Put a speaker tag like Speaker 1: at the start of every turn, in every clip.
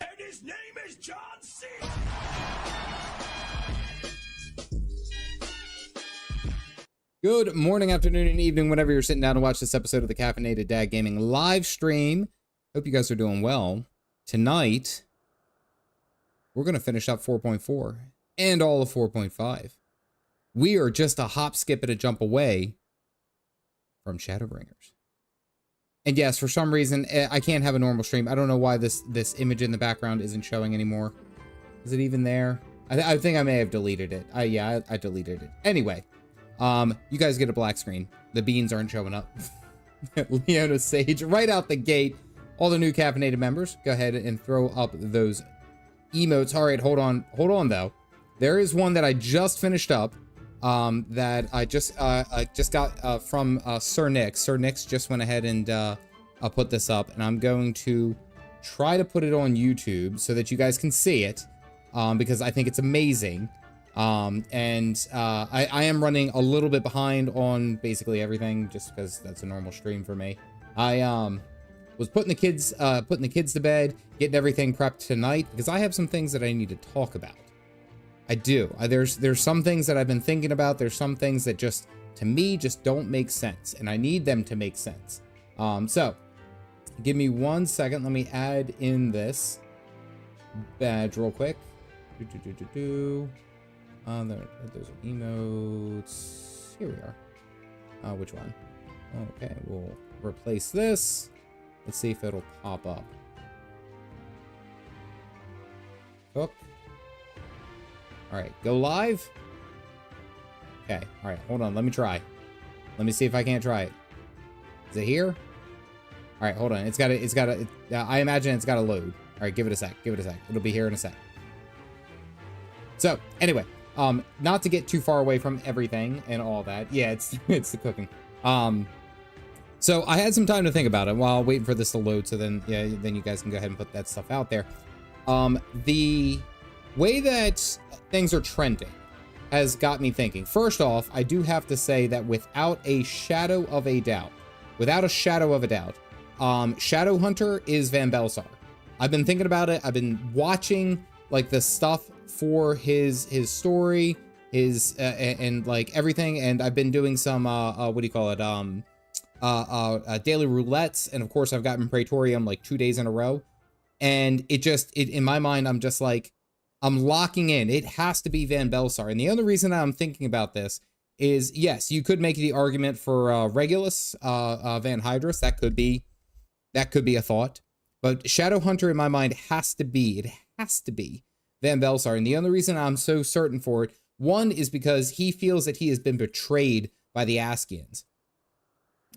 Speaker 1: And his name is John C.
Speaker 2: Good morning, afternoon, and evening, whenever you're sitting down to watch this episode of the Caffeinated Dad Gaming live stream. Hope you guys are doing well. Tonight, we're going to finish up 4.4 and all of 4.5. We are just a hop, skip, and a jump away from Shadowbringers. And yes, for some reason, I can't have a normal stream. I don't know why this image in the background isn't showing anymore. Is it even there? I think I may have deleted it. Yeah, I deleted it. Anyway. You guys get a black screen. The beans aren't showing up. Leona Sage, right out the gate. All the new caffeinated members, go ahead and throw up those emotes. All right, hold on though. There is one that I just finished up, that I just got from Sir Nix. Sir Nix just went ahead and put this up, and I'm going to try to put it on YouTube so that you guys can see it, because I think it's amazing. I am running a little bit behind on basically everything, just because that's a normal stream for me. I was putting the kids to bed, getting everything prepped tonight, because I have some things that I need to talk about. I do. There's some things that I've been thinking about. There's some things that just, to me, just don't make sense, and I need them to make sense. So give me 1 second. Let me add in this badge real quick. There's emotes. Here we are. Which one? Okay, we'll replace this. Let's see if it'll pop up. Hook. Alright, go live. Okay, alright, hold on, let me try. Let me see if I can't try it. Is it here? Alright, hold on. I imagine it's gotta load. Alright, give it a sec. It'll be here in a sec. So, anyway. Not to get too far away from everything and all that. Yeah, it's the cooking. So I had some time to think about it while waiting for this to load. So then, yeah, then you guys can go ahead and put that stuff out there. The way that things are trending has got me thinking. First off, I do have to say that without a shadow of a doubt, Shadowhunter is Van Belsar. I've been thinking about it. I've been watching like the stuff for his story, and like everything, and I've been doing some what do you call it, daily roulettes, and of course I've gotten Praetorium like 2 days in a row, and it in my mind I'm just like, I'm locking in, it has to be Van Belsar. And the other reason I'm thinking about this is, yes, you could make the argument for Regulus Van Hydrus. That could be a thought, but Shadowhunter in my mind has to be Van Belsar. And the other reason I'm so certain for it, one, is because he feels that he has been betrayed by the Ascians.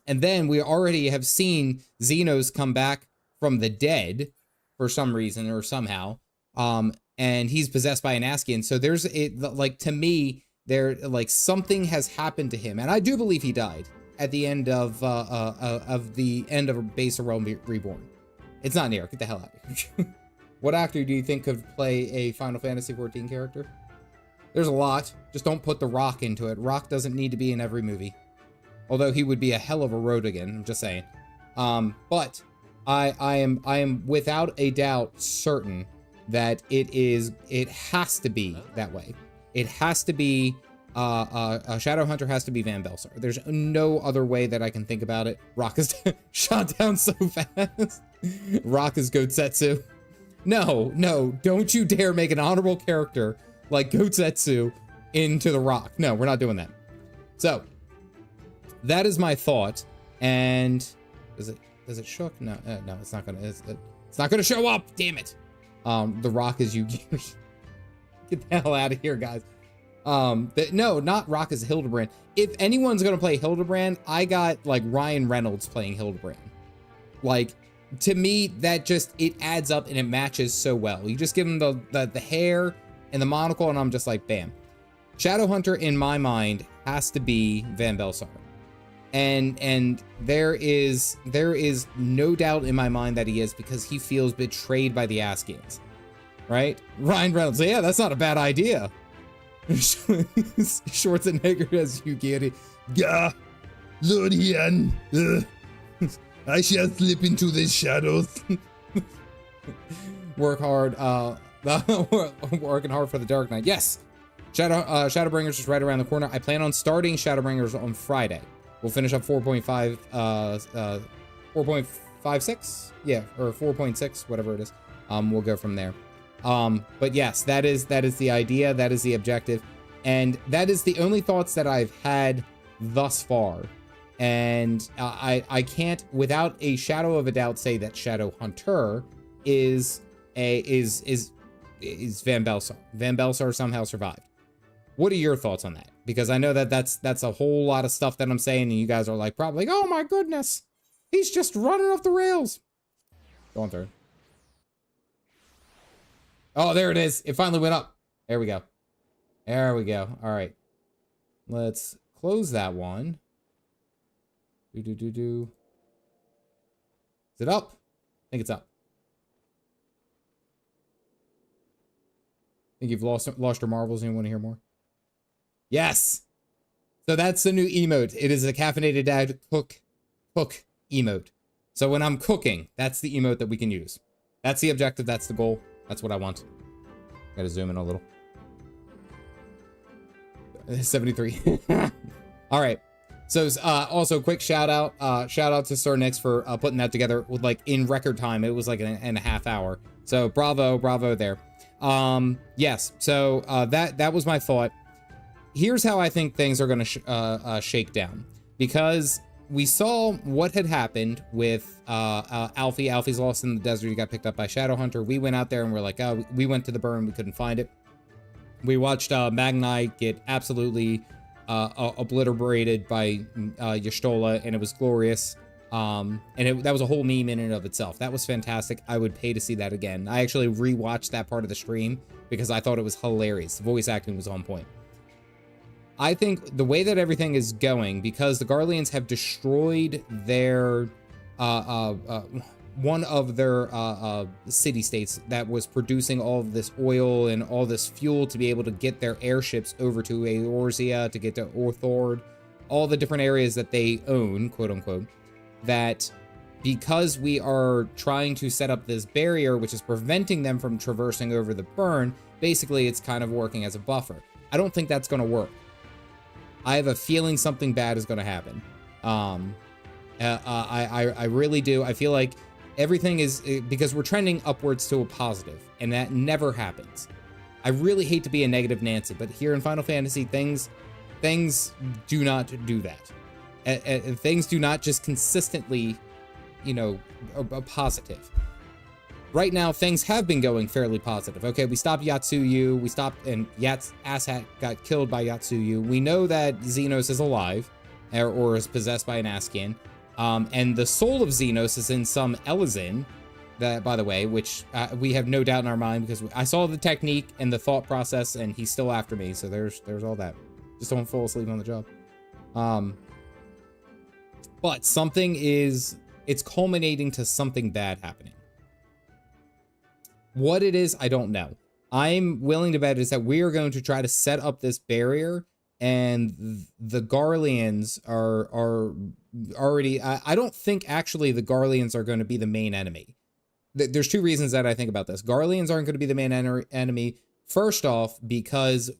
Speaker 2: And then we already have seen Xenos come back from the dead for some reason or somehow. And he's possessed by an Ascian. So there's like, to me, something has happened to him. And I do believe he died at the end of the end of Base of Rome Reborn. It's not near. Get the hell out of here. What actor do you think could play a Final Fantasy XIV character? There's a lot. Just don't put The Rock into it. Rock doesn't need to be in every movie. Although he would be a hell of a Rodigan, I'm just saying. But I am without a doubt certain that it has to be that way. It has to be Shadowhunter has to be Van Belsar. There's no other way that I can think about it. Rock is shot down so fast. Rock is Gotsetsu. No, don't you dare make an honorable character like Gotsetsu into The Rock. No, we're not doing that. So, that is my thought. And does it shook? No, it's not gonna show up. Damn it. The Rock is Yu-Gi-Oh. Get the hell out of here, guys. No, not Rock is Hildebrand. If anyone's gonna play Hildebrand, I got like Ryan Reynolds playing Hildebrand. Like, to me, that just, it adds up and it matches so well. You just give him the hair and the monocle, and I'm just like, bam. Shadowhunter, in my mind, has to be Van Belsar. And there is no doubt in my mind that he is, because he feels betrayed by the Ascians. Right? Ryan Reynolds, yeah, that's not a bad idea. Schwarzenegger as Yu-Gi-Oh!
Speaker 3: Gah, Lordian, I shall slip into the shadows.
Speaker 2: Work hard. Working hard for the Dark Knight. Yes. Shadowbringers is right around the corner. I plan on starting Shadowbringers on Friday. We'll finish up 4.56. Yeah, or 4.6, whatever it is. We'll go from there. But yes, that is the idea. That is the objective. And that is the only thoughts that I've had thus far. And I can't, without a shadow of a doubt, say that Shadow Hunter is Van Belsar. Van Belsar somehow survived. What are your thoughts on that? Because I know that that's a whole lot of stuff that I'm saying, and you guys are like, probably, oh my goodness, he's just running off the rails. Going through. Oh, there it is. It finally went up. There we go. There we go. All right. Let's close that one. Is it up? I think it's up. Think you've lost your marbles and you want to hear more? Yes. So that's the new emote. It is a Caffeinated Dad cook emote. So when I'm cooking, that's the emote that we can use. That's the objective. That's the goal. That's what I want. Gotta zoom in a little. 73. All right. So also quick shout out to Sir Nix for putting that together with like in record time. It was like an a half hour. So bravo there. Yes. So that was my thought. Here's how I think things are going to shake down, because we saw what had happened with Alfie. Alfie's lost in the desert. He got picked up by Shadowhunter. We went out there and we're like, oh, we went to the burn. We couldn't find it. We watched Magnite get absolutely obliterated by Y'shtola, and it was glorious. And that was a whole meme in and of itself. That was fantastic. I would pay to see that again. I actually rewatched that part of the stream because I thought it was hilarious. The voice acting was on point. I think the way that everything is going, because the Garleans have destroyed their one of their city-states that was producing all of this oil and all this fuel to be able to get their airships over to Eorzea, to get to Orthord, all the different areas that they own, quote unquote, that because we are trying to set up this barrier, which is preventing them from traversing over the burn, basically it's kind of working as a buffer. I don't think that's going to work. I have a feeling something bad is going to happen. I really do. I feel like everything is, because we're trending upwards to a positive, and that never happens. I really hate to be a negative Nancy, but here in Final Fantasy, things do not do that. Things do not just consistently, you know, a positive. Right now, things have been going fairly positive. Okay, we stopped Yatsuyu. We stopped, and Asshat got killed by Yatsuyu. We know that Xenos is alive, or is possessed by an Ascian. And the soul of Xenos is in some Elizin, that, by the way, which we have no doubt in our mind, because I saw the technique and the thought process, and he's still after me. So there's all that. Just don't fall asleep on the job. But something it's culminating to something bad happening. What it is, I don't know. I'm willing to bet is that we are going to try to set up this barrier, and the Garleans are already, I don't think actually the Garleans are going to be the main enemy. There's two reasons that I think about this. Garleans aren't going to be the main enemy. First off, because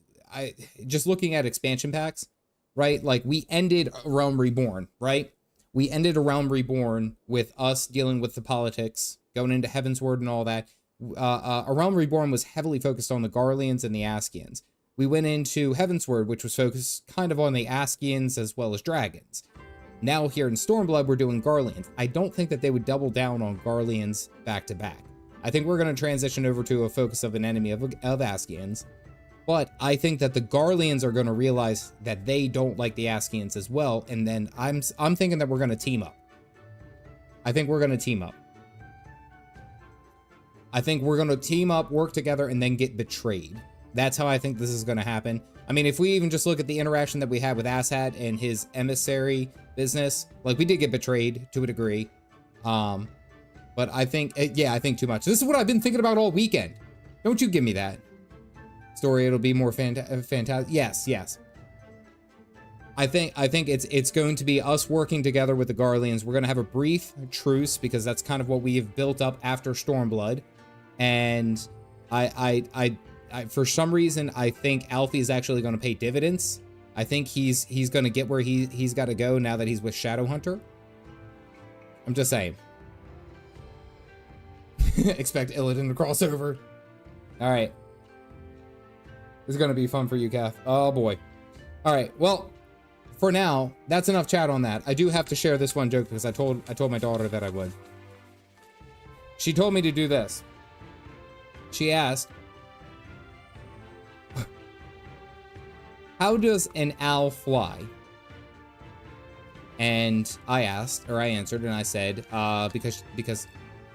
Speaker 2: just looking at expansion packs, right? Like, we ended A Realm Reborn, right? We ended A Realm Reborn with us dealing with the politics, going into Heavensward and all that. A Realm Reborn was heavily focused on the Garleans and the Ascians. We went into Heavensward, which was focused kind of on the Ascians as well as dragons. Now here in Stormblood, we're doing Garleans. I don't think that they would double down on Garleans back to back. I think we're going to transition over to a focus of an enemy of Ascians. But I think that the Garleans are going to realize that they don't like the Ascians as well. And then I'm thinking that we're going to team up. I think we're going to team up. I think we're going to team up, work together, and then get betrayed. That's how I think this is going to happen. I mean, if we even just look at the interaction that we had with Asshat and his emissary business, like, we did get betrayed to a degree. But I think, yeah, I think too much. This is what I've been thinking about all weekend. Don't you give me that. Story, it'll be more fantastic. Yes. I think it's going to be us working together with the Garleans. We're going to have a brief truce because that's kind of what we have built up after Stormblood. And I for some reason, I think Alfie is actually going to pay dividends. I think he's going to get where he's got to go now that he's with Shadowhunter. I'm just saying. Expect Illidan to cross over. All right. This is going to be fun for you, Kath. Oh, boy. All right. Well, for now, that's enough chat on that. I do have to share this one joke because I told my daughter that I would. She told me to do this. She asked, how does an owl fly? And I answered, and I said, because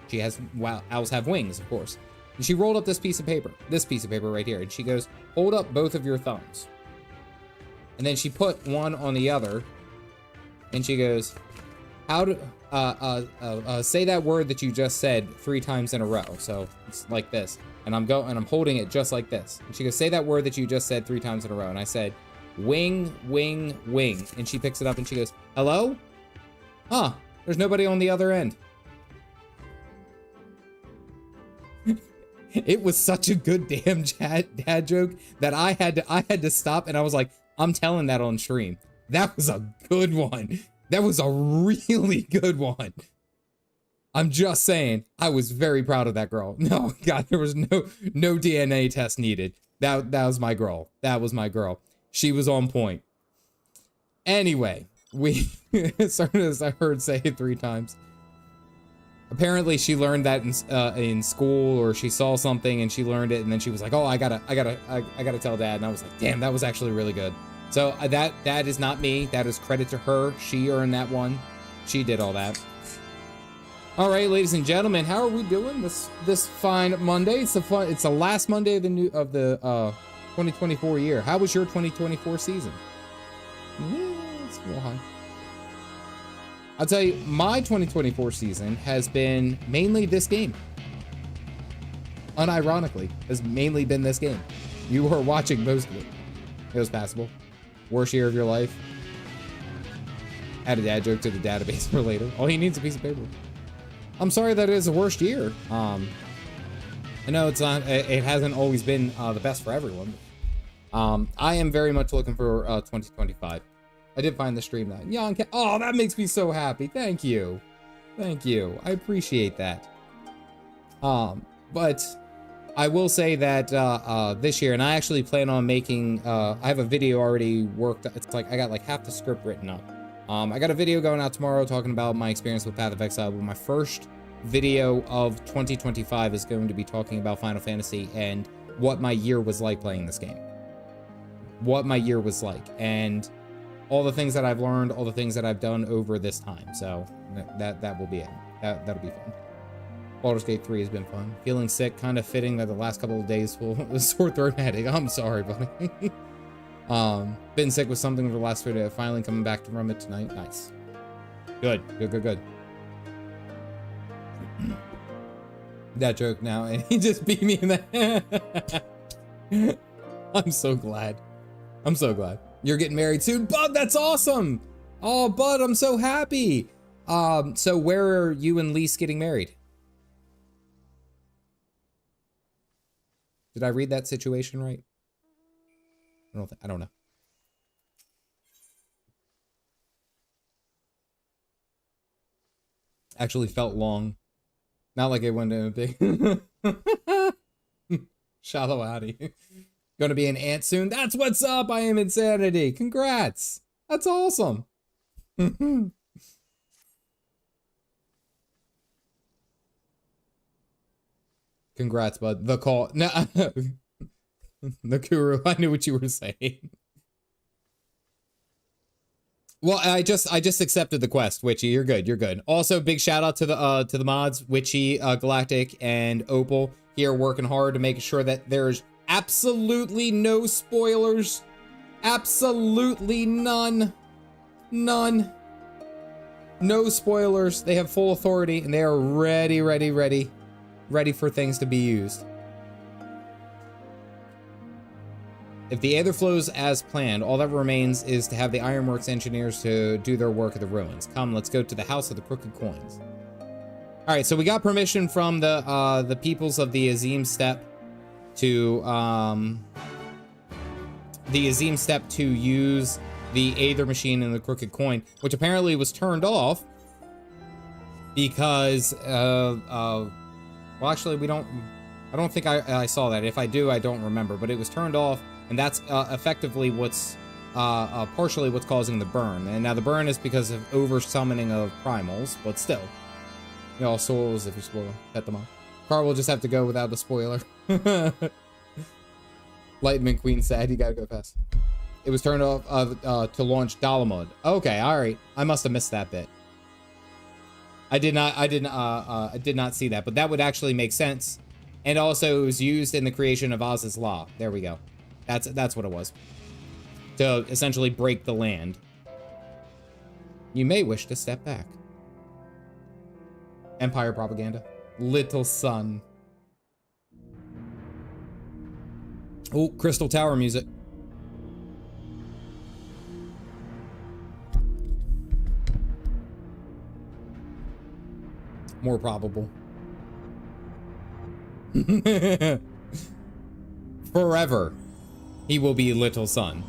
Speaker 2: she has, well, owls have wings, of course. And she rolled up this piece of paper right here, and she goes, hold up both of your thumbs. And then she put one on the other, and she goes, how do, say that word that you just said 3 times in a row. So it's like this, and I'm holding it just like this. And she goes, say that word that you just said 3 times in a row. And I said, wing, wing, wing. And she picks it up and she goes, hello? Huh, there's nobody on the other end. It was such a good damn dad joke that I had to stop, and I was like, I'm telling that on stream. That was a good one. That was a really good one. I'm just saying, I was very proud of that girl. No, God, there was no DNA test needed. That was my girl. That was my girl. She was on point. Anyway, as soon as I heard say it 3 times. Apparently she learned that in school, or she saw something and she learned it, and then she was like, oh, I gotta tell Dad. And I was like, damn, that was actually really good. So that is not me. That is credit to her. She earned that one. She did all that. All right, ladies and gentlemen, how are we doing this fine Monday? It's the last Monday of the 2024 year. How was your 2024 season? Yeah, it's a little high. I'll tell you, my 2024 season has been mainly this game. Unironically, has mainly been this game. You were watching most of it. It was passable. Worst year of your life. Add a dad joke to the database for later. All he needs is a piece of paper. I'm sorry that it is the worst year. I know it's not. It hasn't always been the best for everyone. I am very much looking for 2025. I did find the stream that. Oh, that makes me so happy. Thank you. Thank you. I appreciate that. But I will say that this year, and I actually plan on making, I have a video already worked. It's like, I got like half the script written up. I got a video going out tomorrow talking about my experience with Path of Exile. But my first video of 2025 is going to be talking about Final Fantasy and what my year was like playing this game. What my year was like. And all the things that I've learned, all the things that I've done over this time. So that will be it. That'll be fun. Baldur's Gate 3 has been fun. Feeling sick, kind of fitting that the last couple of days full sore throat and headache. I'm sorry, buddy. Been sick with something for the last 3 days. Finally coming back from it tonight. Nice. Good. That joke now, and he just beat me in the I'm so glad. You're getting married soon, Bud. That's awesome. Oh, Bud, I'm so happy. So where are you and Lise getting married? Did I read that situation right? I don't know. Actually felt long. Not like it went in a big shallow outie. Gonna be an aunt soon. That's what's up. I am Insanity. Congrats. That's awesome. Congrats, bud. The call. No, the guru. I knew what you were saying. Well, I just accepted the quest, Witchy. You're good. Also, big shout out to the mods, Witchy, Galactic, and Opal here working hard to make sure that there's absolutely no spoilers. Absolutely none. No spoilers. They have full authority and they are ready for things to be used. If the Aether flows as planned, all that remains is to have the Ironworks engineers to do their work at the ruins. Come, let's go to the House of the Crooked Coins. All right, so we got permission from the peoples of the Azim Steppe to use the Aether machine and the crooked coin, which apparently was turned off because well, actually I don't think I saw that. If I do, I don't remember, but it was turned off, and that's effectively what's partially what's causing the burn. And now the burn is because of over summoning of primals, but still, you know, souls if you spoil, pet them up. Carl will just have to go without the spoiler. Lightning Queen said, you gotta go fast. It was turned off to launch Garlemald. Okay, all right. I must have missed that bit. I did not see that, but that would actually make sense. And also, it was used in the creation of Oz's Law. There we go. That's what it was. To essentially break the land. You may wish to step back. Empire propaganda. Little son. Oh, Crystal Tower music. More probable. Forever, he will be little son.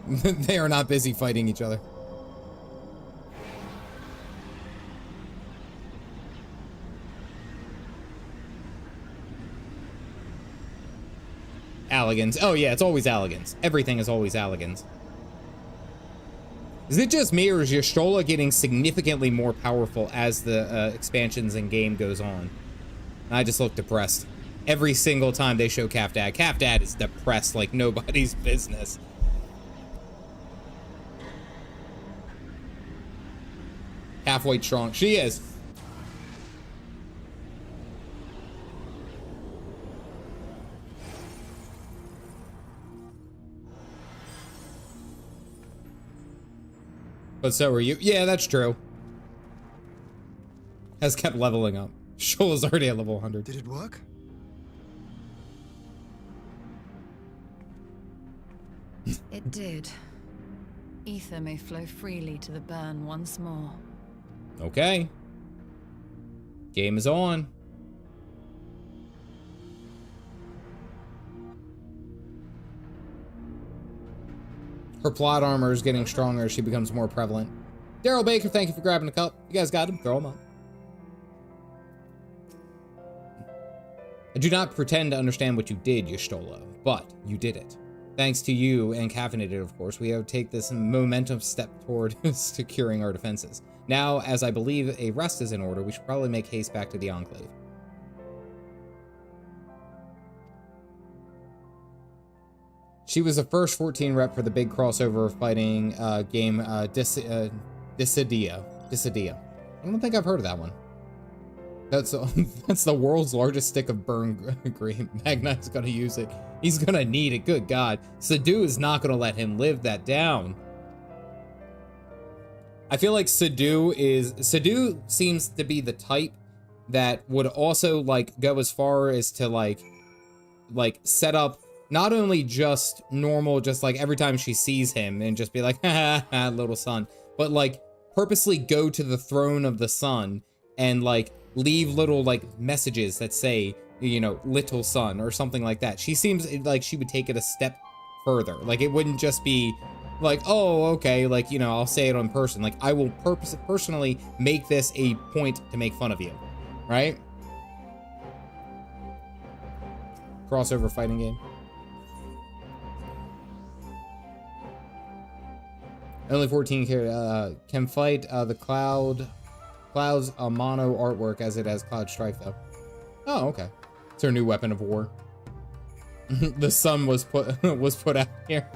Speaker 2: They are not busy fighting each other. Alligans. Oh yeah, it's always Alligans. Everything is always Alligans. Is it just me, or is Y'shtola getting significantly more powerful as the expansions and game goes on? I just look depressed. Every single time they show Calf Dad. Calf Dad is depressed like nobody's business. Half-weight strong. She is. But so are you. Yeah, that's true. Has kept leveling up. Shola's already at level 100.
Speaker 3: Did it work?
Speaker 4: It did. Ether may flow freely to the burn once more.
Speaker 2: Okay. Game is on. Her plot armor is getting stronger as she becomes more prevalent. Daryl Baker, thank you for grabbing a cup. You guys got him? Throw him up. I do not pretend to understand what you did, Y'shtola, but you did it. Thanks to you and Caffeinated, of course, we have to take this momentum step toward securing our defenses. Now, as I believe a rest is in order, we should probably make haste back to the Enclave. She was the first 14 rep for the big crossover fighting game Dissidia. I don't think I've heard of that one. That's the world's largest stick of burn green. Magnite's gonna use it. He's gonna need it. Good God. Sadu is not gonna let him live that down. I feel like Sadu seems to be the type that would also like go as far as to like set up not only just normal, just like every time she sees him and just be like, ha ha ha, little son, but like purposely go to the throne of the sun and like leave little like messages that say, you know, little son or something like that. She seems like she would take it a step further. Like it wouldn't just be like, oh, okay, like, you know, I'll say it on person. Like I will personally make this a point to make fun of you, right? Crossover fighting game. Only 14 can fight the Cloud's mono artwork as it has Cloud Strife though. Oh, okay. It's her new weapon of war. The sun was put out here.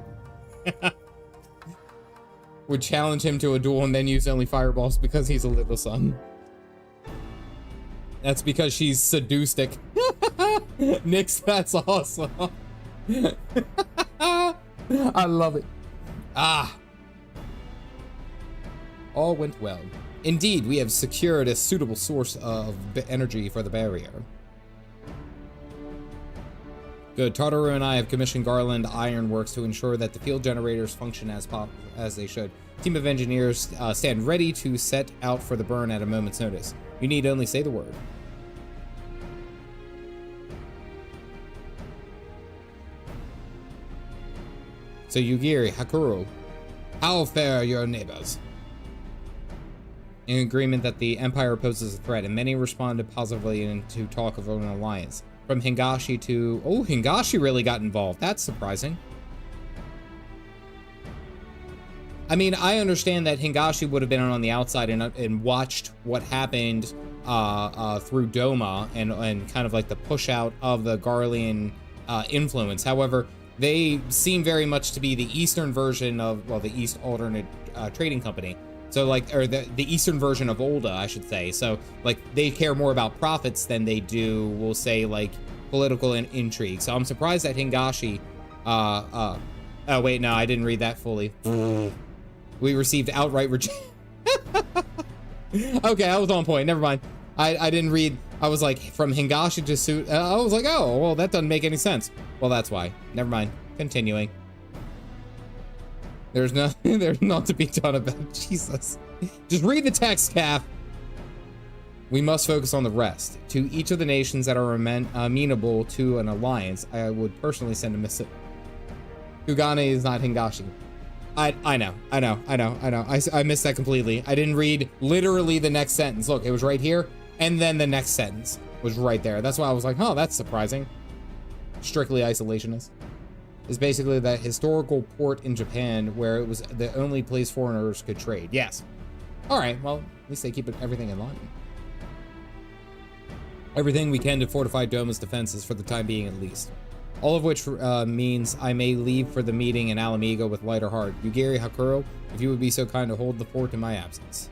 Speaker 2: Would challenge him to a duel and then use only fireballs because he's a little son. That's because she's sadistic. Nix, that's awesome. I love it. Ah. All went well. Indeed, we have secured a suitable source of energy for the barrier. Good. Tartaru and I have commissioned Garland Ironworks to ensure that the field generators function as they should. Team of engineers stand ready to set out for the burn at a moment's notice. You need only say the word. So Yugiri, Hakuro, how fare your neighbors? In agreement that the Empire poses a threat, and many responded positively to talk of an alliance. From Hingashi to... Oh, Hingashi really got involved. That's surprising. I mean, I understand that Hingashi would have been on the outside and watched what happened through Doma and kind of like the push out of the Garlean influence. However, they seem very much to be the Eastern version of, well, the East Alternate Trading Company. So like, or the Eastern version of Olda, I should say. So like, they care more about profits than they do, we'll say, like political intrigue. So I'm surprised that Hingashi, oh wait, no, I didn't read that fully. We received outright rejection. Okay, I was on point. Never mind. I didn't read. I was like, from Hingashi to Su. I was like, oh, well, that doesn't make any sense. Well, that's why. Never mind. Continuing. There's not to be done about. Jesus. Just read the text, Calf. We must focus on the rest. To each of the nations that are amenable to an alliance, I would personally send a missive. Kugane is not Hingashi. I know. I missed that completely. I didn't read literally the next sentence. Look, it was right here, and then the next sentence was right there. That's why I was like, oh, that's surprising. Strictly isolationist. Is basically that historical port in Japan where it was the only place foreigners could trade. Yes. All right, well, at least they keep everything in line. Everything we can to fortify Doma's defenses for the time being at least. All of which means I may leave for the meeting in Alamigo with lighter heart. Yugiri Hakuro, if you would be so kind to hold the fort in my absence.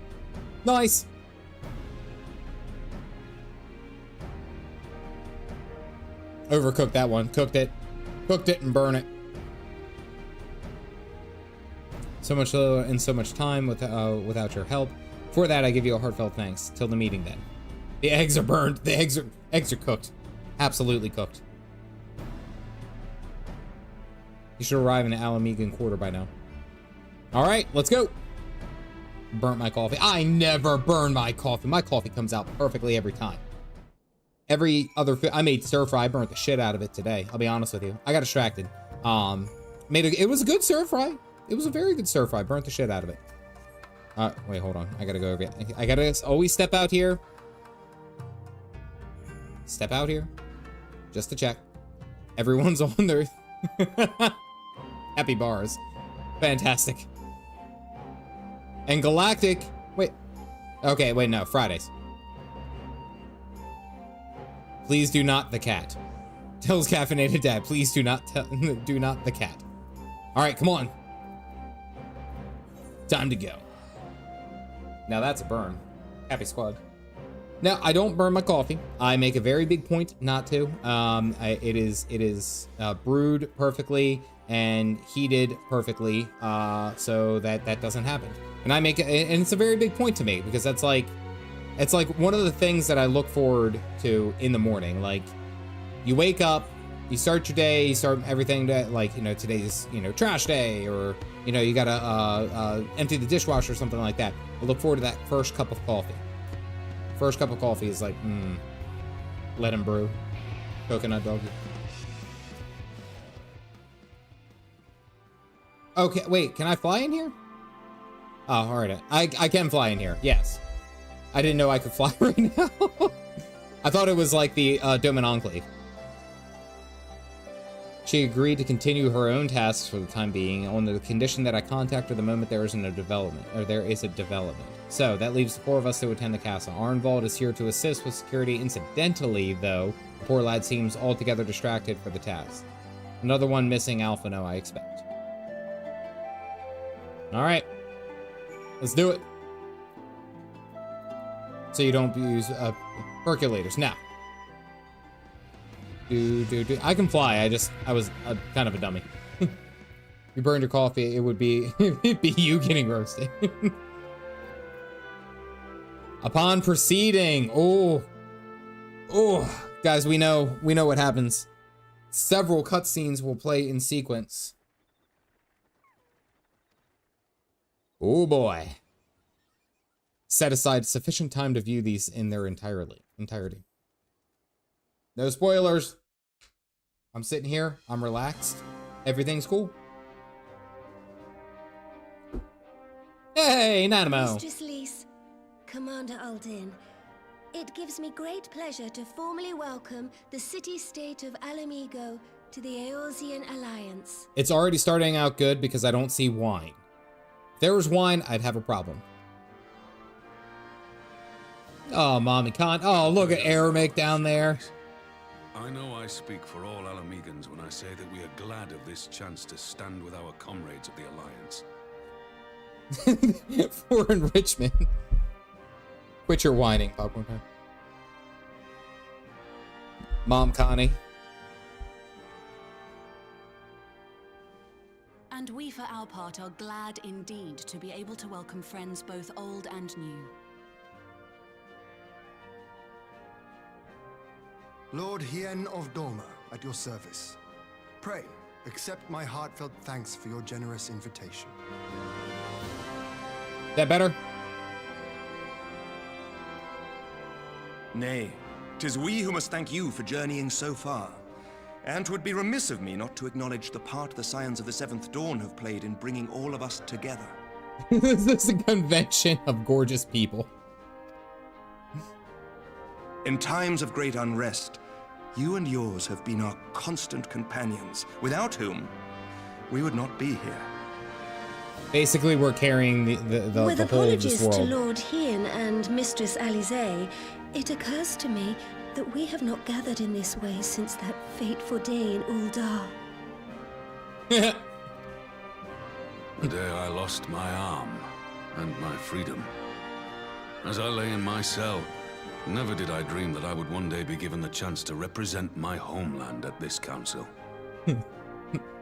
Speaker 2: Nice. Overcooked that one. Cooked it and burn it. So much and so much time without your help. For that, I give you a heartfelt thanks. Till the meeting then. The eggs are burned. The eggs are cooked. Absolutely cooked. You should arrive in the Alamigan quarter by now. All right, let's go. Burnt my coffee. I never burn my coffee. My coffee comes out perfectly every time. Every other, I made stir fry. I burnt the shit out of it today. I'll be honest with you. I got distracted. It was a good stir fry. It was a very good stir fry. Burnt the shit out of it. Wait, hold on. I gotta go get. I gotta always step out here. Step out here, just to check. Everyone's on their happy bars. Fantastic. And Galactic. Wait. Okay. Wait. No. Fridays. Please do not the cat. Tells Caffeinated Dad. Please do not do not the cat. All right, come on. Time to go. Now that's a burn. Happy squad. Now I don't burn my coffee. I make a very big point not to. It is brewed perfectly and heated perfectly, so that doesn't happen. And I make it, and it's a very big point to me because that's like. It's like one of the things that I look forward to in the morning. Like, you wake up, you start your day, you start everything that, like, you know, today's, you know, trash day, or, you know, you gotta empty the dishwasher or something like that. I look forward to that first cup of coffee. First cup of coffee is like, let him brew. Coconut doggy. Okay, wait, can I fly in here? Oh, all right. I can fly in here, yes. I didn't know I could fly right now. I thought it was like the Doman Enclave. She agreed to continue her own tasks for the time being on the condition that I contact her the moment there is a development. So that leaves the four of us to attend the castle. Arnvald is here to assist with security. Incidentally, though, the poor lad seems altogether distracted for the task. Another one missing Alphinaud, I expect. All right, let's do it. So you don't use percolators. Now. I can fly. I was kind of a dummy. You burned your coffee, it would be it'd be you getting roasted. Upon proceeding. Oh, guys, we know what happens. Several cutscenes will play in sequence. Oh boy. Set aside sufficient time to view these in their entirety. No spoilers. I'm sitting here. I'm relaxed. Everything's cool. Hey, Nanamo.
Speaker 3: Mistress Lys, Commander Aldin, it gives me great pleasure to formally welcome the city-state of Alamigo to the Eorzean Alliance.
Speaker 2: It's already starting out good because I don't see wine. If there was wine, I'd have a problem. Oh, Mommy Khan. Oh, look at Aramik down there.
Speaker 5: I know I speak for all Alamegans when I say that we are glad of this chance to stand with our comrades of the Alliance.
Speaker 2: For enrichment. Quit your whining, Popcorn Time. Mom Connie.
Speaker 6: And we for our part are glad indeed to be able to welcome friends both old and new.
Speaker 7: Lord Hien of Doma, at your service. Pray, accept my heartfelt thanks for your generous invitation.
Speaker 2: That better?
Speaker 8: Nay, 'tis we who must thank you for journeying so far. And 'twould be remiss of me not to acknowledge the part the Scions of the Seventh Dawn have played in bringing all of us together.
Speaker 2: This is a convention of gorgeous people.
Speaker 8: In times of great unrest, you and yours have been our constant companions, without whom we would not be here.
Speaker 2: Basically, we're carrying the
Speaker 3: With
Speaker 2: whole of this
Speaker 3: apologies to
Speaker 2: world.
Speaker 3: Lord Hien and Mistress Alize, it occurs to me that we have not gathered in this way since that fateful day in Uldar.
Speaker 5: The day I lost my arm and my freedom. As I lay in my cell, never did I dream that I would one day be given the chance to represent my homeland at this council.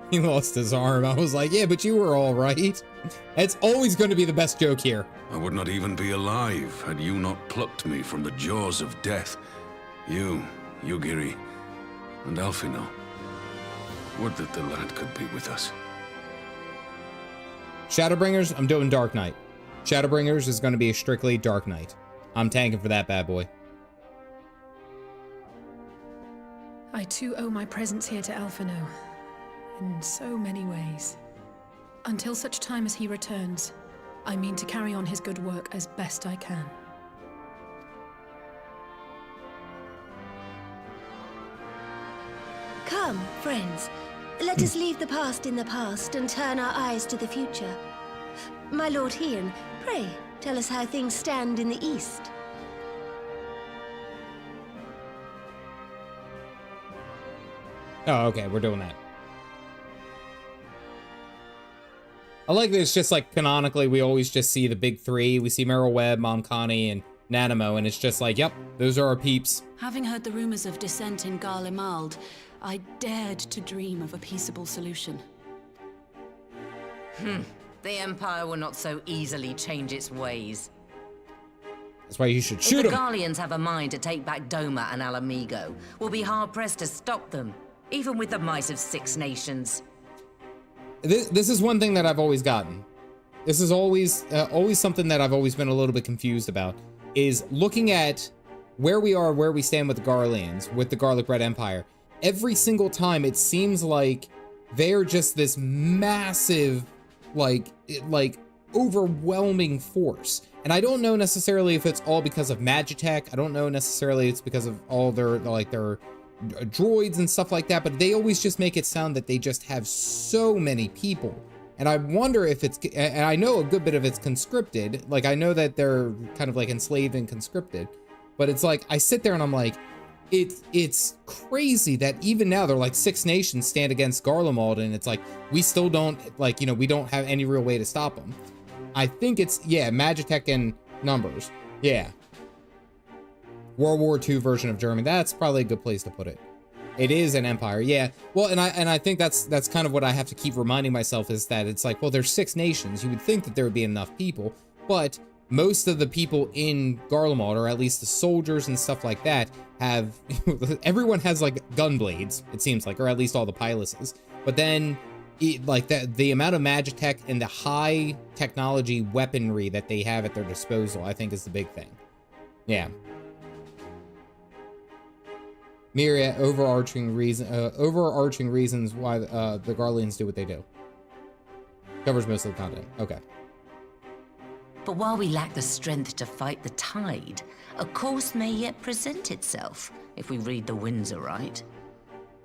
Speaker 2: He lost his arm. I was like, yeah, but you were all right. It's always going to be the best joke here.
Speaker 5: I would not even be alive had you not plucked me from the jaws of death. You, Yugiri, and Alphinaud. Would that the lad could be with us.
Speaker 2: Shadowbringers, I'm doing Dark Knight. Shadowbringers is going to be a strictly Dark Knight. I'm tanking for that bad boy.
Speaker 9: I too owe my presence here to Alphinaud, in so many ways. Until such time as he returns, I mean to carry on his good work as best I can.
Speaker 3: Come, friends, let us leave the past in the past and turn our eyes to the future. My Lord Hien, pray, tell us how things stand in the east.
Speaker 2: Oh, okay, we're doing that. I like that it's just like canonically we always just see the big three. We see Meryl Webb, Mom Connie, and Nanamo, and it's just like, yep, those are our peeps.
Speaker 6: Having heard the rumors of dissent in Garlemald, I dared to dream of a peaceable solution.
Speaker 10: The Empire will not so easily change its ways.
Speaker 2: That's why you should
Speaker 10: If
Speaker 2: shoot
Speaker 10: the
Speaker 2: them.
Speaker 10: Garleans have a mind to take back Doma and Alamigo, we'll be hard-pressed to stop them, even with the might of 6 nations.
Speaker 2: This is one thing that I've always gotten. This is always something that I've always been a little bit confused about, is looking at where we are, where we stand with the Garleans, with the Garlic Red Empire. Every single time it seems like they're just this massive, like overwhelming force. And I don't know necessarily if it's all because of Magitech. I don't know necessarily it's because of all their droids and stuff like that, but they always just make it sound that they just have so many people. And I wonder if it's, and I know a good bit of it's conscripted. Like, I know that they're kind of like enslaved and conscripted, but it's like, I sit there and I'm like, it's crazy that even now they're like 6 nations stand against Garlemald, and it's like, we still don't, like, you know, we don't have any real way to stop them. I think it's, yeah, Magitech and numbers. Yeah. World War II version of Germany. That's probably a good place to put it. It is an empire, yeah. Well, and I think that's kind of what I have to keep reminding myself, is that it's like, well, there's 6 nations. You would think that there would be enough people, but most of the people in Garlemald, or at least the soldiers and stuff like that, have everyone has like gun blades, it seems like, or at least all the pilots. But then like the amount of magic tech and the high technology weaponry that they have at their disposal, I think is the big thing. Yeah. Myriad overarching reasons why the Garleans do what they do. Covers most of the content. Okay.
Speaker 10: But while we lack the strength to fight the tide, a course may yet present itself, if we read the winds aright.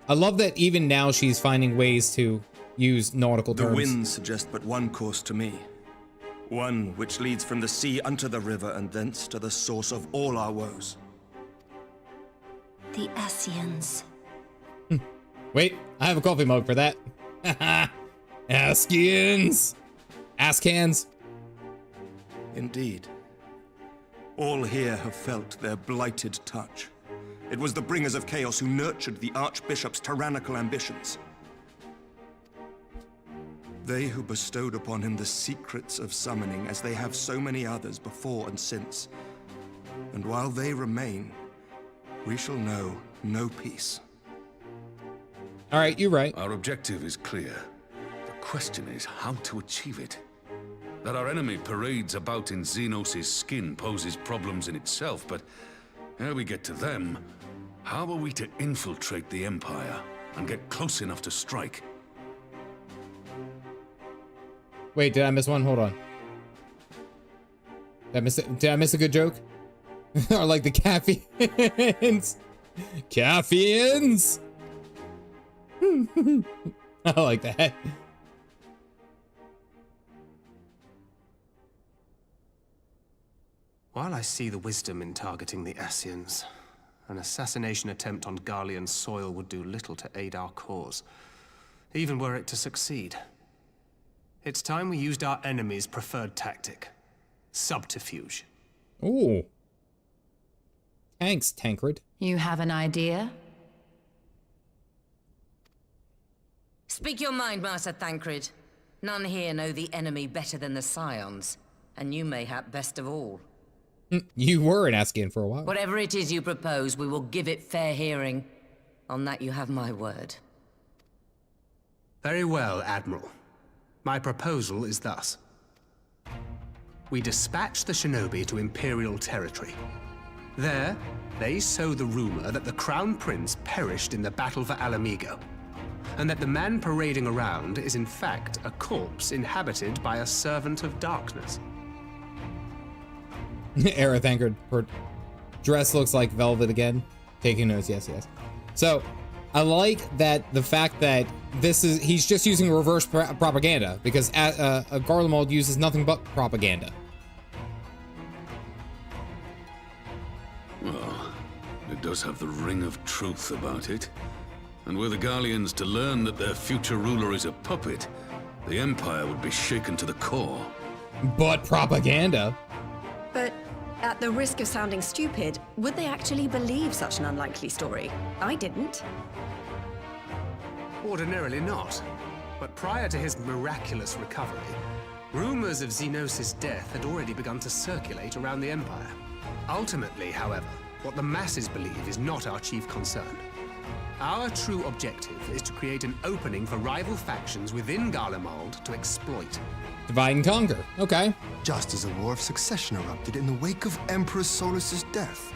Speaker 2: I love that even now she's finding ways to use nautical terms.
Speaker 8: The winds suggest but one course to me. One which leads from the sea unto the river and thence to the source of all our woes.
Speaker 3: The Ascians.
Speaker 2: Wait, I have a coffee mug for that. Ascians. Ascians.
Speaker 8: Indeed. All here have felt their blighted touch. It was the bringers of chaos who nurtured the Archbishop's tyrannical ambitions. They who bestowed upon him the secrets of summoning, as they have so many others before and since. And while they remain, we shall know no peace.
Speaker 2: All right, you're right.
Speaker 5: Our objective is clear. The question is how to achieve it. That our enemy parades about in Xenos' skin poses problems in itself, but ere we get to them, how are we to infiltrate the Empire and get close enough to strike?
Speaker 2: Wait, did I miss one? Hold on. Did I miss a good joke? Or like the caffeines? Caffeines? I like that.
Speaker 11: While I see the wisdom in targeting the Ascians, an assassination attempt on Garlean soil would do little to aid our cause, even were it to succeed. It's time we used our enemy's preferred tactic. Subterfuge.
Speaker 2: Ooh. Thanks, Thancred.
Speaker 4: You have an idea?
Speaker 10: Speak your mind, Master Thancred. None here know the enemy better than the Scions, and you mayhap best of all.
Speaker 2: You were an Ascian for a while.
Speaker 10: Whatever it is you propose, we will give it fair hearing. On that you have my word.
Speaker 11: Very well, Admiral. My proposal is thus. We dispatch the shinobi to Imperial territory. There, they sow the rumor that the Crown Prince perished in the battle for Alamigo, and that the man parading around is in fact a corpse inhabited by a servant of darkness.
Speaker 2: Era Thancred. Her dress looks like velvet again. Taking notes, yes, yes. So, I like that the fact that he's just using reverse propaganda, because Garlemald uses nothing but propaganda.
Speaker 5: Well, it does have the ring of truth about it. And were the Garleans to learn that their future ruler is a puppet, the Empire would be shaken to the core.
Speaker 2: But propaganda?
Speaker 12: But at the risk of sounding stupid, would they actually believe such an unlikely story? I didn't.
Speaker 11: Ordinarily not. But prior to his miraculous recovery, rumors of Xenos' death had already begun to circulate around the Empire. Ultimately, however, what the masses believe is not our chief concern. Our true objective is to create an opening for rival factions within Garlemald to exploit.
Speaker 2: Divide and conquer. Okay.
Speaker 7: Just as a war of succession erupted in the wake of Emperor Solus's death.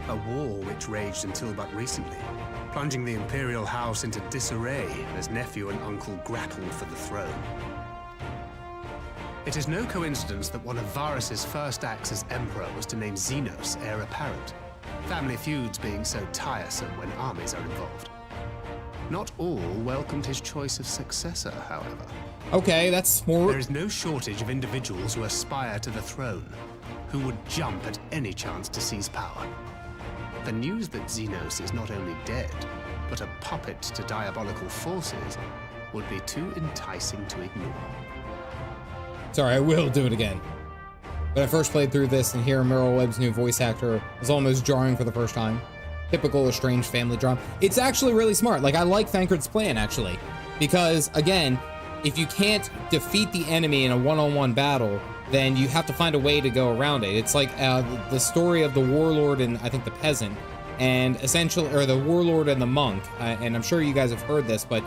Speaker 11: A war which raged until but recently, plunging the Imperial house into disarray as nephew and uncle grappled for the throne. It is no coincidence that one of Varis' first acts as Emperor was to name Xenos heir apparent, family feuds being so tiresome when armies are involved. Not all welcomed his choice of successor, however.
Speaker 2: Okay, that's more...
Speaker 11: There is no shortage of individuals who aspire to the throne, who would jump at any chance to seize power. The news that Xenos is not only dead, but a puppet to diabolical forces would be too enticing to ignore.
Speaker 2: Sorry, I will do it again. When I first played through this and hearing Meryl Webb's new voice actor was almost jarring for the first time. Typical estranged family drama. It's actually really smart. Like, I like Thancred's plan, actually. Because, again, if you can't defeat the enemy in a one-on-one battle, then you have to find a way to go around it. It's like the story of the warlord and I think the peasant, and essentially, or the warlord and the monk. And I'm sure you guys have heard this, but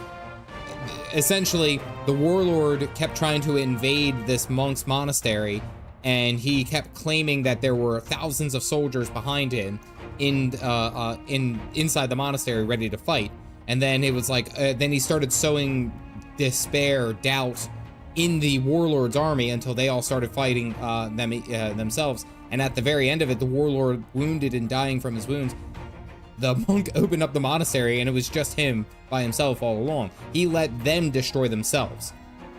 Speaker 2: essentially the warlord kept trying to invade this monk's monastery, and he kept claiming that there were thousands of soldiers behind him inside the monastery ready to fight. And then it was like, then he started sowing despair, doubt in the warlord's army until they all started fighting themselves. And at the very end of it, the warlord, wounded and dying from his wounds, the monk opened up the monastery and it was just him by himself all along. He let them destroy themselves.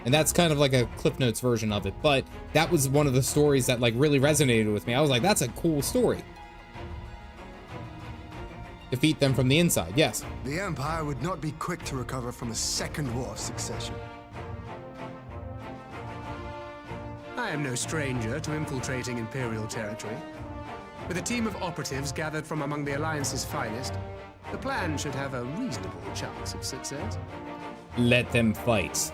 Speaker 2: And that's kind of like a Cliff Notes version of it. But that was one of the stories that like really resonated with me. I was like, that's a cool story. Defeat them from the inside, yes.
Speaker 7: The Empire would not be quick to recover from a second war of succession.
Speaker 11: I am no stranger to infiltrating Imperial territory. With a team of operatives gathered from among the Alliance's finest, the plan should have a reasonable chance of success.
Speaker 2: Let them fight.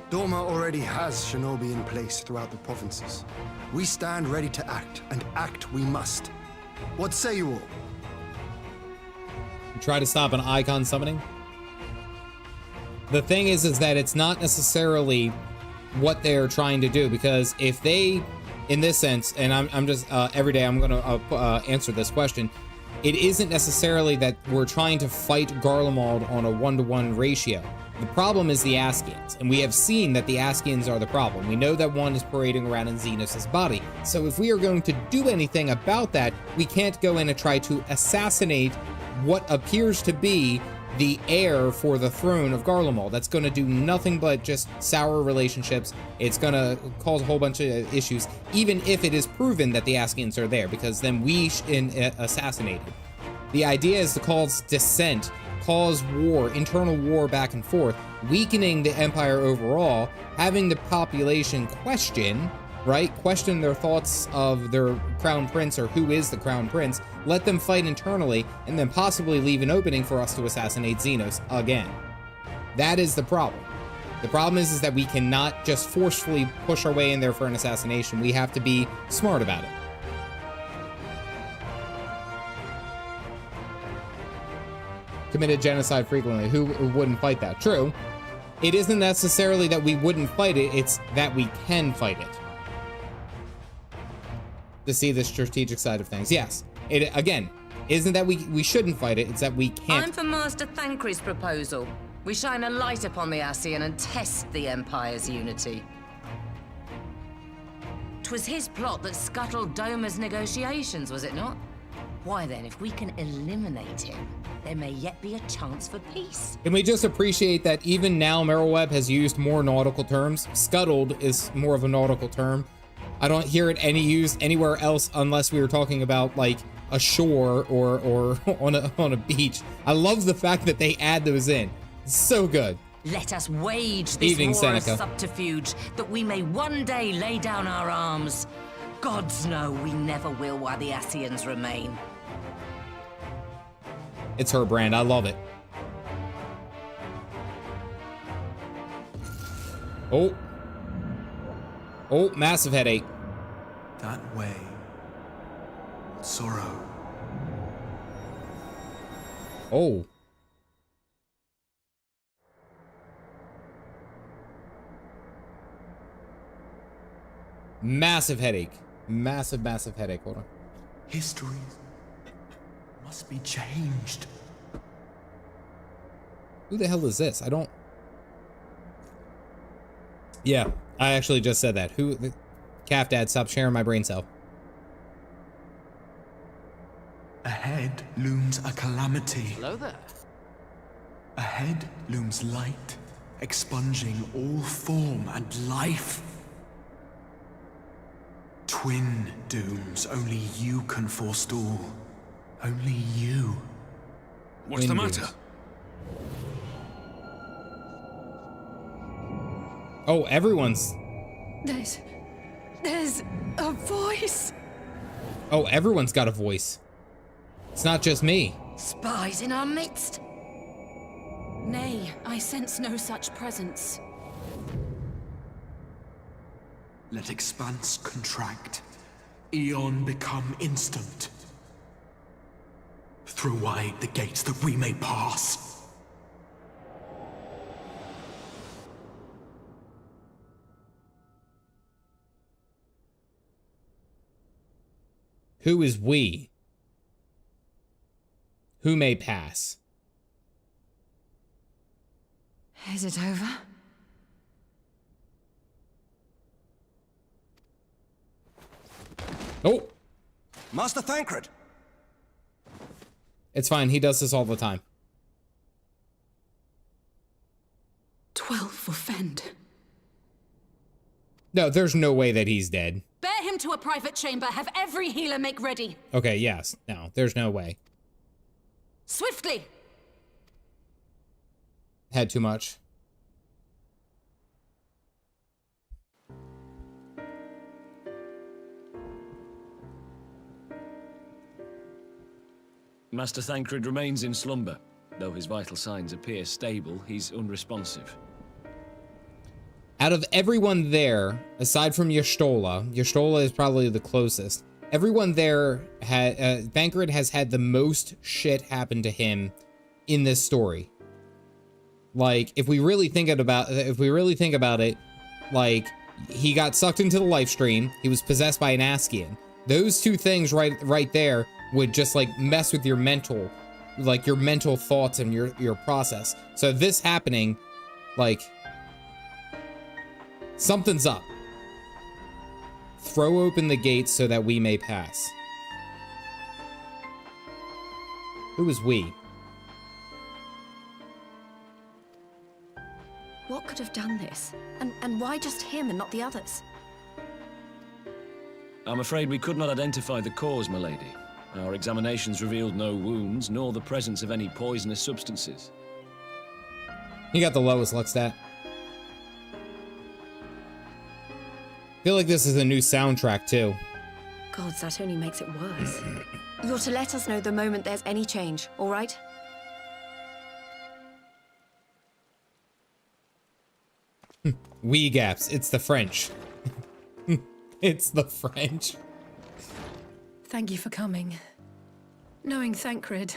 Speaker 7: Doma already has shinobi in place throughout the provinces. We stand ready to act, and act we must. What say you all?
Speaker 2: Try to stop an icon summoning? The thing is that it's not necessarily what they're trying to do, because if they, in this sense, and I'm just every day I'm going to answer this question, it isn't necessarily that we're trying to fight Garlemald on a 1-to-1 ratio. The problem is the Ascians, and we have seen that the Ascians are the problem. We know that one is parading around in Xenos' body. So if we are going to do anything about that, we can't go in and try to assassinate what appears to be the heir for the throne of Garlemald. That's going to do nothing but just sour relationships. It's going to cause a whole bunch of issues, even if it is proven that the Ascians are there, because then we assassinate him. The idea is to cause dissent, cause war, internal war back and forth, weakening the Empire overall, having the population question their thoughts of their crown prince, or who is the crown prince, let them fight internally, and then possibly leave an opening for us to assassinate Xenos again. That is the problem. The problem is that we cannot just forcefully push our way in there for an assassination. We have to be smart about it. Committed genocide frequently. Who wouldn't fight that? True. It isn't necessarily that we wouldn't fight it, it's that we can fight it. To see the strategic side of things. Yes. It, again, isn't that we shouldn't fight it, it's that we can't.
Speaker 10: I'm for Master Thancred's proposal. We shine a light upon the Ascian and test the Empire's unity. 'Twas his plot that scuttled Doma's negotiations, was it not? Why then, if we can eliminate him, there may yet be a chance for peace.
Speaker 2: Can we just appreciate that even now Merylweb has used more nautical terms? Scuttled is more of a nautical term. I don't hear it used anywhere else unless we were talking about like a shore or on a beach. I love the fact that they add those in. It's so good.
Speaker 10: Let us wage this war of subterfuge, that we may one day lay down our arms. Gods know we never will while the Ascians remain.
Speaker 2: It's her brand. I love it. Oh. Oh, massive headache.
Speaker 8: That way. Sorrow.
Speaker 2: Oh. Massive headache. Massive headache. Hold on.
Speaker 8: History must be changed.
Speaker 2: Who the hell is this? I don't... Yeah, I actually just said that. Who... Calf Dad, stop sharing my brain cell.
Speaker 8: Ahead looms a calamity.
Speaker 13: Hello there.
Speaker 8: Ahead looms light, expunging all form and life. Twin dooms only you can forestall. Only you.
Speaker 5: What's the matter?
Speaker 2: Oh, everyone's...
Speaker 9: There's a voice.
Speaker 2: Oh, everyone's got a voice. It's not just me.
Speaker 10: Spies in our midst?
Speaker 6: Nay, I sense no such presence.
Speaker 13: Let expanse contract. Eon become instant. Throw wide the gates that we may pass.
Speaker 2: Who is we? Who may pass?
Speaker 4: Is it over?
Speaker 2: Oh!
Speaker 7: Master Thancred!
Speaker 2: It's fine, he does this all the time.
Speaker 6: 12 for Fend.
Speaker 2: No, there's no way that he's dead.
Speaker 6: Bear him to a private chamber. Have every healer make ready.
Speaker 2: Okay, yes. No, there's no way.
Speaker 6: Swiftly!
Speaker 2: Had too much.
Speaker 14: Master Thancred remains in slumber. Though his vital signs appear stable, he's unresponsive.
Speaker 2: Out of everyone there, aside from Y'shtola is probably the closest. Everyone there had, Thancred has had the most shit happen to him in this story. Like, if we really think about it, like, he got sucked into the life stream. He was possessed by an Ascian. Those two things right there would just like mess with your mental, like your mental thoughts and your process. So this happening, like, something's up. Throw open the gates so that we may pass. Who is we?
Speaker 12: What could have done this? And why just him and not the others?
Speaker 14: I'm afraid we could not identify the cause, my lady. Our examinations revealed no wounds, nor the presence of any poisonous substances.
Speaker 2: He got the lowest luck stat. Feel like this is a new soundtrack too.
Speaker 12: Gods, that only makes it worse. You're to let us know the moment there's any change, all right?
Speaker 2: We gaps. It's the French. It's the French.
Speaker 9: Thank you for coming. Knowing Thancred,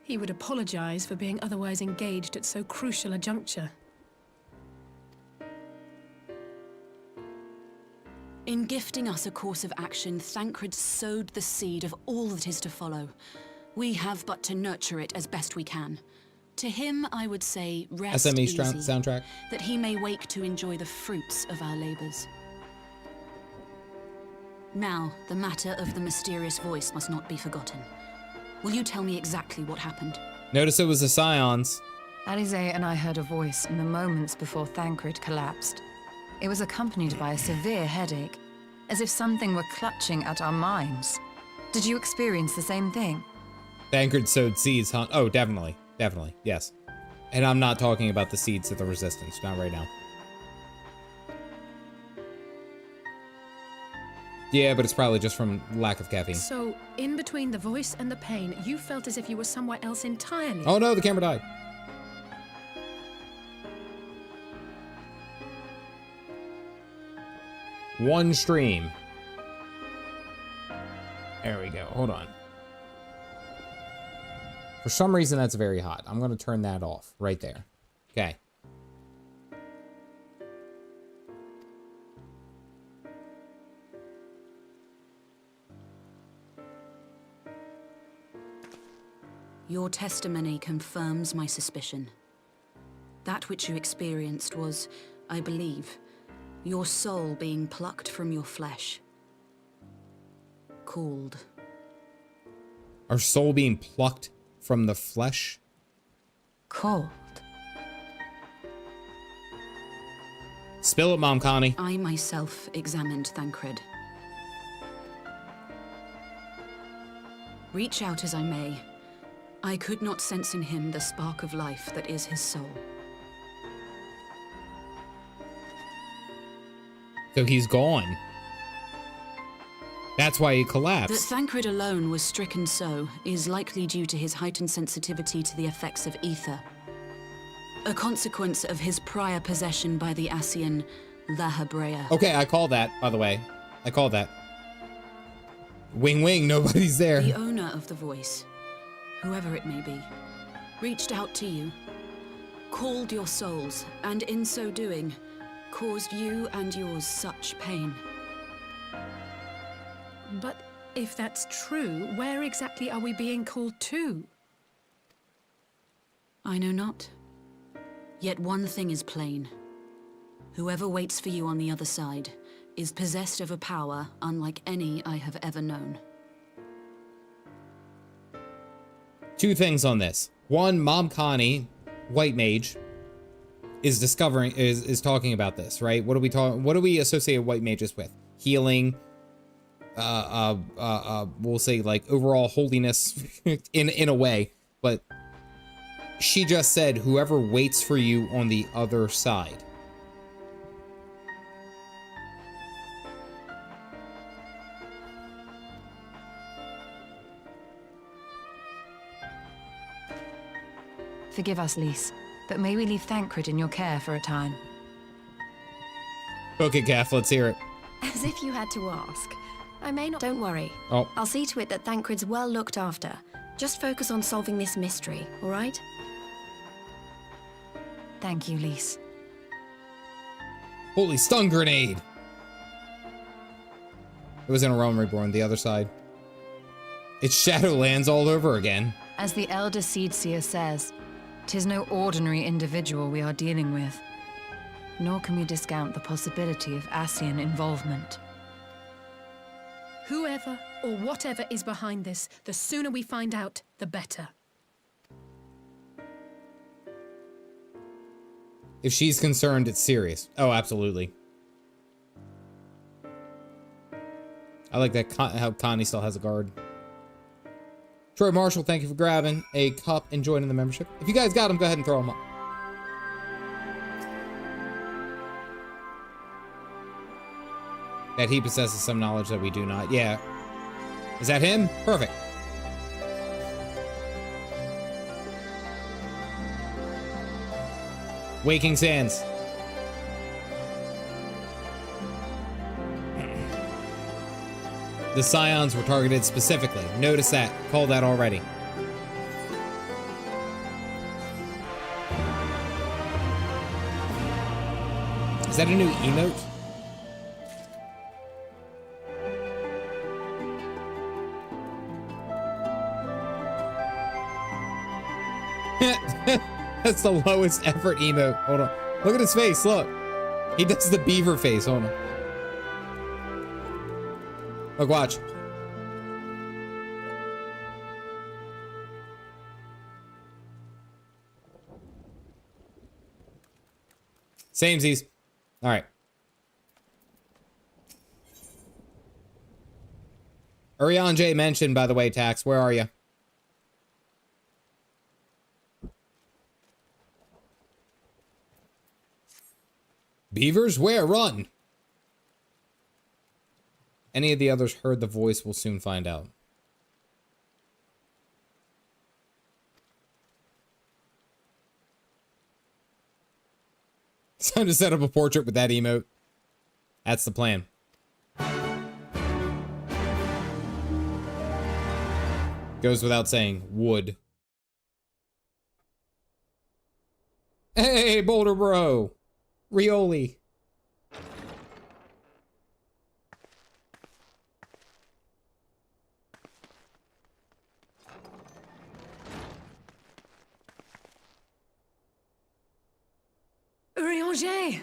Speaker 9: he would apologize for being otherwise engaged at so crucial a juncture.
Speaker 6: In gifting us a course of action, Thancred sowed the seed of all that is to follow. We have but to nurture it as best we can. To him, I would say, rest
Speaker 2: SME
Speaker 6: easy,
Speaker 2: soundtrack.
Speaker 6: that he may wake to enjoy the fruits of our labors. Now, the matter of the mysterious voice must not be forgotten. Will you tell me exactly what happened?
Speaker 2: Notice it was the Scions.
Speaker 4: Alize and I heard a voice in the moments before Thancred collapsed. It was accompanied by a severe headache, as if something were clutching at our minds. Did you experience the same thing?
Speaker 2: Thancred sowed seeds, huh? Oh, definitely. Definitely, yes. And I'm not talking about the seeds of the resistance, not right now. Yeah, but it's probably just from lack of caffeine.
Speaker 9: So, in between the voice and the pain, you felt as if you were somewhere else entirely.
Speaker 2: Oh no, the camera died. One stream. There we go, hold on. For some reason, that's very hot. I'm going to turn that off right there. Okay.
Speaker 6: Your testimony confirms my suspicion. That which you experienced was, I believe, your soul being plucked from your flesh. Called.
Speaker 2: Our soul being plucked from the flesh?
Speaker 4: Cold.
Speaker 2: Spill it, Mom Connie.
Speaker 6: I myself examined Thancred. Reach out as I may, I could not sense in him the spark of life that is his soul.
Speaker 2: So he's gone. That's why he collapsed.
Speaker 6: That Thancred alone was stricken so is likely due to his heightened sensitivity to the effects of Aether. A consequence of his prior possession by the Ascian, La Hebrea.
Speaker 2: Okay, I call that, by the way. I call that. Wing wing, nobody's there.
Speaker 6: The owner of the voice, whoever it may be, reached out to you, called your souls, and in so doing, caused you and yours such pain.
Speaker 9: But if that's true, where exactly are we being called to?
Speaker 6: I know not. Yet one thing is plain. Whoever waits for you on the other side is possessed of a power unlike any I have ever known.
Speaker 2: Two things on this. One, Mom Connie, White Mage, is talking about this, right? What do we associate White Mages with? Healing, we'll say like overall holiness in a way, but she just said whoever waits for you on the other side.
Speaker 4: Forgive us, Lys, but may we leave Thancred in your care for a time?
Speaker 2: Okay, Gaff, let's hear it.
Speaker 12: As if you had to ask. I may not. Don't worry.
Speaker 2: Oh.
Speaker 12: I'll see to it that Thancred's well looked after. Just focus on solving this mystery, all right?
Speaker 4: Thank you, Lys.
Speaker 2: Holy stun grenade! It was in a Realm Reborn, the other side. It's Shadowlands all over again.
Speaker 4: As the Elder Seedseer says, 'tis no ordinary individual we are dealing with. Nor can we discount the possibility of Ascian involvement.
Speaker 9: Whoever or whatever is behind this, the sooner we find out, the better.
Speaker 2: If she's concerned, it's serious. Oh, absolutely. I like that how Connie still has a guard. Troy Marshall, thank you for grabbing a cup and joining the membership. If you guys got them, go ahead and throw them up. That he possesses some knowledge that we do not. Yeah. Is that him? Perfect. Waking Sands. The Scions were targeted specifically. Notice that. Call that already. Is that a new emote? That's the lowest effort emote. Hold on. Look at his face. Look. He does the beaver face. Hold on. Look, watch. Samesies. All right. Urian J mentioned, by the way, Tax. Where are you? Beavers? Where? Run! Any of the others heard the voice, we'll soon find out. It's time to set up a portrait with that emote. That's the plan. Goes without saying, wood. Hey, Boulder Bro! Rioli.
Speaker 9: Urianger!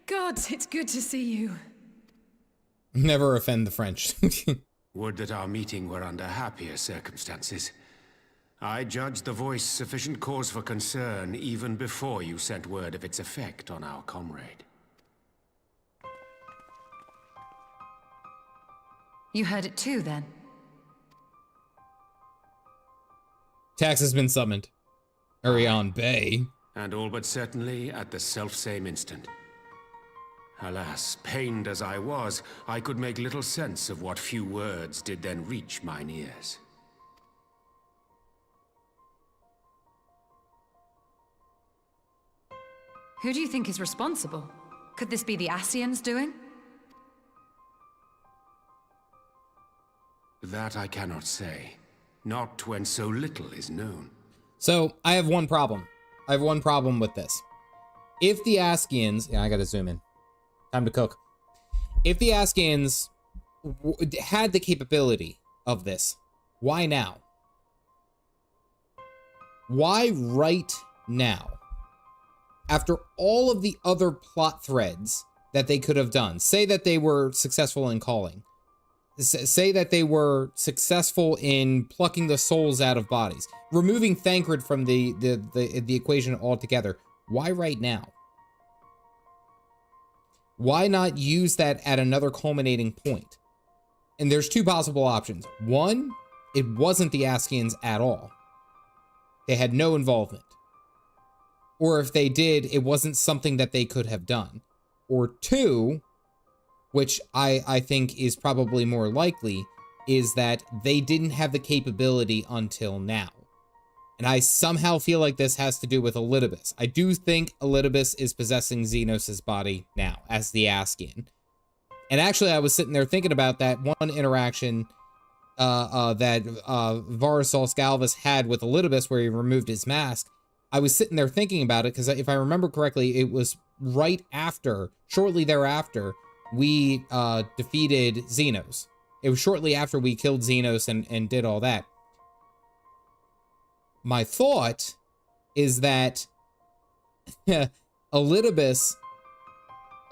Speaker 9: Gods, it's good to see you.
Speaker 2: Never offend the French.
Speaker 15: Would that our meeting were under happier circumstances. I judged the voice sufficient cause for concern even before you sent word of its effect on our comrade.
Speaker 4: You heard it too, then?
Speaker 2: Tax has been summoned. Urian Bay.
Speaker 15: And all but certainly at the selfsame instant. Alas, pained as I was, I could make little sense of what few words did then reach mine ears.
Speaker 4: Who do you think is responsible? Could this be the Ascians doing?
Speaker 15: That I cannot say. Not when so little is known.
Speaker 2: So, I have one problem. I have one problem with this. If the Ascians... Yeah, I gotta zoom in. Time to cook. If the Ascians had the capability of this, why now? Why right now? After all of the other plot threads that they could have done. Say that they were successful in calling. Say that they were successful in plucking the souls out of bodies. Removing Thancred from the equation altogether. Why right now? Why not use that at another culminating point? And there's two possible options. One, it wasn't the Ascians at all. They had no involvement. Or if they did, it wasn't something that they could have done. Or two, which I think is probably more likely, is that they didn't have the capability until now. And I somehow feel like this has to do with Elidibus. I do think Elidibus is possessing Xenos' body now, as the Ascian. And actually, I was sitting there thinking about that one interaction that Varis Galvus had with Elidibus, where he removed his mask. I was sitting there thinking about it, because if I remember correctly, it was right after, shortly thereafter, we defeated Xenos. It was shortly after we killed Xenos and did all that. My thought is that Elidibus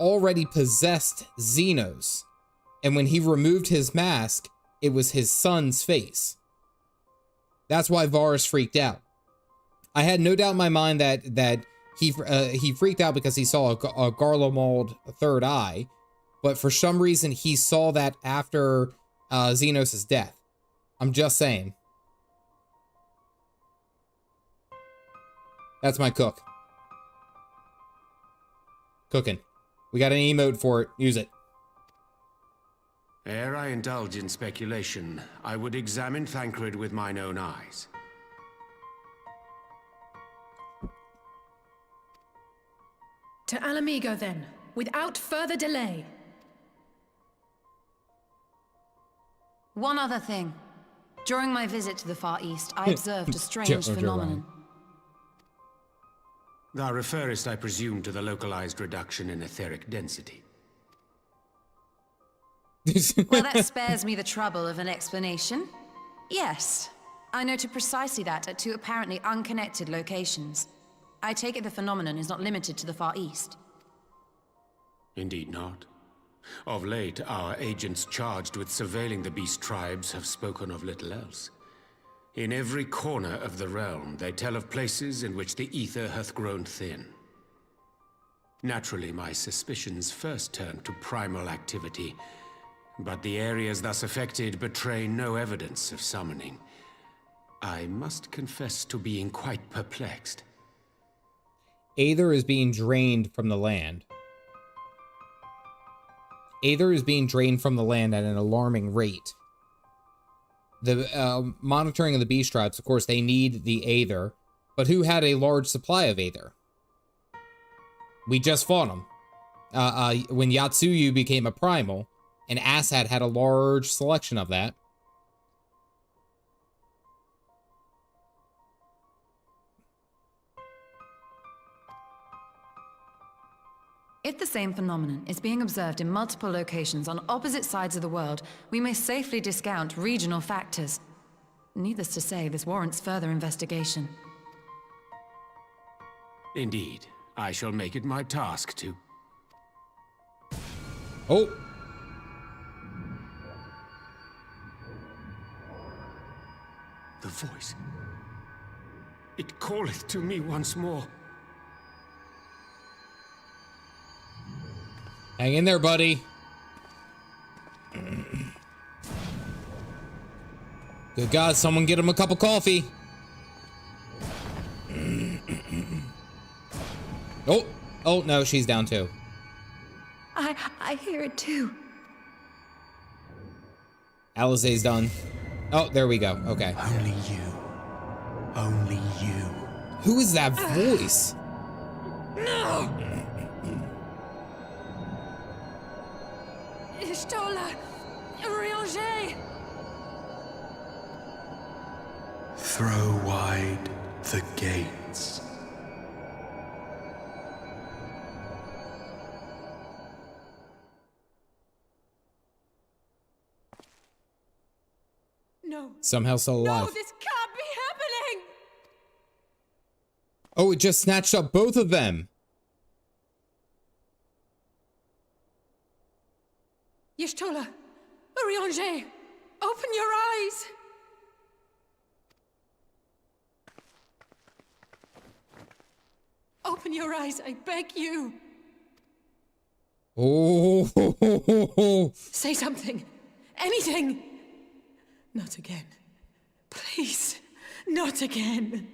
Speaker 2: already possessed Xenos, and when he removed his mask, it was his son's face. That's why Varis freaked out. I had no doubt in my mind that he freaked out because he saw a Garlemald third eye, but for some reason he saw that after Xenos' death. I'm just saying. That's my cook. Cooking. We got an emote for it. Use it.
Speaker 15: Ere I indulge in speculation, I would examine Thancred with mine own eyes.
Speaker 9: To Alamigo, then, without further delay.
Speaker 4: One other thing. During my visit to the Far East, I observed a strange phenomenon.
Speaker 15: Thou referest, I presume, to the localized reduction in etheric density.
Speaker 4: Well, that spares me the trouble of an explanation. Yes, I noted precisely that at two apparently unconnected locations. I take it the phenomenon is not limited to the Far East.
Speaker 15: Indeed not. Of late, our agents charged with surveilling the beast tribes have spoken of little else. In every corner of the realm, they tell of places in which the ether hath grown thin. Naturally, my suspicions first turned to primal activity, but the areas thus affected betray no evidence of summoning. I must confess to being quite perplexed.
Speaker 2: Aether is being drained from the land. Aether is being drained from the land at an alarming rate. The monitoring of the beast tribes, of course, they need the Aether, but who had a large supply of Aether? We just fought them. When Yatsuyu became a primal, and Assad had a large selection of that.
Speaker 4: If the same phenomenon is being observed in multiple locations on opposite sides of the world, we may safely discount regional factors. Needless to say, this warrants further investigation.
Speaker 15: Indeed. I shall make it my task to...
Speaker 2: Oh!
Speaker 15: The voice. It calleth to me once more.
Speaker 2: Hang in there, buddy. Good God, someone get him a cup of coffee. Oh, no, she's down too.
Speaker 3: I hear it too.
Speaker 2: Alizé's done. Oh, there we go. Okay.
Speaker 13: Only you. Only you.
Speaker 2: Who is that voice?
Speaker 3: No!
Speaker 9: Y'shtola! Urianger!
Speaker 13: Throw wide the gates.
Speaker 9: No.
Speaker 2: Somehow still alive.
Speaker 9: No, this can't be happening!
Speaker 2: Oh, it just snatched up both of them.
Speaker 9: Y'shtola! Urianger! Open your eyes! Open your eyes, I beg you!
Speaker 2: Oh.
Speaker 9: Say something! Anything! Not again. Please, not again.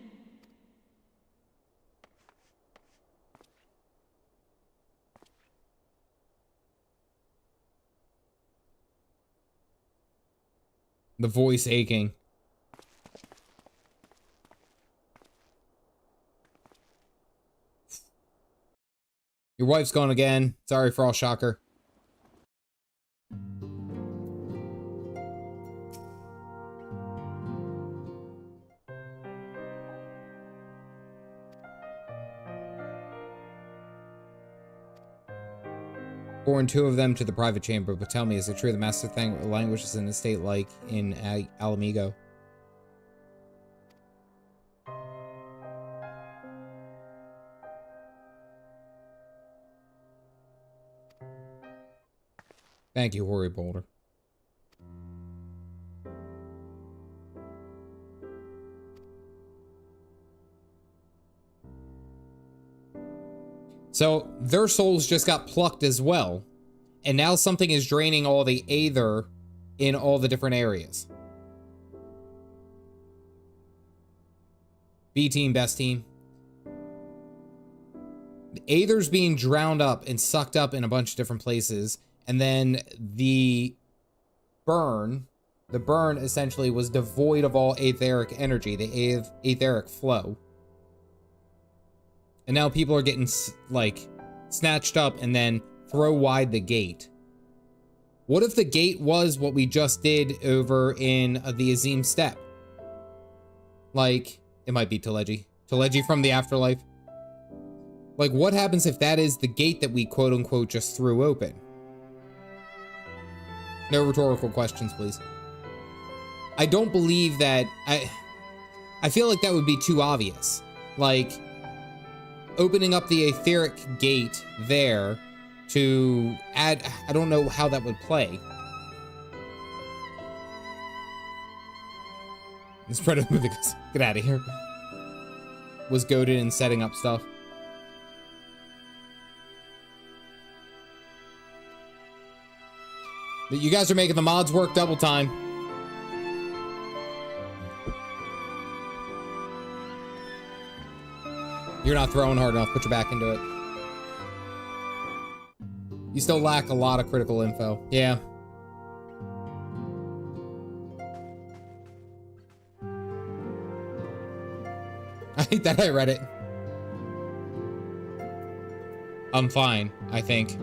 Speaker 2: The voice aching. Your wife's gone again. Sorry, Frost Shocker. Born two of them to the private chamber, but tell me, is it true the master language is in a state like in Alamigo? Thank you, Hoary Boulder. So, their souls just got plucked as well. And now something is draining all the Aether in all the different areas. B team, best team. The Aether's being drowned up and sucked up in a bunch of different places. And then the burn essentially was devoid of all etheric energy, the etheric flow. And now people are getting, like, snatched up and then throw wide the gate. What if the gate was what we just did over in the Azim Steppe? Like, it might be Teleji. Teleji from the afterlife. Like, what happens if that is the gate that we quote-unquote just threw open? No rhetorical questions, please. I don't believe that... I feel like that would be too obvious. Like, opening up the etheric gate there to add... I don't know how that would play. This Predator movie goes, get out of here. Was goaded in setting up stuff. You guys are making the mods work double time. You're not throwing hard enough. Put your back into it. You still lack a lot of critical info. Yeah. I hate that I read it. I'm fine, I think.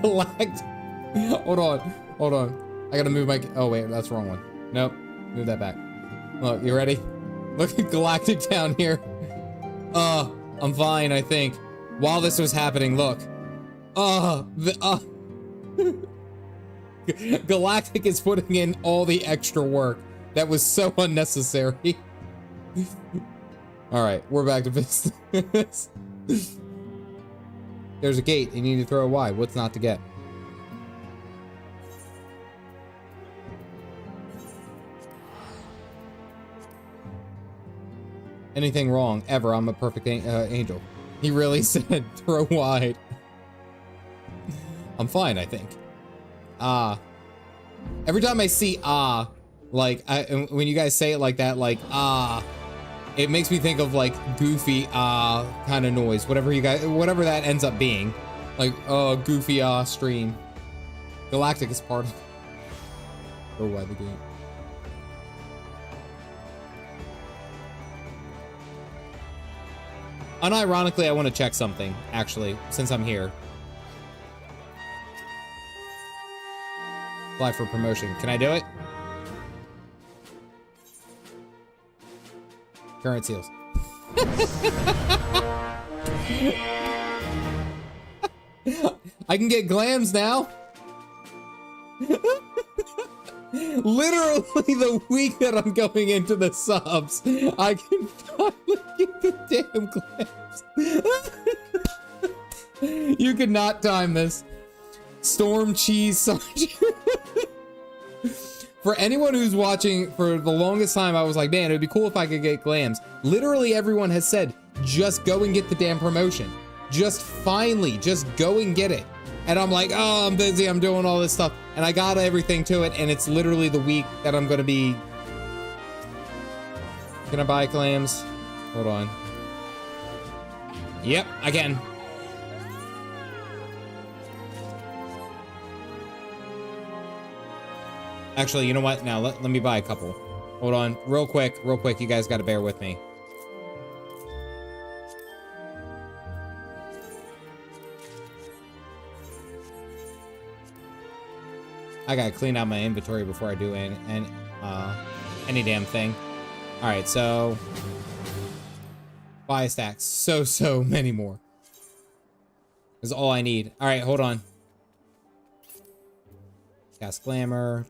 Speaker 2: Galactic. Hold on. I gotta move my... Oh, wait, that's the wrong one. Nope. Move that back. Look, you ready? Look at Galactic down here. I'm fine, I think. While this was happening, look. Galactic is putting in all the extra work. That was so unnecessary. Alright, we're back to business. There's a gate. You need to throw it wide. What's not to get? Anything wrong, ever, I'm a perfect angel. He really said, throw wide. I'm fine, I think. Every time I see like, when you guys say it like that, like, it makes me think of, like, goofy, kind of noise. Whatever that ends up being. Like, goofy, stream. Galactic is part of it. Throw wide the gate. Unironically, I want to check something, actually, since I'm here. Apply for promotion. Can I do it? Current seals. I can get glams now. Literally the week that I'm going into the subs, I can finally get the damn glams. You could not time this. Storm cheese sergeant. For anyone who's watching, for the longest time, I was like, man, it'd be cool if I could get glams. Literally everyone has said, just go and get the damn promotion. Just finally, just go and get it. And I'm like, oh, I'm busy, I'm doing all this stuff. And I got everything to it, and it's literally the week that I'm gonna be... Can I buy clams? Hold on. Yep, I can. Actually, you know what? Now, let me buy a couple. Hold on, real quick, you guys gotta bear with me. I gotta clean out my inventory before I do any damn thing. All right, so buy a stack. So many more is all I need. All right, hold on. Cast glamour.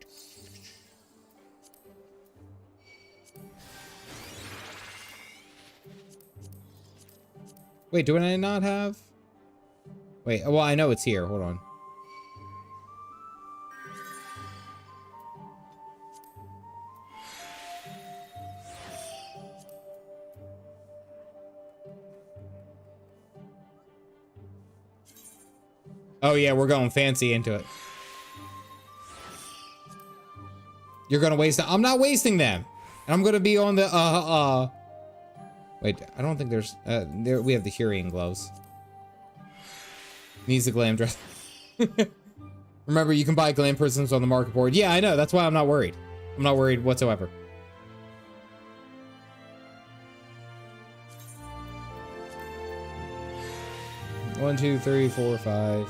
Speaker 2: Wait, do I not have? Wait, well, I know it's here. Hold on. Oh yeah, we're going fancy into it. You're gonna waste them. I'm not wasting them. I'm gonna be on the wait, I don't think there's there we have the Hurrian gloves. Needs the glam dress. Remember, you can buy glam prisms on the market board. Yeah, I know, that's why I'm not worried. I'm not worried whatsoever. One, two, three, four, five.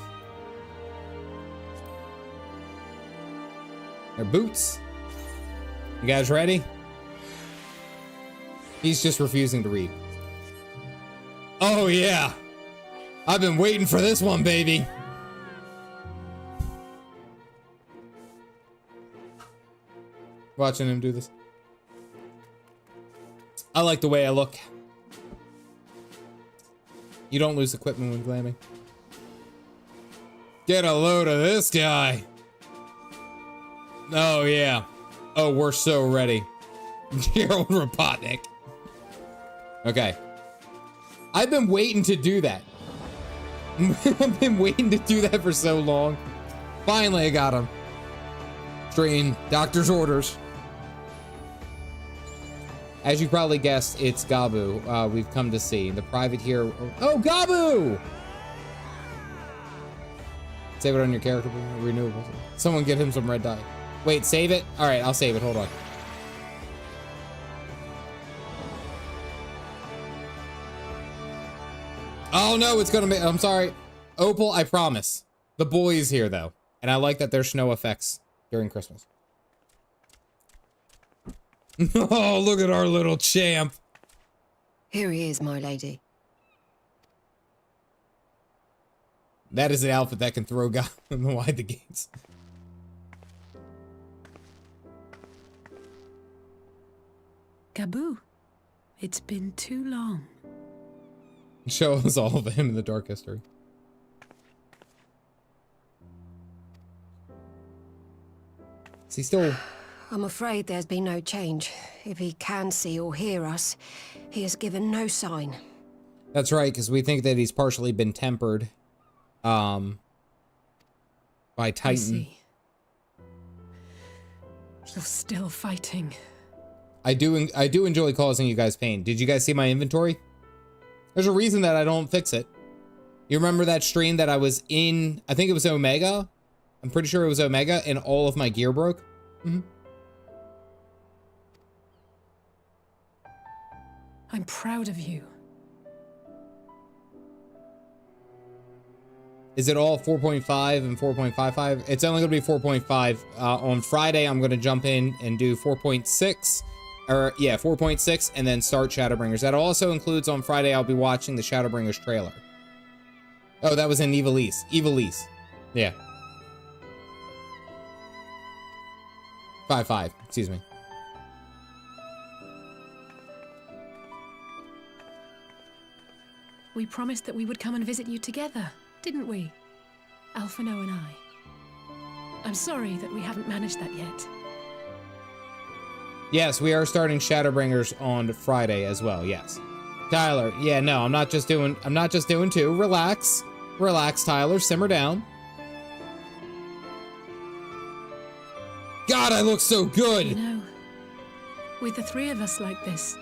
Speaker 2: They're boots. You guys ready? He's just refusing to read. Oh yeah. I've been waiting for this one, baby. Watching him do this. I like the way I look. You don't lose equipment when glamming. Get a load of this guy. Oh, yeah. Oh, we're so ready. Gerald Robotnik. Okay. I've been waiting to do that. I've been waiting to do that for so long. Finally, I got him. Straight doctor's orders. As you probably guessed, it's Gabu. We've come to see. The private here... Oh, Gabu! Save it on your character. Renewable. Someone get him some red dye. Wait, save it? All right, I'll save it. Hold on. Oh, no, it's going to be... I'm sorry. Opal, I promise. The boy is here, though. And I like that there's snow effects during Christmas. Oh, look at our little champ.
Speaker 12: Here he is, my lady.
Speaker 2: That is an outfit that can throw God wide the gates.
Speaker 9: Gabu, it's been too long.
Speaker 2: Show us all of him in the dark history. Is he still...
Speaker 12: I'm afraid there's been no change. If he can see or hear us, he has given no sign.
Speaker 2: That's right, because we think that he's partially been tempered by Titan.
Speaker 9: I see. You're still fighting.
Speaker 2: I do enjoy causing you guys pain. Did you guys see my inventory? There's a reason that I don't fix it. You remember that stream that I was in, I think it was Omega? I'm pretty sure it was Omega, and all of my gear broke? Mm-hmm.
Speaker 9: I'm proud of you.
Speaker 2: Is it all 4.5 and 4.55? It's only gonna be 4.5. On Friday, I'm gonna jump in and do 4.6. Or yeah, 4.6 and then start Shadowbringers. That also includes on Friday, I'll be watching the Shadowbringers trailer. Oh, that was in Evilise. Evilise. Yeah. 5.5, excuse me.
Speaker 9: We promised that we would come and visit you together, didn't we? Alphinaud and I. I'm sorry that we haven't managed that yet.
Speaker 2: Yes, we are starting Shadowbringers on Friday as well, yes. Tyler, yeah, no, I'm not just doing 2. Relax. Relax, Tyler, simmer down. God, I look so good!
Speaker 9: You know, with the 3 of us like this,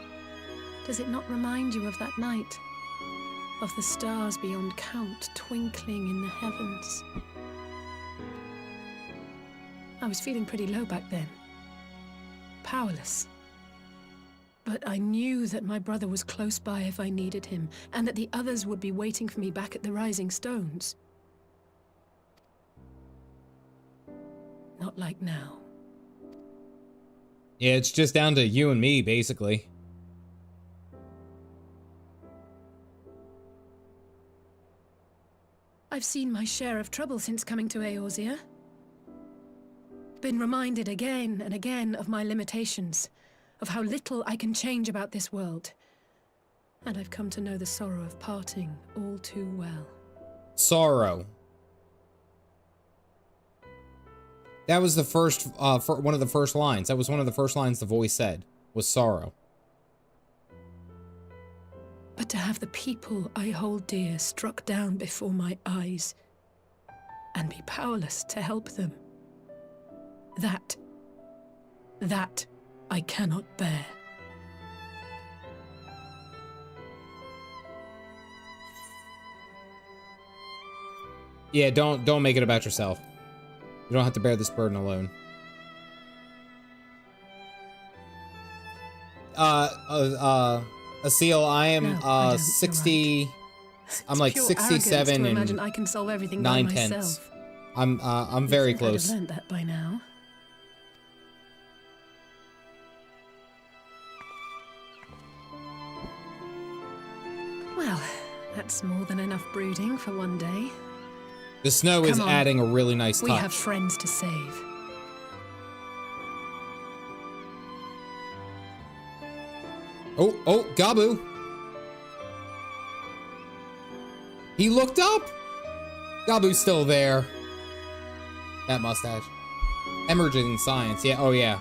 Speaker 9: does it not remind you of that night? Of the stars beyond count twinkling in the heavens? I was feeling pretty low back then. Powerless. But I knew that my brother was close by if I needed him, and that the others would be waiting for me back at the Rising Stones. Not like now.
Speaker 2: Yeah, it's just down to you and me, basically.
Speaker 9: I've seen my share of trouble since coming to Eorzea. Been reminded again and again of my limitations, of how little I can change about this world. And I've come to know the sorrow of parting all too well.
Speaker 2: Sorrow. That was the first, one of the first lines. That was one of the first lines the voice said, was sorrow.
Speaker 9: But to have the people I hold dear struck down before my eyes, and be powerless to help them, that I cannot bear.
Speaker 2: Yeah, don't make it about yourself. You don't have to bear this burden alone. Asil, I am 60. Right. I'm like 67 and
Speaker 9: imagine I can solve everything by myself.
Speaker 2: I'm very close.
Speaker 9: I'd have learned that by now. Well, that's more than enough brooding for one day.
Speaker 2: The snow is adding a really nice touch.
Speaker 9: We have friends to save.
Speaker 2: Oh, Gabu. He looked up. Gabu's still there. That mustache. Emerging science. Yeah, oh yeah.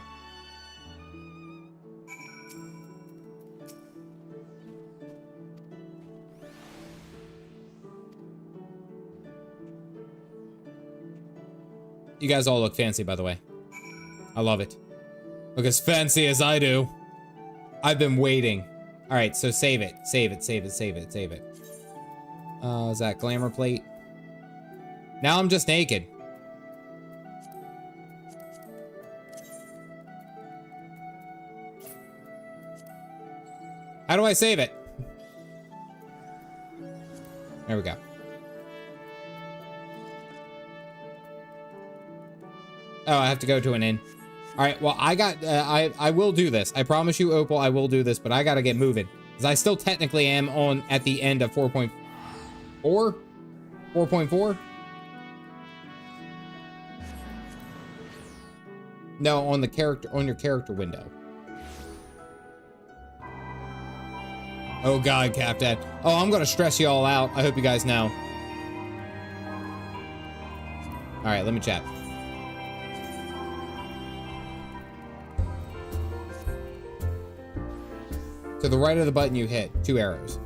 Speaker 2: You guys all look fancy, by the way. I love it. Look as fancy as I do. I've been waiting. All right, so save it. Save it, save it, save it, save it. Is that glamour plate? Now I'm just naked. How do I save it? There we go. Oh, I have to go to an inn. All right, well, I will do this. I promise you, Opal, I will do this, but I gotta get moving. Because I still technically am at the end of 4.4? 4.4? No, on your character window. Oh God, Captain. Oh, I'm gonna stress you all out. I hope you guys know. All right, let me chat. To the right of the button you hit, 2 arrows.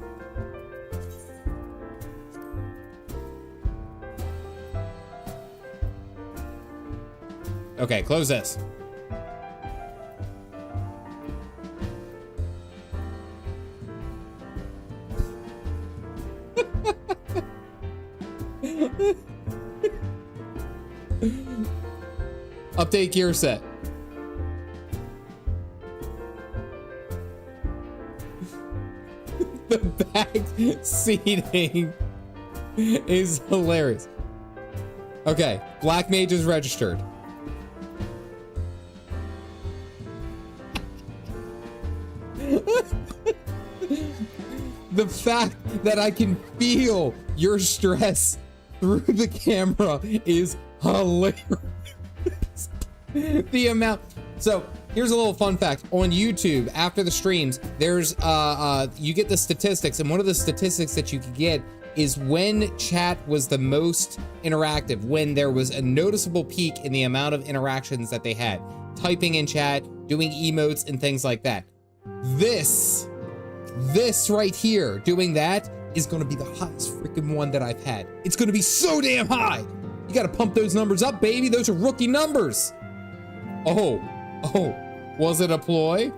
Speaker 2: Okay, close this. Update gear set. The back seating is hilarious. Okay, Black Mage is registered. The fact that I can feel your stress through the camera is hilarious. The amount. So here's a little fun fact. On YouTube, after the streams, there's you get the statistics, and one of the statistics that you can get is when chat was the most interactive, when there was a noticeable peak in the amount of interactions that they had, typing in chat, doing emotes and things like that. This right here, doing that, is gonna be the highest freaking one that I've had. It's gonna be so damn high. You gotta pump those numbers up, baby. Those are rookie numbers. Oh, was it a ploy?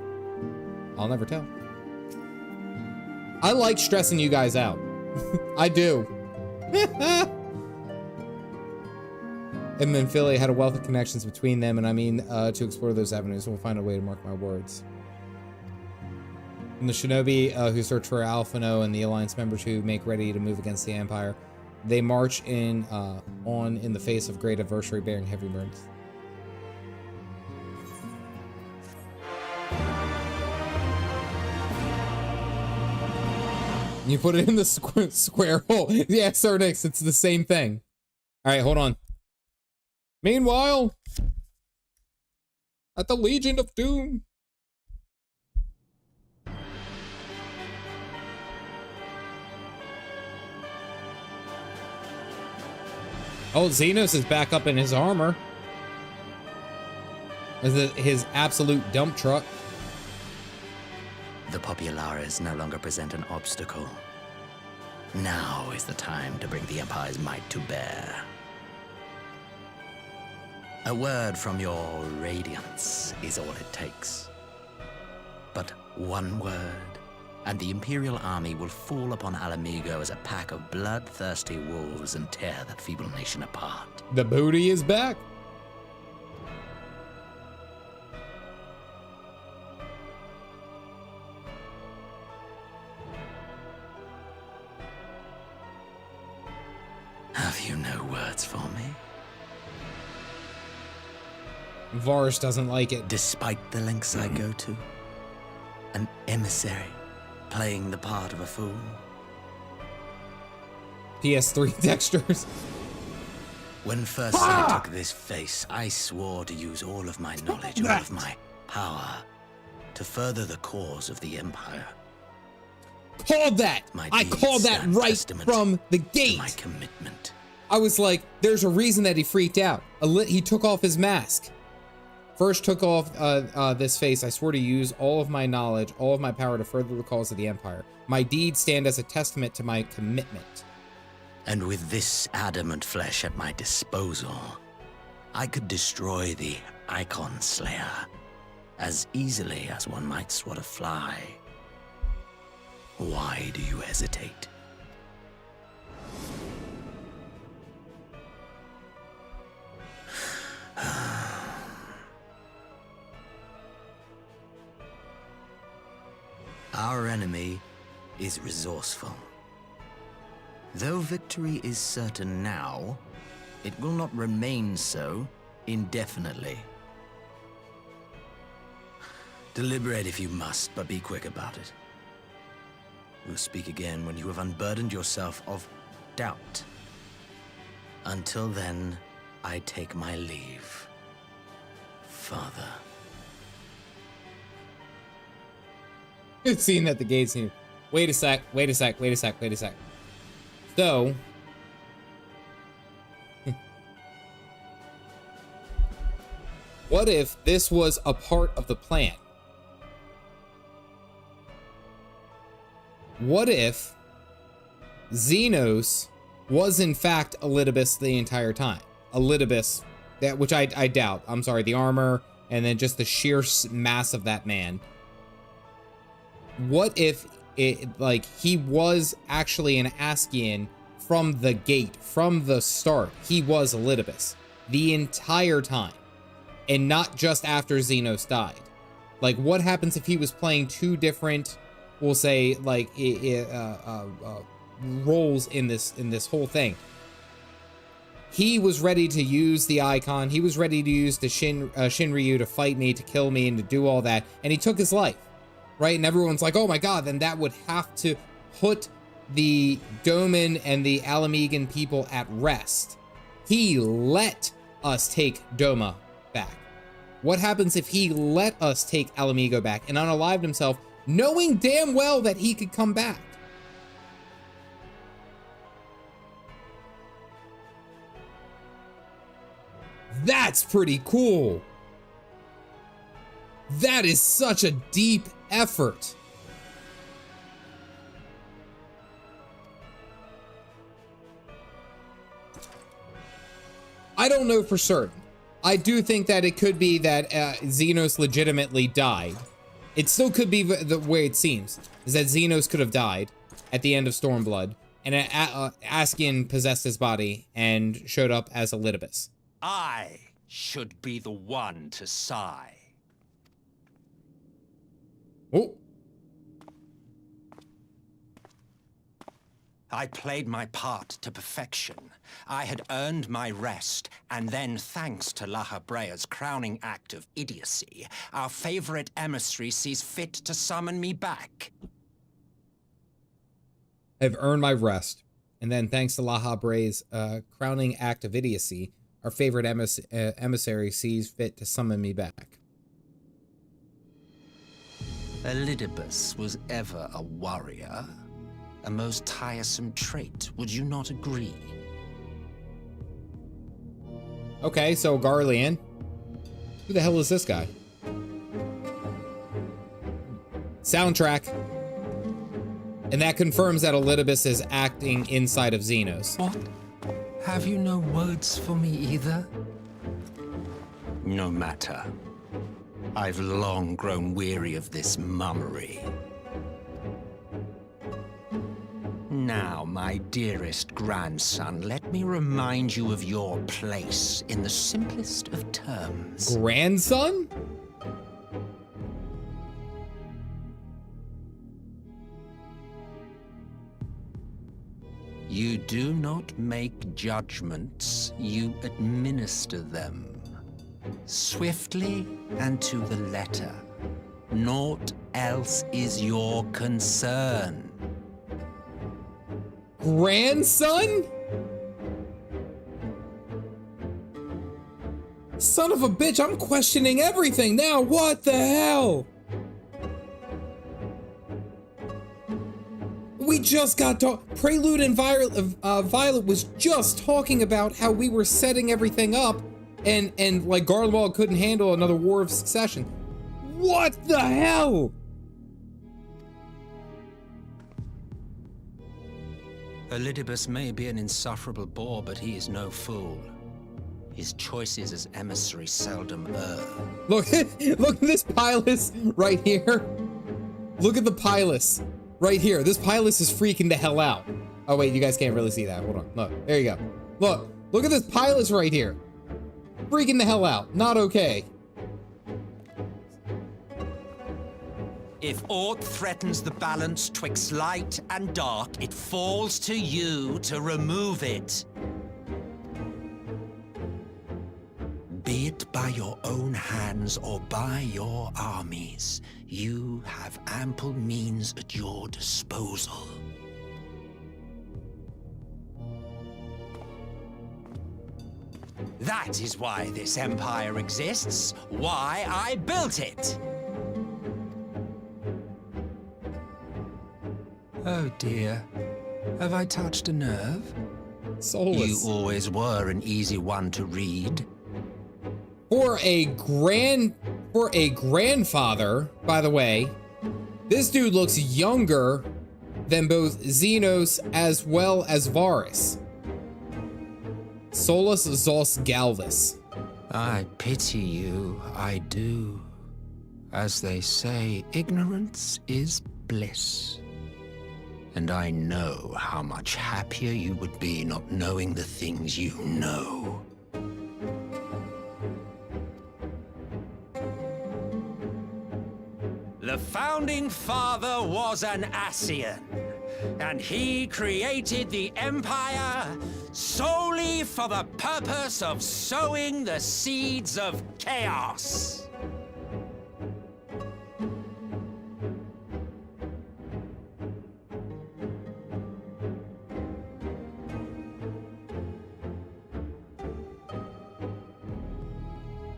Speaker 2: I'll never tell. I like stressing you guys out. I do. And then Philly had a wealth of connections between them, and I mean, to explore those avenues, we'll find a way to mark my words. And the Shinobi who search for Alphinaud and the Alliance members who make ready to move against the Empire, they march in on in the face of great adversary bearing heavy burdens. You put it in the square hole. Yeah, Sir Nix, it's the same thing. All right, hold on. Meanwhile, at the Legion of Doom. Oh, Xenos is back up in his armor. His absolute dump truck.
Speaker 16: The Populares no longer present an obstacle. Now is the time to bring the Empire's might to bear. A word from your Radiance is all it takes. But one word, and the Imperial army will fall upon Alamigo as a pack of bloodthirsty wolves and tear that feeble nation apart.
Speaker 2: The booty is back.
Speaker 16: Have you no words for me?
Speaker 2: Varis doesn't like it.
Speaker 16: Despite the lengths I go to, an emissary playing the part of a fool.
Speaker 2: PS3 textures.
Speaker 16: When first I took this face, I swore to use all of my knowledge, all of my power, to further the cause of the Empire.
Speaker 2: Called that! I called that right from the gate!
Speaker 16: My commitment.
Speaker 2: I was like, there's a reason that he freaked out. He took off his mask. First took off this face. I swore to use all of my knowledge, all of my power to further the cause of the Empire. My deeds stand as a testament to my commitment.
Speaker 16: And with this adamant flesh at my disposal, I could destroy the Icon Slayer as easily as one might swat a fly. Why do you hesitate? Our enemy is resourceful. Though victory is certain now, it will not remain so indefinitely. Deliberate if you must, but be quick about it. We'll speak again when you have unburdened yourself of doubt. Until then, I take my leave, Father.
Speaker 2: It's seen at the gates here. Wait a sec. So, what if this was a part of the plan? What if Xenos was in fact Elidibus the entire time? Elidibus, that which I doubt. I'm sorry, the armor and then just the sheer mass of that man. What if he was actually an Ascian from the gate, from the start? He was Elidibus the entire time, and not just after Xenos died. Like, what happens if he was playing two different, we'll say, roles in this whole thing? he was ready to use the icon. He was ready to use the Shinryu to fight me, to kill me, and to do all that. And he took his life, right? And everyone's like, oh my God, then that would have to put the Doman and the Alamegan people at rest. He let us take Doma back. What happens if he let us take Alamigo back and unalived himself, knowing damn well that he could come back? That's pretty cool. That is such a deep effort. I don't know for certain. I do think that it could be that Xenos legitimately died. It still could be the way it seems, is that Xenos could have died at the end of Stormblood, and Ascian possessed his body and showed up as Elidibus.
Speaker 17: I should be the one to sigh.
Speaker 2: Oh.
Speaker 17: I played my part to perfection. I had earned my rest, and then, thanks to La Habrea's crowning act of idiocy, our favorite emissary sees fit to summon me back.
Speaker 2: I've earned my rest, and then, thanks to La Habrea's crowning act of idiocy, our favorite emissary sees fit to summon me back.
Speaker 17: Elidibus was ever a warrior. A most tiresome trait, would you not agree?
Speaker 2: Okay, so Garlemald. Who the hell is this guy? Soundtrack. And that confirms that Elidibus is acting inside of Xenos.
Speaker 17: What? Have you no words for me either? No matter. I've long grown weary of this mummery. Now, my dearest grandson, let me remind you of your place in the simplest of terms.
Speaker 2: Grandson?
Speaker 17: You do not make judgments, you administer them. Swiftly and to the letter. Naught else is your concern.
Speaker 2: Grandson? Son of a bitch, I'm questioning everything now. What the hell? We just got to Prelude and Violet was just talking about how we were setting everything up and like Garlemald couldn't handle another War of Succession. What the hell?
Speaker 17: Elidibus may be an insufferable bore, but he is no fool. His choices as emissary seldom err.
Speaker 2: Look, look at this Pilus right here. Look at the Pilus right here. This Pilus is freaking the hell out. Oh wait, you guys can't really see that. Hold on, look, there you go. Look at this Pilus right here. Freaking the hell out, not okay.
Speaker 17: If aught threatens the balance twixt light and dark, it falls to you to remove it. Be it by your own hands or by your armies, you have ample means at your disposal. That is why this empire exists, why I built it. Oh dear, have I touched a nerve?
Speaker 2: Soulless.
Speaker 17: You always were an easy one to read.
Speaker 2: For a grandfather, by the way, this dude looks younger than both Xenos as well as Varis. Solus Zos Galvis.
Speaker 17: I pity you, I do. As they say, ignorance is bliss. And I know how much happier you would be not knowing the things you know. The Founding Father was an Ascian. and he created the Empire solely for the purpose of sowing the seeds of chaos.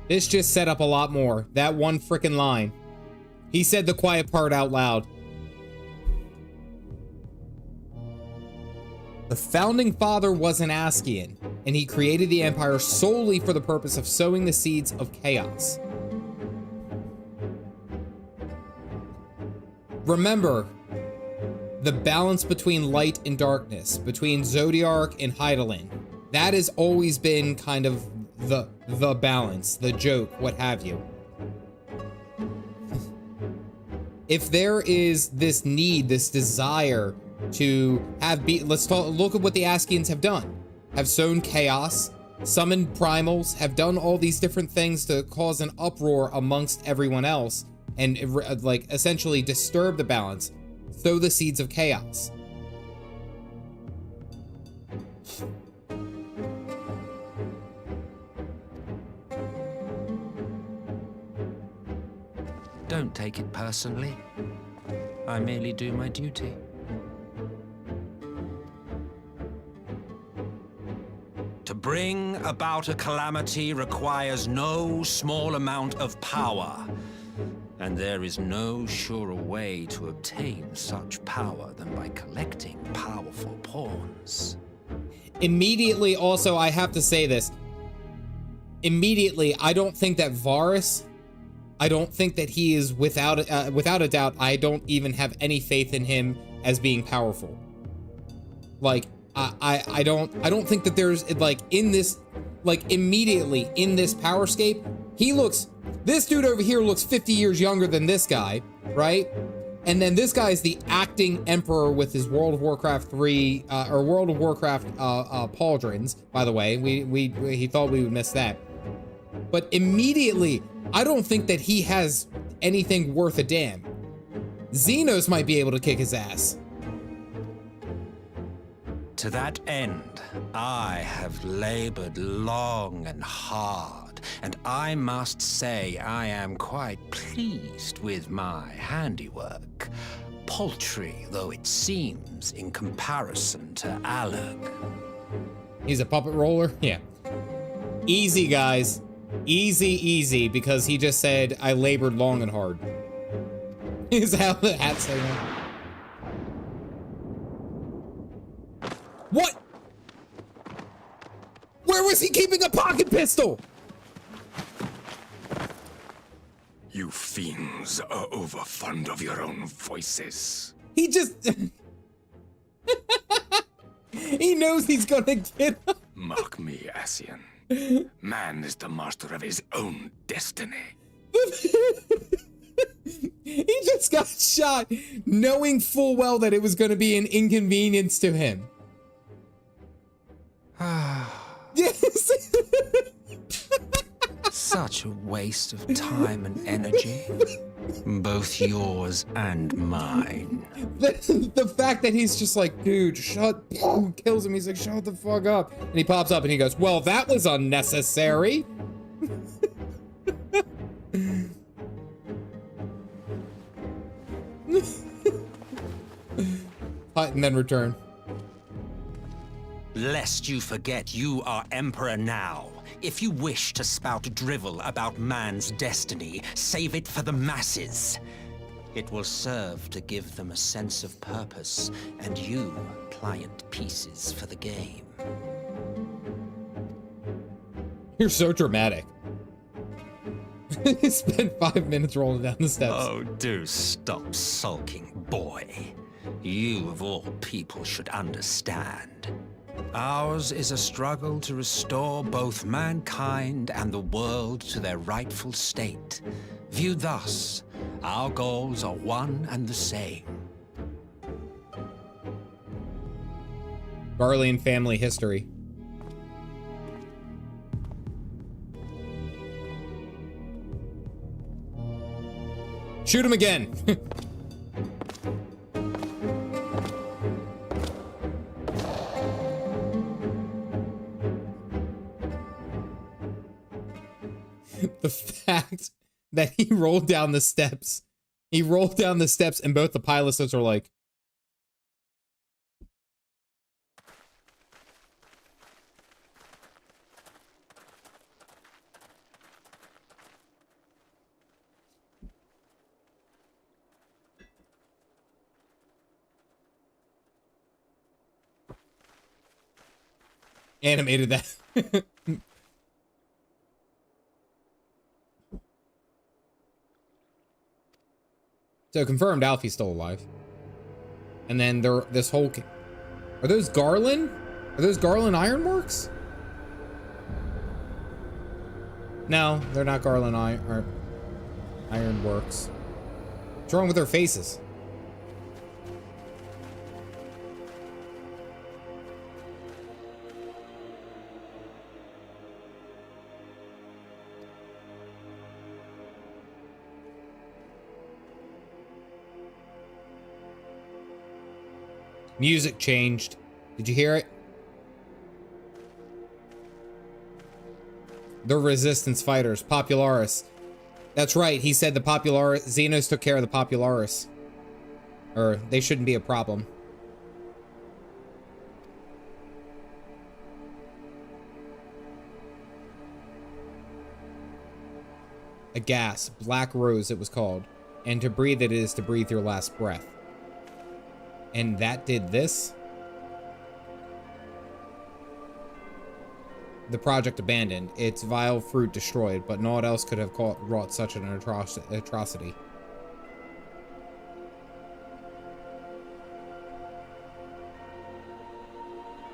Speaker 2: This just set up a lot more. That one frickin' line. He said the quiet part out loud. The founding father was an Ascian, and he created the Empire solely for the purpose of sowing the seeds of chaos. Remember, the balance between light and darkness, between Zodiark and Hydaelyn, that has always been kind of the balance, the joke, what have you. If there is this need, this desire to have look at what the Ascians have done. Have sown chaos, summoned primals, have done all these different things to cause an uproar amongst everyone else, and like essentially disturb the balance, sow the seeds of chaos.
Speaker 17: Don't take it personally. I merely do my duty. To bring about a calamity requires no small amount of power, and there is no surer way to obtain such power than by collecting powerful pawns.
Speaker 2: Immediately, also, I have to say this. Immediately, I don't think that Varis, I don't think that he is without a doubt, I don't even have any faith in him as being powerful. Like, I don't think that there's, like, in this, like, immediately in this powerscape, this dude over here looks 50 years younger than this guy, right? And then this guy is the acting emperor with his World of Warcraft 3, or World of Warcraft pauldrons, by the way. He thought we would miss that. But immediately, I don't think that he has anything worth a damn. Xenos might be able to kick his ass.
Speaker 17: To that end, I have labored long and hard, and I must say I am quite pleased with my handiwork, paltry though it seems in comparison to Alec.
Speaker 2: He's a puppet roller? Yeah. Easy, guys. Easy, because he just said, I labored long and hard. Is how the hat saying that? What? Where was he keeping a pocket pistol?
Speaker 8: You fiends are overfond of your own voices.
Speaker 2: He just... he knows he's gonna get him.
Speaker 8: Mark me, Ascian. Man is the master of his own destiny.
Speaker 2: He just got shot, knowing full well that it was gonna be an inconvenience to him. Yes.
Speaker 17: Such a waste of time and energy. Both yours and mine.
Speaker 2: The fact that he's just like, dude, kills him. He's like, shut the fuck up. And he pops up and he goes, well, that was unnecessary. And then return.
Speaker 17: Lest you forget you are Emperor now. If you wish to spout drivel about man's destiny, save it for the masses. It will serve to give them a sense of purpose, and you pliant pieces for the game.
Speaker 2: You're so dramatic. He spent 5 minutes rolling down the steps.
Speaker 17: Oh, do stop sulking, boy. You, of all people, should understand. Ours is a struggle to restore both mankind and the world to their rightful state. Viewed thus, our goals are one and the same.
Speaker 2: Garlemald family history. Shoot him again. The fact that he rolled down the steps. He rolled down the steps and both the pilots are like... Animated that. So confirmed Alfie's still alive. And then this whole... Are those Garland? Are those Garland Ironworks? No, they're not Garland Ironworks. What's wrong with their faces? Music changed. Did you hear it? The resistance fighters, Popularis. That's right, he said the Popularis, Xenos took care of the Popularis. Or, they shouldn't be a problem. A gas, Black Rose it was called. And to breathe it is to breathe your last breath. And that did this? The project abandoned, its vile fruit destroyed, but naught else could have wrought such an atrocity.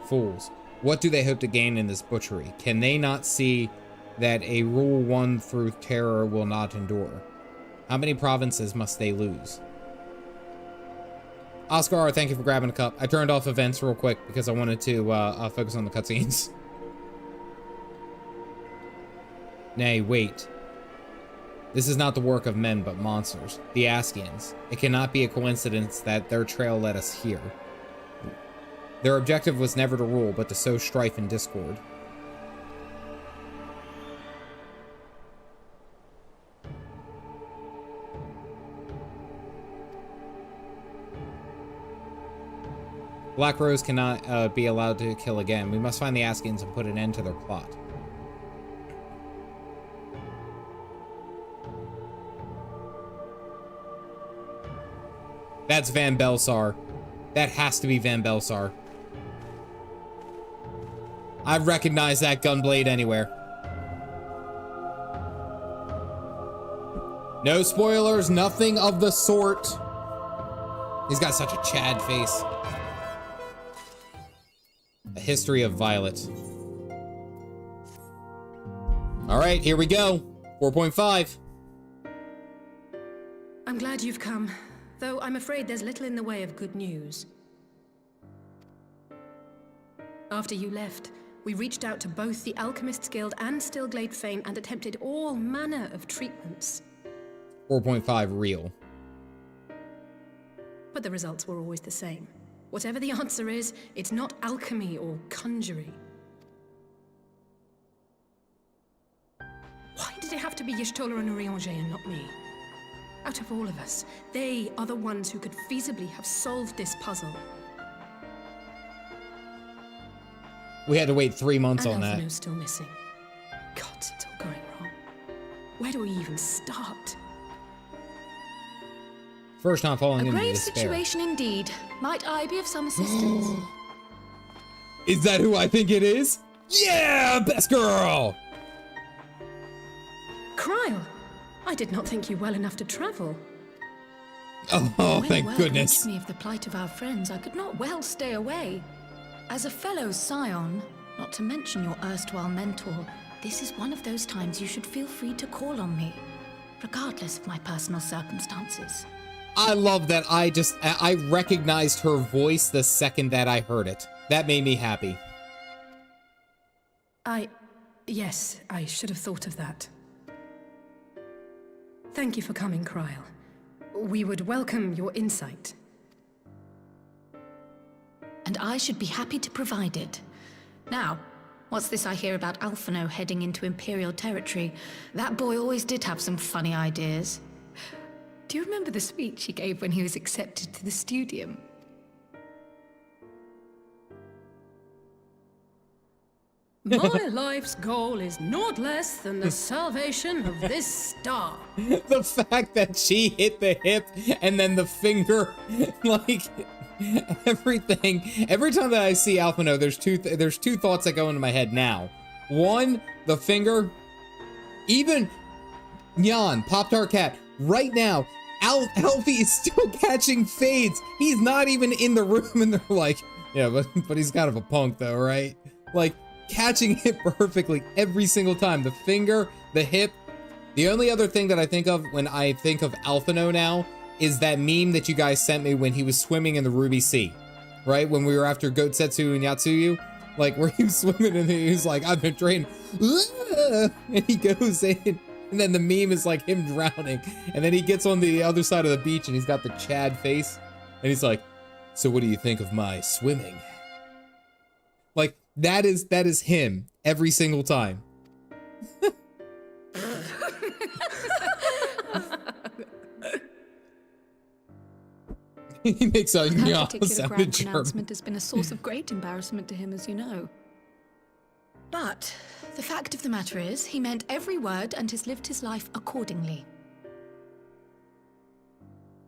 Speaker 2: Fools. What do they hope to gain in this butchery? Can they not see that a rule won through terror will not endure? How many provinces must they lose? Oscar, thank you for grabbing a cup. I turned off events real quick because I wanted to focus on the cutscenes. Nay, wait. This is not the work of men but monsters, the Ascians. It cannot be a coincidence that their trail led us here. Their objective was never to rule, but to sow strife and discord. Black Rose cannot be allowed to kill again. We must find the Ascians and put an end to their plot. That's Van Belsar. That has to be Van Belsar. I recognize that gunblade anywhere. No spoilers, nothing of the sort. He's got such a Chad face. A history of Violet. All right, here we go. 4.5.
Speaker 9: I'm glad you've come, though I'm afraid there's little in the way of good news. After you left, we reached out to both the Alchemists Guild and Stillglade Fane and attempted all manner of treatments.
Speaker 2: 4.5 real.
Speaker 9: But the results were always the same. Whatever the answer is, it's not alchemy or conjuring. Why did it have to be Y'shtola and Urianger and not me? Out of all of us, they are the ones who could feasibly have solved this puzzle.
Speaker 2: We had to wait 3 months on that.
Speaker 9: Alphinaud's still missing. God, it's all going wrong. Where do we even start?
Speaker 2: First time falling into
Speaker 6: despair. A grave
Speaker 2: despair.
Speaker 6: situation indeed. Might I be of some assistance?
Speaker 2: Is that who I think it is? Yeah, best girl!
Speaker 9: Cryle, I did not think you well enough to travel.
Speaker 2: Oh, thank goodness.
Speaker 6: Reached me of the plight of our friends, I could not well stay away. As a fellow Scion, not to mention your erstwhile mentor, this is one of those times you should feel free to call on me, regardless of my personal circumstances.
Speaker 2: I love that I recognized her voice the second that I heard it. That made me happy.
Speaker 9: Yes, I should have thought of that. Thank you for coming, Cryle. We would welcome your insight.
Speaker 6: And I should be happy to provide it. Now, What's this I hear about Alphinaud heading into Imperial territory? That boy always did have some funny ideas. Do you remember the speech he gave when he was accepted to the Studium?
Speaker 9: My life's goal is naught less than the salvation of this star.
Speaker 2: The fact that she hit the hip and then the finger, like everything. Every time that I see Alphinaud, there's two thoughts that go into my head now. One, the finger. Even Jan, Pop-Tart Cat, right now, Alfie is still catching fades. He's not even in the room, and they're like, yeah, but he's kind of a punk though, right? Like, catching it perfectly every single time. The finger, the hip. The only other thing that I think of when I think of Alphinaud now is that meme that you guys sent me when he was swimming in the Ruby Sea, right? When we were after Gotsetsu and Yatsuyu, like where he was swimming and he was like, I've been trained, and he goes in, and then the meme is like him drowning, and then he gets on the other side of the beach and he's got the Chad face, and he's like, so what do you think of my swimming? Like, that is him every single time. He makes a
Speaker 6: That particular
Speaker 2: sound
Speaker 6: grand
Speaker 2: German.
Speaker 6: pronouncement has been a source of great embarrassment to him, as you know. But the fact of the matter is, he meant every word and has lived his life accordingly.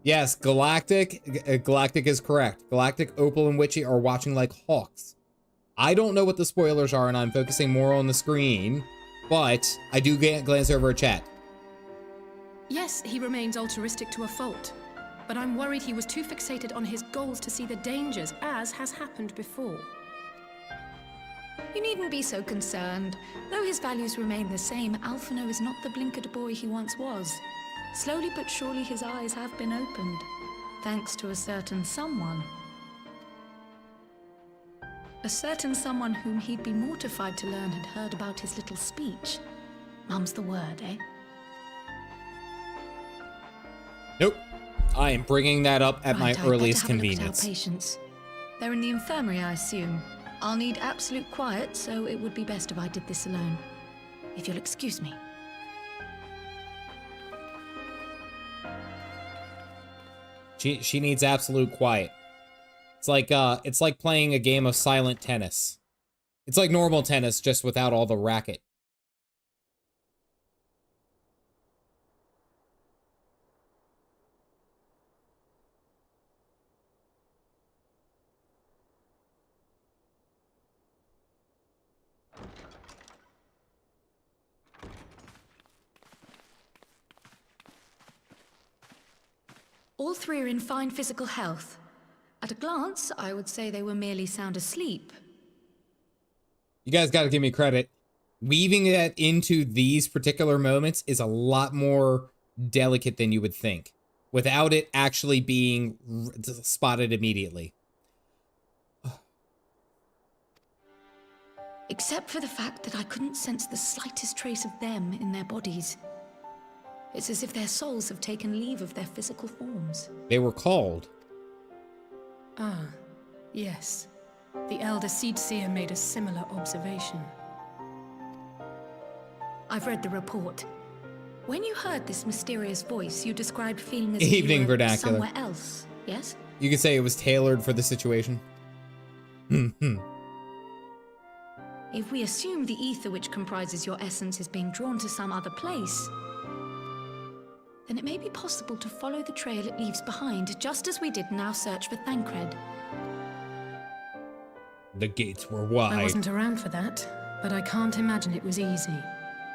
Speaker 2: Yes, Galactic is correct. Galactic, Opal, and Witchy are watching like hawks. I don't know what the spoilers are, and I'm focusing more on the screen, but I do glance over at chat.
Speaker 9: Yes, he remains altruistic to a fault, but I'm worried he was too fixated on his goals to see the dangers, as has happened before.
Speaker 6: You needn't be so concerned. Though his values remain the same, Alphinaud is not the blinkered boy he once was. Slowly but surely his eyes have been opened, thanks to a certain someone. A certain someone whom he'd be mortified to learn had heard about his little speech. Mum's the word, eh?
Speaker 2: Nope. I am bringing that up at my
Speaker 6: Right, I'd
Speaker 2: earliest
Speaker 6: better have a look at
Speaker 2: convenience.
Speaker 6: our patients. They're in the infirmary, I assume. I'll need absolute quiet, so it would be best if I did this alone. If you'll excuse me.
Speaker 2: She needs absolute quiet. It's like playing a game of silent tennis. It's like normal tennis, just without all the racket.
Speaker 6: All three are in fine physical health. At a glance, I would say they were merely sound asleep.
Speaker 2: You guys got to give me credit. Weaving that into these particular moments is a lot more delicate than you would think, without it actually being spotted immediately.
Speaker 6: Except for the fact that I couldn't sense the slightest trace of them in their bodies. It's as if their souls have taken leave of their physical forms.
Speaker 2: They were called.
Speaker 9: Ah, yes. The Elder Seedseer made a similar observation.
Speaker 6: I've read the report. When you heard this mysterious voice, you described feeling as
Speaker 2: Evening
Speaker 6: if you were
Speaker 2: vernacular.
Speaker 6: somewhere else, yes?
Speaker 2: You could say it was tailored for the situation.
Speaker 6: If we assume the ether which comprises your essence is being drawn to some other place, then it may be possible to follow the trail it leaves behind, just as we did in our search for Thancred.
Speaker 2: The gates were wide.
Speaker 9: I wasn't around for that, but I can't imagine it was easy.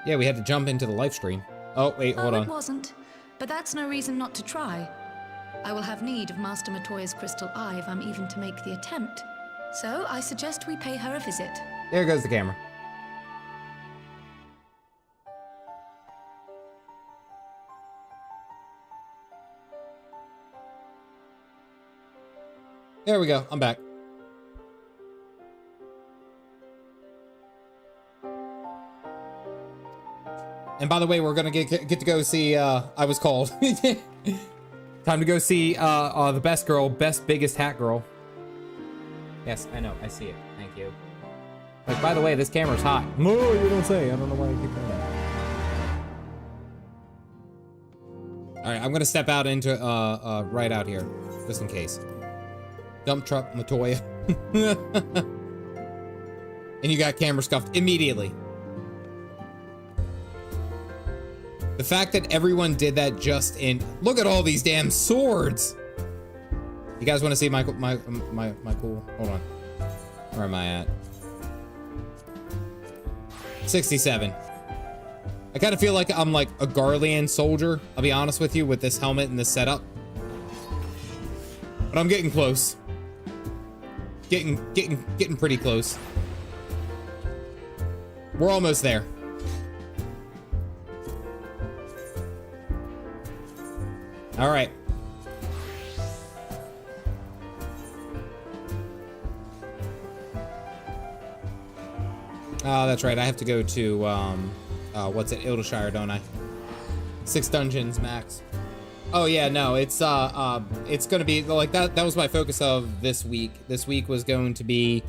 Speaker 2: Yeah, we had to jump into the live stream. Oh, wait, hold on.
Speaker 6: It wasn't, but that's no reason not to try. I will have need of Master Matoya's crystal eye if I'm even to make the attempt. So I suggest we pay her a visit.
Speaker 2: There goes the camera. There we go. I'm back. And by the way, we're gonna get to go see. I was called. Time to go see the best girl, best biggest hat girl. Yes, I know. I see it. Thank you. Like, by the way, this camera's hot. No, you don't say. I don't know why I keep doing that. All right, I'm gonna step out into right out here, just in case. Dump truck, Matoya. And you got camera scuffed immediately. The fact that everyone did that just in, look at all these damn swords. You guys want to see my cool? Hold on. Where am I at? 67. I kind of feel like I'm like a Garlemald soldier. I'll be honest with you with this helmet and this setup. But I'm getting close. Getting pretty close. We're almost there. All right. Oh, that's right. I have to go to, what's it? Ildershire, don't I? 6 dungeons max. Oh yeah, no, it's gonna be like that. That was my focus of this week. This week was going to be,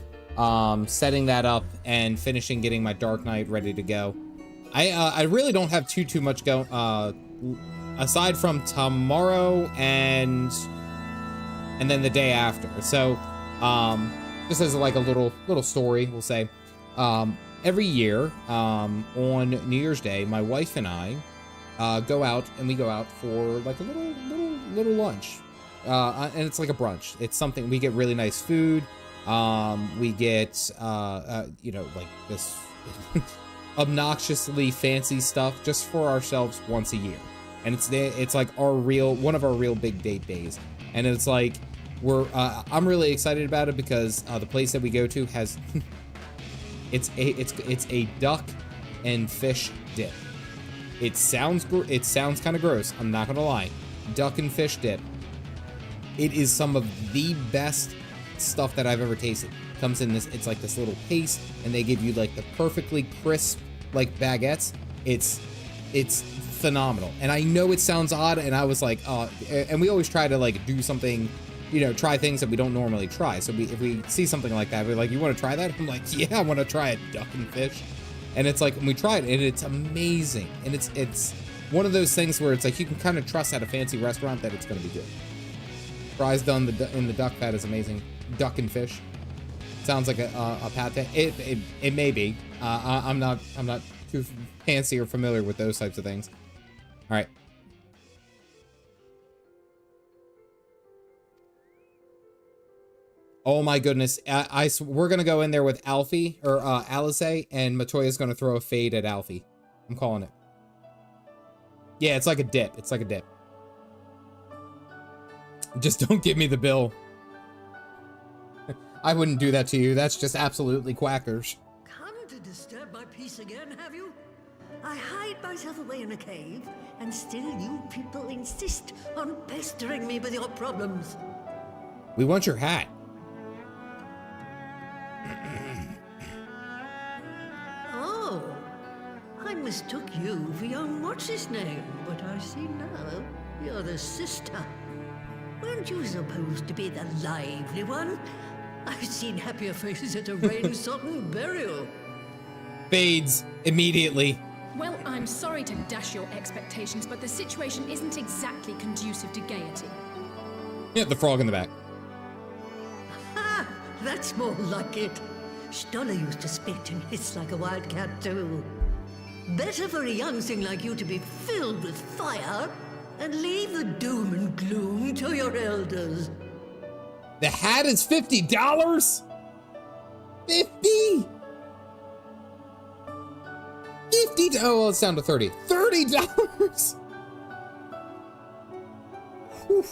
Speaker 2: setting that up and finishing getting my Dark Knight ready to go. I really don't have too much aside from tomorrow and then the day after. So, just as like a little story, we'll say. Every year, on New Year's Day, my wife and I go out for like a little lunch. And it's like a brunch. It's something, we get really nice food. We get, you know, like this obnoxiously fancy stuff just for ourselves once a year. And it's like one of our real big date days. And it's like, I'm really excited about it because, the place that we go to has, it's a duck and fish dip. It sounds kind of gross. I'm not gonna lie. Duck and fish dip. It is some of the best stuff that I've ever tasted. Comes in this. It's like this little paste, and they give you like the perfectly crisp like baguettes. It's phenomenal. And I know it sounds odd, and I was like, oh. And we always try to like do something, you know, try things that we don't normally try. So if we see something like that, we're like, you want to try that? I'm like, yeah, I want to try it, duck and fish. And it's like, and we tried it, and it's amazing. And it's one of those things where it's like, you can kind of trust at a fancy restaurant that it's going to be good. Fries done in the duck fat is amazing. Duck and fish. Sounds like a pate. It may be. I'm not too fancy or familiar with those types of things. All right. Oh my goodness. We're going to go in there with Alfie, or Alice, and Matoya's going to throw a fade at Alfie. I'm calling it. Yeah, it's like a dip. It's like a dip. Just don't give me the bill. I wouldn't do that to you. That's just absolutely quackers.
Speaker 18: Come to disturb my peace again, have you? I hide myself away in a cave, and still you people insist on pestering me with your problems.
Speaker 2: We want your hat.
Speaker 18: Oh, I mistook you for young what's-his-name, but I see now you're the sister. Weren't you supposed to be the lively one? I've seen happier faces at a rain-sodden burial.
Speaker 2: Fades immediately.
Speaker 9: Well, I'm sorry to dash your expectations, but the situation isn't exactly conducive to gaiety.
Speaker 2: Yeah, the frog in the back.
Speaker 18: Ha! That's more like it. Stoller used to spit and hiss like a wildcat too. Better for a young thing like you to be filled with fire and leave the doom and gloom to your elders.
Speaker 2: The hat is $50? 50? 50? Oh, well, it's down to 30. $30? Whew.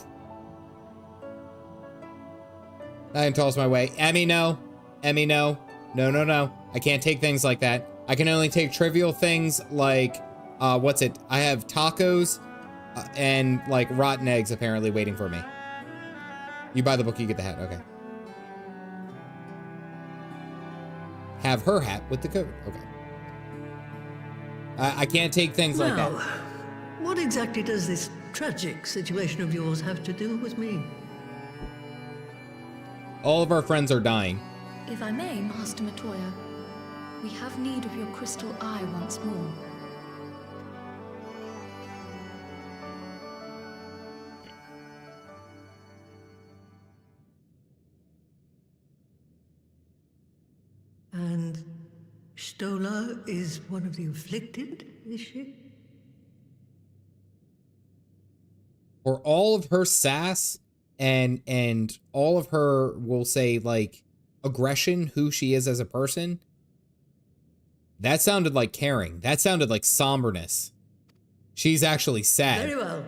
Speaker 2: I can toss my way. Emmy, no. Emmy, no. No. I can't take things like that. I can only take trivial things like, what's it? I have tacos and like rotten eggs apparently waiting for me. You buy the book, you get the hat. Okay. Have her hat with the coat. Okay. I can't take things like that.
Speaker 18: What exactly does this tragic situation of yours have to do with me?
Speaker 2: All of our friends are dying.
Speaker 6: If I may, Master Matoya, We have need of your crystal eye once more.
Speaker 18: And Stola is one of the afflicted, is she?
Speaker 2: For all of her sass and all of her, we'll say, like, aggression, who she is as a person, that sounded like caring. That sounded like somberness. She's actually sad.
Speaker 18: Very well.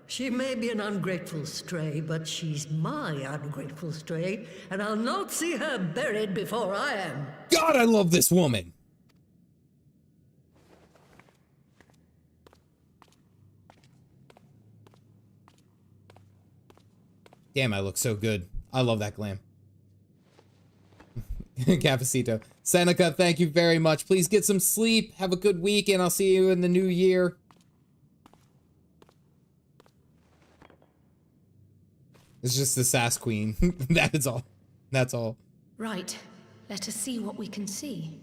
Speaker 18: She may be an ungrateful stray, but she's my ungrateful stray, and I'll not see her buried before I am.
Speaker 2: God, I love this woman. Damn, I look so good. I love that glam. Cafecito. Seneca, thank you very much. Please get some sleep. Have a good week, and I'll see you in the new year. It's just the sass queen. That is all. That's all.
Speaker 6: Right. Let us see what we can see.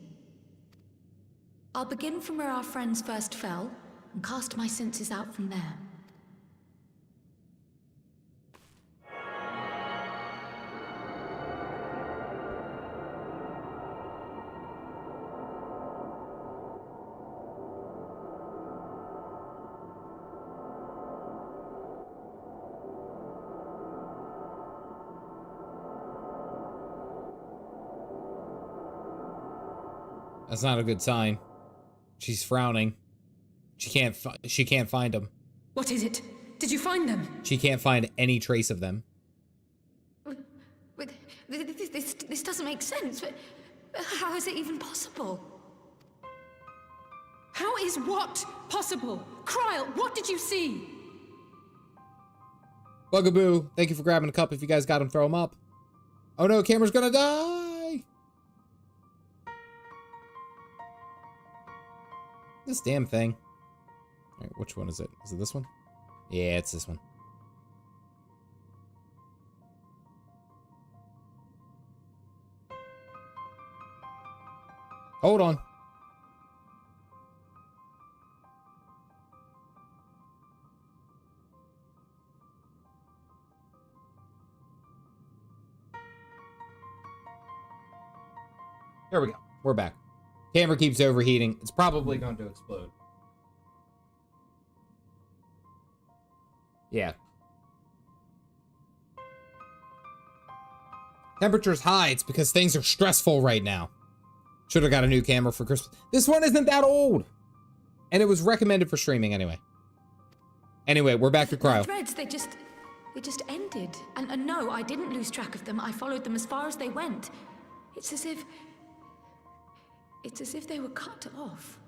Speaker 6: I'll begin from where our friends first fell, and cast my senses out from there.
Speaker 2: That's not a good sign. She's frowning. She can't find them.
Speaker 9: What is it? Did you find them?
Speaker 2: She can't find any trace of them.
Speaker 6: This doesn't make sense. How is it even possible?
Speaker 9: How is what possible? Kryl, what did you see?
Speaker 2: Bugaboo, thank you for grabbing a cup. If you guys got him, throw him up. Oh no, camera's gonna die! This damn thing. All right, which one is it? Is it this one? Yeah, it's this one. Hold on. There we go. We're back. Camera keeps overheating. It's probably going to explode. Yeah. Temperature's high. It's because things are stressful right now. Should have got a new camera for Christmas. This one isn't that old. And it was recommended for streaming anyway. Anyway, we're back to Cryo.
Speaker 6: The threads, they just ended. And no, I didn't lose track of them. I followed them as far as they went. It's as if they were cut off.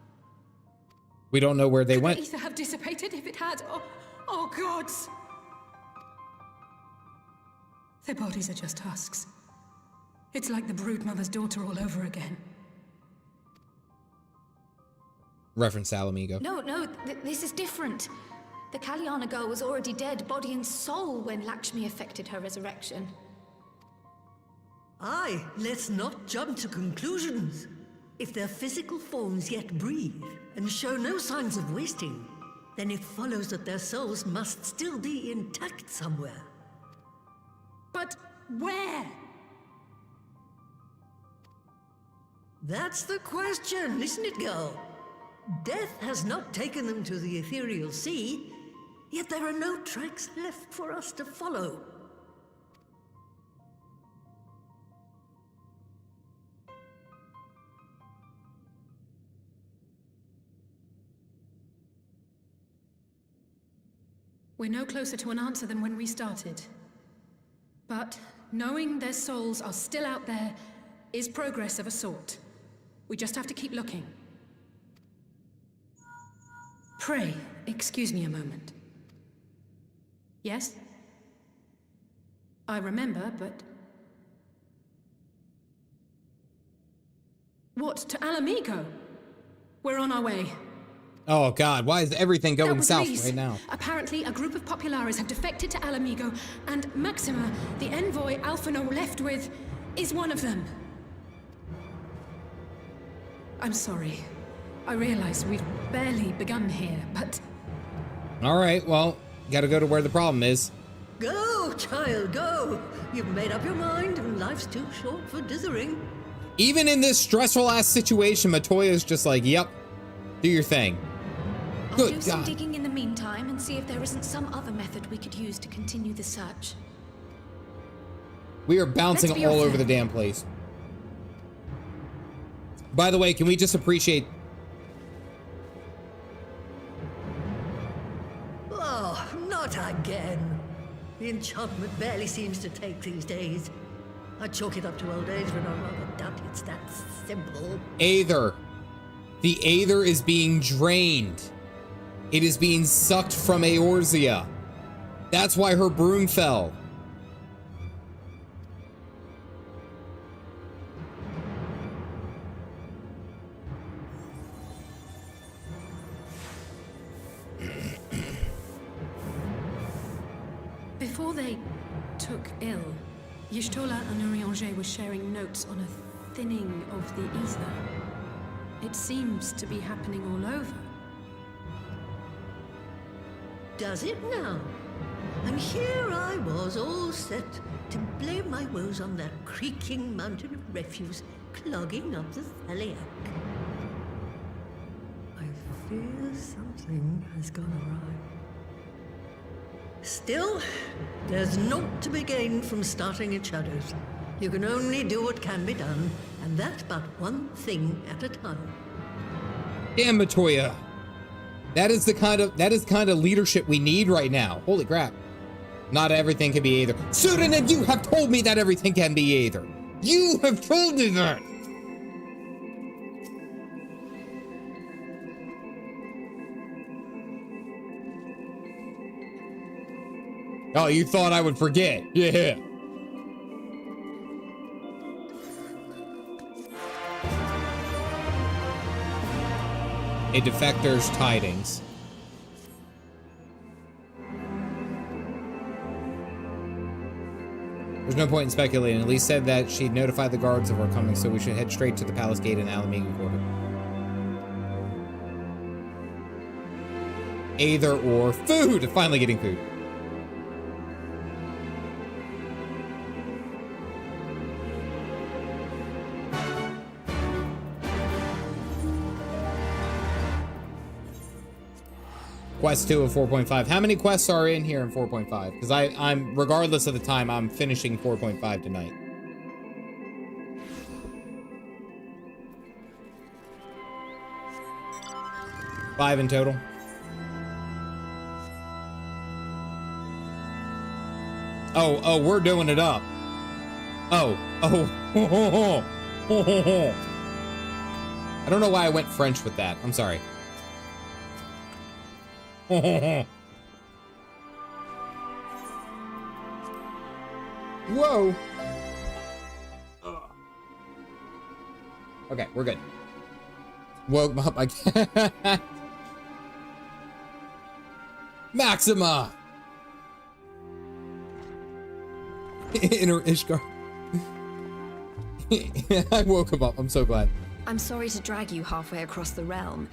Speaker 2: We don't know where they went.
Speaker 9: Could the ether have dissipated if it had? Oh gods! Their bodies are just husks. It's like the broodmother's daughter all over again.
Speaker 2: Reference Alamigo.
Speaker 6: No, this is different. The Kalyana girl was already dead, body and soul, when Lakshmi effected her resurrection.
Speaker 18: Aye, let's not jump to conclusions. If their physical forms yet breathe and show no signs of wasting, then it follows that their souls must still be intact somewhere.
Speaker 9: But where?
Speaker 18: That's the question, isn't it, girl? Death has not taken them to the ethereal sea, yet there are no tracks left for us to follow.
Speaker 9: We're no closer to an answer than when we started. But knowing their souls are still out there is progress of a sort. We just have to keep looking. Pray, excuse me a moment. Yes? I remember, but... What, to Alamigo? We're on our way.
Speaker 2: Oh god, why is everything going south
Speaker 9: Elise.
Speaker 2: right now?
Speaker 9: Apparently, a group of Populares have defected to Alamigo, and Maxima, the envoy Alphinaud left with, is one of them. I'm sorry. I realize we've barely begun here, but...
Speaker 2: All right, well, gotta go to where the problem is.
Speaker 18: Go, child, go! You've made up your mind, and life's too short for dithering.
Speaker 2: Even in this stressful-ass situation, Matoya's just like, yep, do your thing.
Speaker 6: I'll do some digging in the meantime and see if there isn't some other method we could use to continue the search.
Speaker 2: We are bouncing all over the damn place. By the way, can we just appreciate...
Speaker 18: Oh, not again. The enchantment barely seems to take these days. I chalk it up to old age, but I rather doubt it's that simple.
Speaker 2: Aether. The Aether is being drained. It is being sucked from Eorzea. That's why her broom fell.
Speaker 9: Before they took ill, Y'shtola and Urianger were sharing notes on a thinning of the ether. It seems to be happening all over.
Speaker 18: Does it now? And here I was, all set to blame my woes on that creaking mountain of refuse clogging up the Thaliac. I fear something has gone awry. Still, there's naught to be gained from starting at Shadows. You can only do what can be done, and that but one thing at a time.
Speaker 2: Damn, Matoya. That is the kind of leadership we need right now. Holy crap. Not everything can be Aether. Sudan, and you have told me that everything can be Aether. You have told me that. Oh, you thought I would forget. Yeah. A defector's tidings. There's no point in speculating. Elise said that she'd notified the guards of our coming, so we should head straight to the palace gate in Alamiga Quarter. Aether or food! Finally getting food. Quest 2 of 4.5. How many quests are in here in 4.5? Because I'm, regardless of the time, I'm finishing 4.5 tonight. Five in total. Oh, we're doing it up. Oh. I don't know why I went French with that. I'm sorry. Whoa. Okay, we're good. Woke up again. Maxima. Inner Ishgar. I woke him up. I'm so glad.
Speaker 12: I'm sorry to drag you halfway across the realm,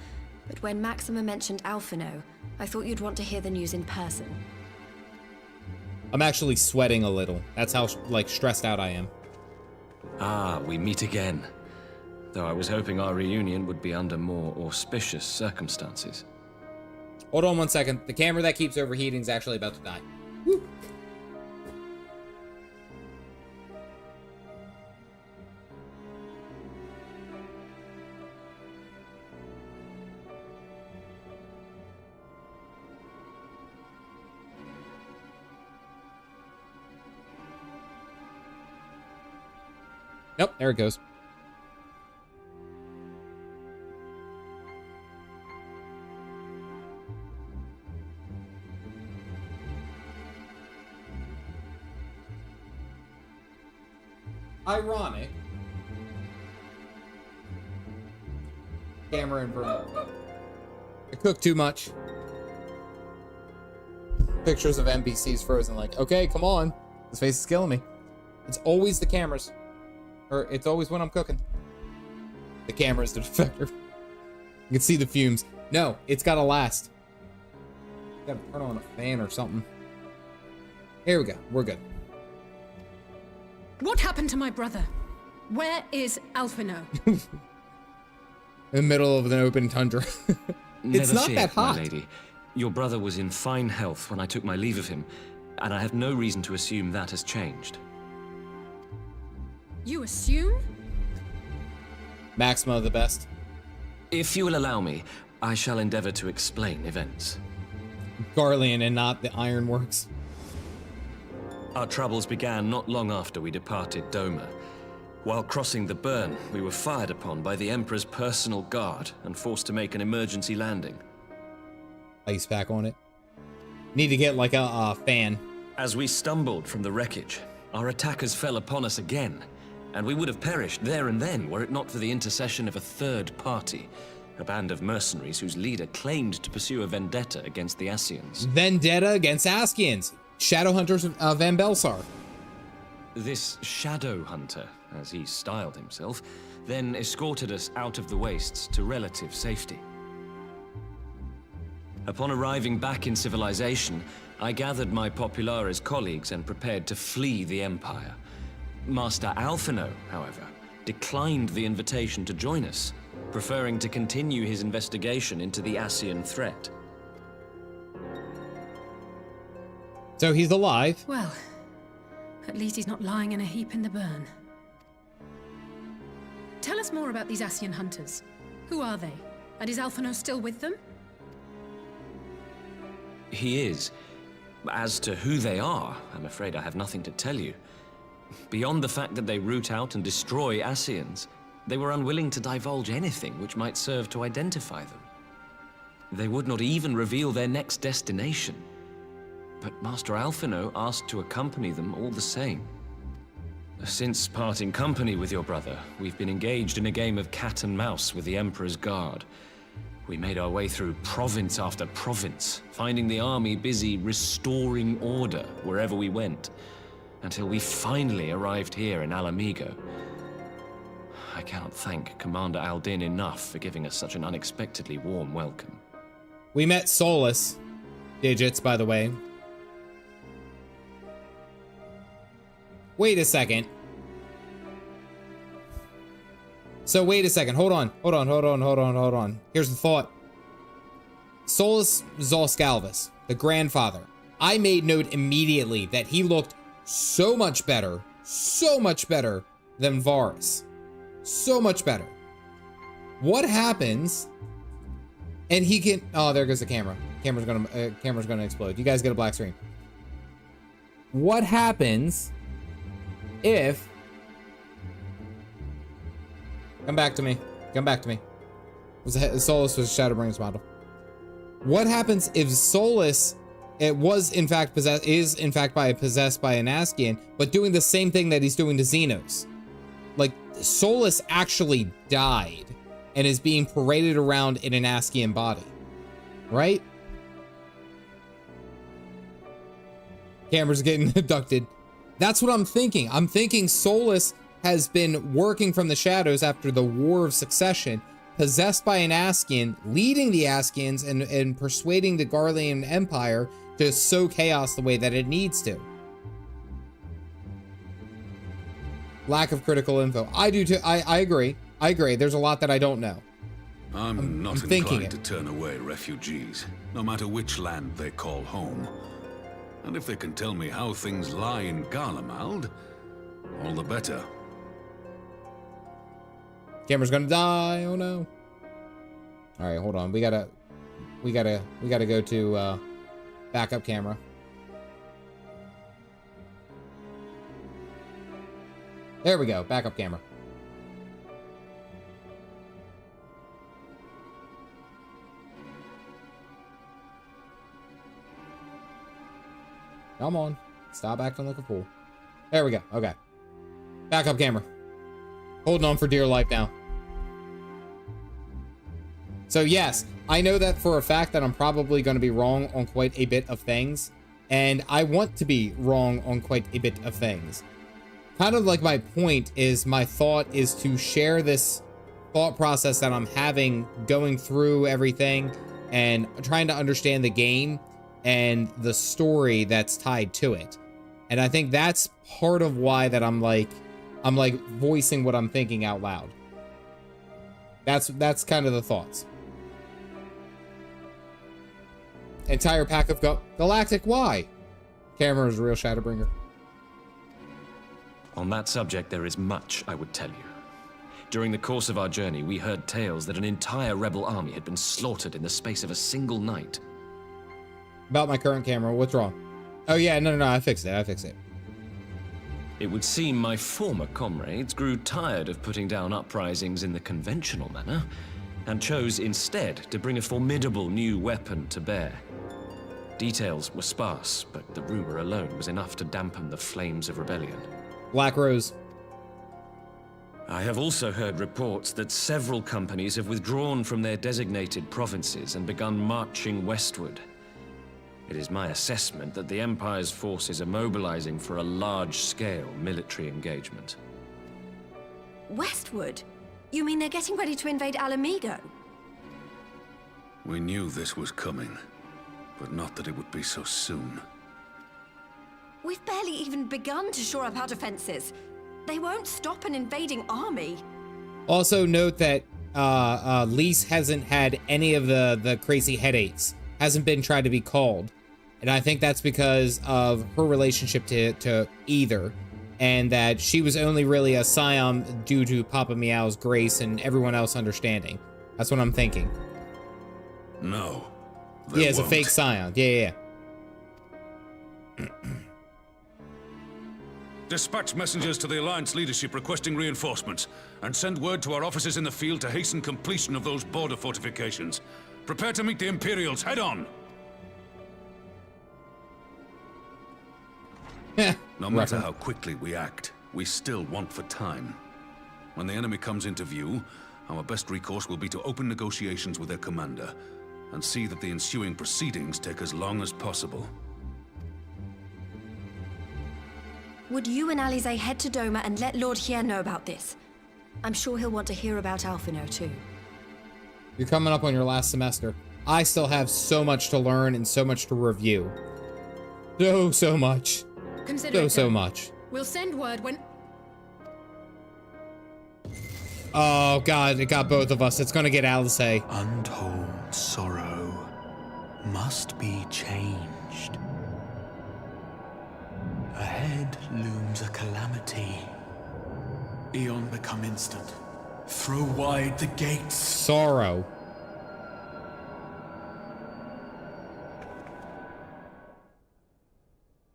Speaker 12: but when Maxima mentioned Alphinaud, I thought you'd want to hear the news in person.
Speaker 2: I'm actually sweating a little. That's how, like, stressed out I am.
Speaker 14: Ah, we meet again. Though I was hoping our reunion would be under more auspicious circumstances.
Speaker 2: Hold on one second. The camera that keeps overheating is actually about to die. Woo. Nope, there it goes. Ironic. Camera inverted. I cooked too much. Pictures of NPCs frozen like, okay, come on. This face is killing me. It's always the cameras. Or it's always when I'm cooking. The camera's the defector. You can see the fumes. No, it's gotta last. Gotta turn on a fan or something. Here we go. We're good.
Speaker 9: What happened to my brother? Where is Alphinaud?
Speaker 2: In the middle of an open tundra. It's not that hot.
Speaker 14: My lady. Your brother was in fine health when I took my leave of him, and I have no reason to assume that has changed.
Speaker 9: You assume?
Speaker 2: Maxima the best.
Speaker 14: If you will allow me, I shall endeavor to explain events.
Speaker 2: Garlemald and not the Ironworks.
Speaker 14: Our troubles began not long after we departed Doma. While crossing the burn, we were fired upon by the Emperor's personal guard and forced to make an emergency landing.
Speaker 2: Ice pack on it. Need to get like a fan.
Speaker 14: As we stumbled from the wreckage, our attackers fell upon us again, and we would have perished there and then were it not for the intercession of a third party, a band of mercenaries whose leader claimed to pursue a vendetta against the Ascians.
Speaker 2: Vendetta against Ascians, shadow hunters of Van Belsar.
Speaker 14: This shadow hunter, as he styled himself, then escorted us out of the wastes to relative safety. Upon arriving back in civilization, I gathered my Populares colleagues and prepared to flee the Empire. Master Alphinaud, however, declined the invitation to join us, preferring to continue his investigation into the Ascian threat.
Speaker 2: So he's alive?
Speaker 9: Well, at least he's not lying in a heap in the burn. Tell us more about these Ascian hunters. Who are they? And is Alphinaud still with them?
Speaker 14: He is. As to who they are, I'm afraid I have nothing to tell you. Beyond the fact that they root out and destroy Ascians, they were unwilling to divulge anything which might serve to identify them. They would not even reveal their next destination. But Master Alphinaud asked to accompany them all the same. Since parting company with your brother, we've been engaged in a game of cat and mouse with the Emperor's guard. We made our way through province after province, finding the army busy restoring order wherever we went, until we finally arrived here in Alamigo. I cannot thank Commander Aldin enough for giving us such an unexpectedly warm welcome.
Speaker 2: We met Solus. Digits, by the way. Wait a second. So wait a second. Hold on. Here's the thought. Solus Zolscalvis, the grandfather. I made note immediately that he looked so much better than Varis. So much better. What happens? And he can. Oh, there goes the camera. Camera's gonna explode. You guys get a black screen. What happens if? Come back to me. Solus was Shadowbringers model. What happens if Solus is in fact possessed by an Ascian, but doing the same thing that he's doing to Xenos? Like, Solus actually died and is being paraded around in an Ascian body, right? Camera's getting abducted. That's what I'm thinking. I'm thinking Solus has been working from the shadows after the War of Succession, possessed by an Ascian, leading the Ascians and persuading the Garlemald Empire to sow chaos the way that it needs to. Lack of critical info. I do too. I agree. There's a lot that I don't know.
Speaker 5: I'm not inclined to turn away refugees, no matter which land they call home. And if they can tell me how things lie in Garlemald, all the better.
Speaker 2: Camera's gonna die. Oh no. All right, hold on. We gotta go to backup camera. There we go. Backup camera. Come on. Stop acting like a fool. There we go. Okay. Backup camera. Holding on for dear life now. So yes, I know that for a fact that I'm probably going to be wrong on quite a bit of things. And I want to be wrong on quite a bit of things. Kind of like my point is, my thought is to share this thought process that I'm having going through everything and trying to understand the game and the story that's tied to it. And I think that's part of why that I'm like voicing what I'm thinking out loud. That's kind of the thoughts. Entire pack of Galactic why? Camera is a real Shadowbringer.
Speaker 14: On that subject, there is much I would tell you. During the course of our journey, we heard tales that an entire rebel army had been slaughtered in the space of a single night.
Speaker 2: About my current camera, what's wrong? Oh yeah, no, I fixed it.
Speaker 14: It would seem my former comrades grew tired of putting down uprisings in the conventional manner, and chose instead to bring a formidable new weapon to bear. Details were sparse, but the rumor alone was enough to dampen the flames of rebellion.
Speaker 2: Black Rose.
Speaker 14: I have also heard reports that several companies have withdrawn from their designated provinces and begun marching westward. It is my assessment that the Empire's forces are mobilizing for a large-scale military engagement.
Speaker 12: Westward? You mean they're getting ready to invade Alamigo?
Speaker 5: We knew this was coming, but not that it would be so soon.
Speaker 12: We've barely even begun to shore up our defenses. They won't stop an invading army.
Speaker 2: Also note that Lise hasn't had any of the crazy headaches. Hasn't been tried to be called. And I think that's because of her relationship to Aether. And that she was only really a Scion due to Papa Meow's grace and everyone else understanding. That's what I'm thinking.
Speaker 5: No.
Speaker 2: Yeah, it's a fake Scion. Yeah.
Speaker 5: Dispatch messengers to the Alliance leadership requesting reinforcements, and send word to our officers in the field to hasten completion of those border fortifications. Prepare to meet the Imperials head on! No matter how quickly we act, we still want for time. When the enemy comes into view, our best recourse will be to open negotiations with their commander, and see that the ensuing proceedings take as long as possible.
Speaker 12: Would you and Alize head to Doma and let Lord Hien know about this? I'm sure he'll want to hear about Alphinaud too.
Speaker 2: You're coming up on your last semester. I still have so much to learn and so much to review. So much.
Speaker 9: Consider
Speaker 2: so much.
Speaker 9: We'll send word when...
Speaker 2: Oh god, it got both of us. It's gonna get Alice.
Speaker 13: Untold sorrow must be changed. Ahead looms a calamity. Eon become instant. Throw wide the gates.
Speaker 2: Sorrow.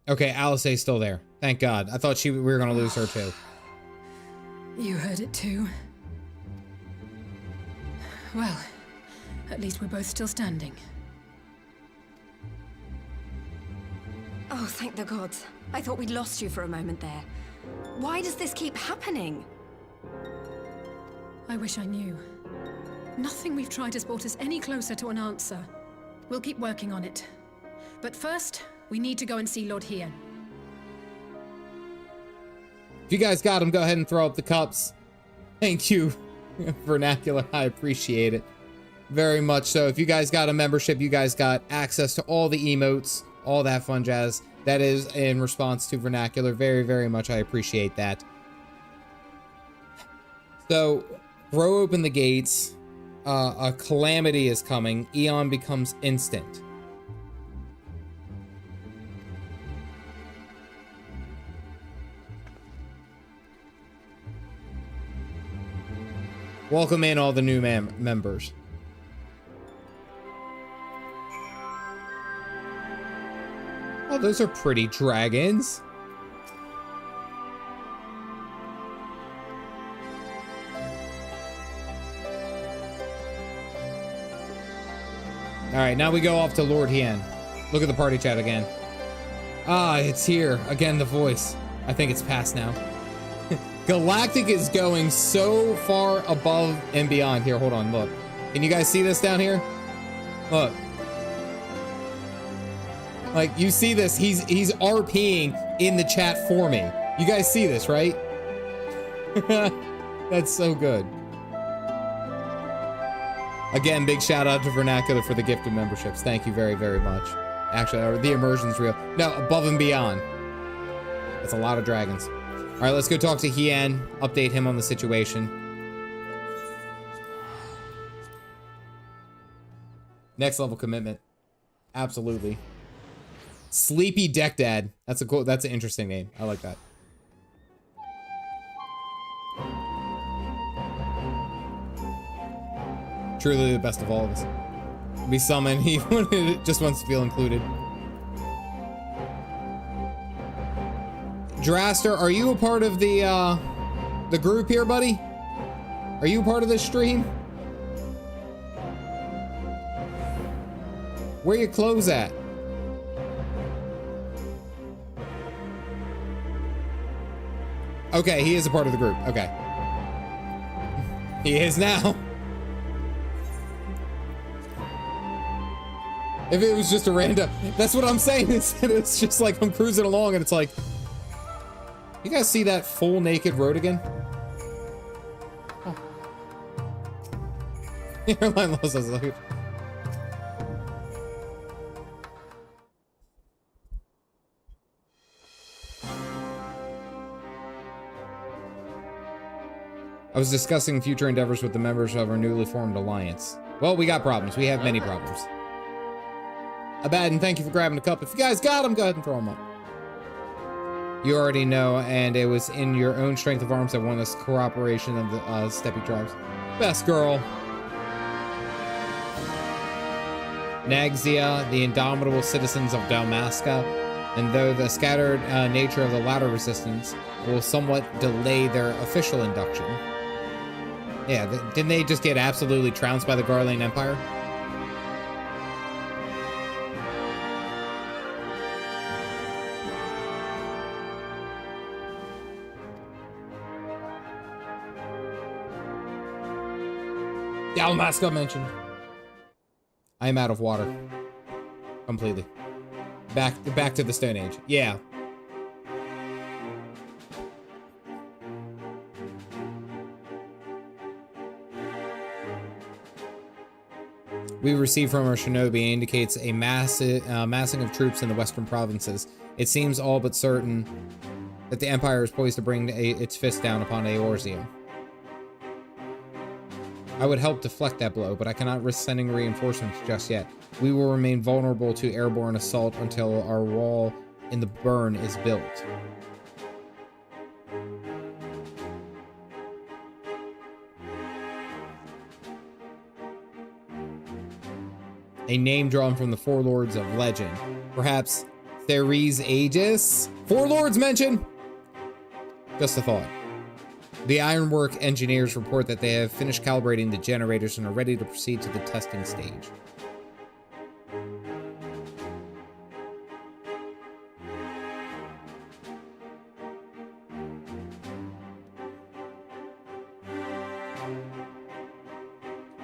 Speaker 2: Okay, Alice's still there. Thank God. I thought we were gonna lose her too.
Speaker 9: You heard it too. Well, at least we're both still standing.
Speaker 12: Oh, thank the gods. I thought we'd lost you for a moment there. Why does this keep happening?
Speaker 9: I wish I knew. Nothing we've tried has brought us any closer to an answer. We'll keep working on it. But first, we need to go and see Lord Hien.
Speaker 2: If you guys got him, go ahead and throw up the cups. Thank you, Vernacular. I appreciate it very much. So if you guys got a membership, you guys got access to all the emotes, all that fun jazz. That is in response to Vernacular. Very, very much. I appreciate that. So throw open the gates. A calamity is coming. Eon becomes instant. Welcome in all the new members. Oh, those are pretty dragons. All right, now we go off to Lord Hien. Look at the party chat again. Ah, it's here. Again, the voice. I think it's past now. Galactic is going so far above and beyond. Here, hold on, look. Can you guys see this down here? Look. Like, you see this, he's RPing in the chat for me. You guys see this, right? That's so good. Again, big shout out to Vernacular for the gift of memberships. Thank you very, very much. Actually, the immersion's real. No, above and beyond. That's a lot of dragons. All right, let's go talk to Hien, update him on the situation. Next level commitment. Absolutely. Sleepy Deck Dad. That's an interesting name. I like that. Truly the best of all of us. Be summoned. He just wants to feel included. Draster, are you a part of the group here, buddy? Are you a part of this stream? Where your clothes at? Okay, he is a part of the group. Okay. He is now. If it was just a random, that's what I'm saying. It's just like I'm cruising along and it's like, you guys see that full naked road again? Oh. Airline loves us. I was discussing future endeavors with the members of our newly formed alliance. Well, we got problems. We have many problems. Abaddon, thank you for grabbing a cup. If you guys got them, go ahead and throw them up. You already know, and it was in your own strength of arms that won this cooperation of the Steppe tribes. Best girl. Nagzia, the indomitable citizens of Dalmasca, and though the scattered nature of the latter resistance will somewhat delay their official induction. Yeah, didn't they just get absolutely trounced by the Garlemald Empire? Dalmasca mentioned. I am out of water. Completely. Back to the Stone Age. Yeah. We received from our shinobi indicates a massing of troops in the western provinces. It seems all but certain that the Empire is poised to bring its fist down upon Eorzeum. I would help deflect that blow, but I cannot risk sending reinforcements just yet. We will remain vulnerable to airborne assault until our wall in the burn is built. A name drawn from the Four Lords of Legend. Perhaps Theres Aegis? Four Lords mentioned! Just a thought. The Ironwork engineers report that they have finished calibrating the generators and are ready to proceed to the testing stage.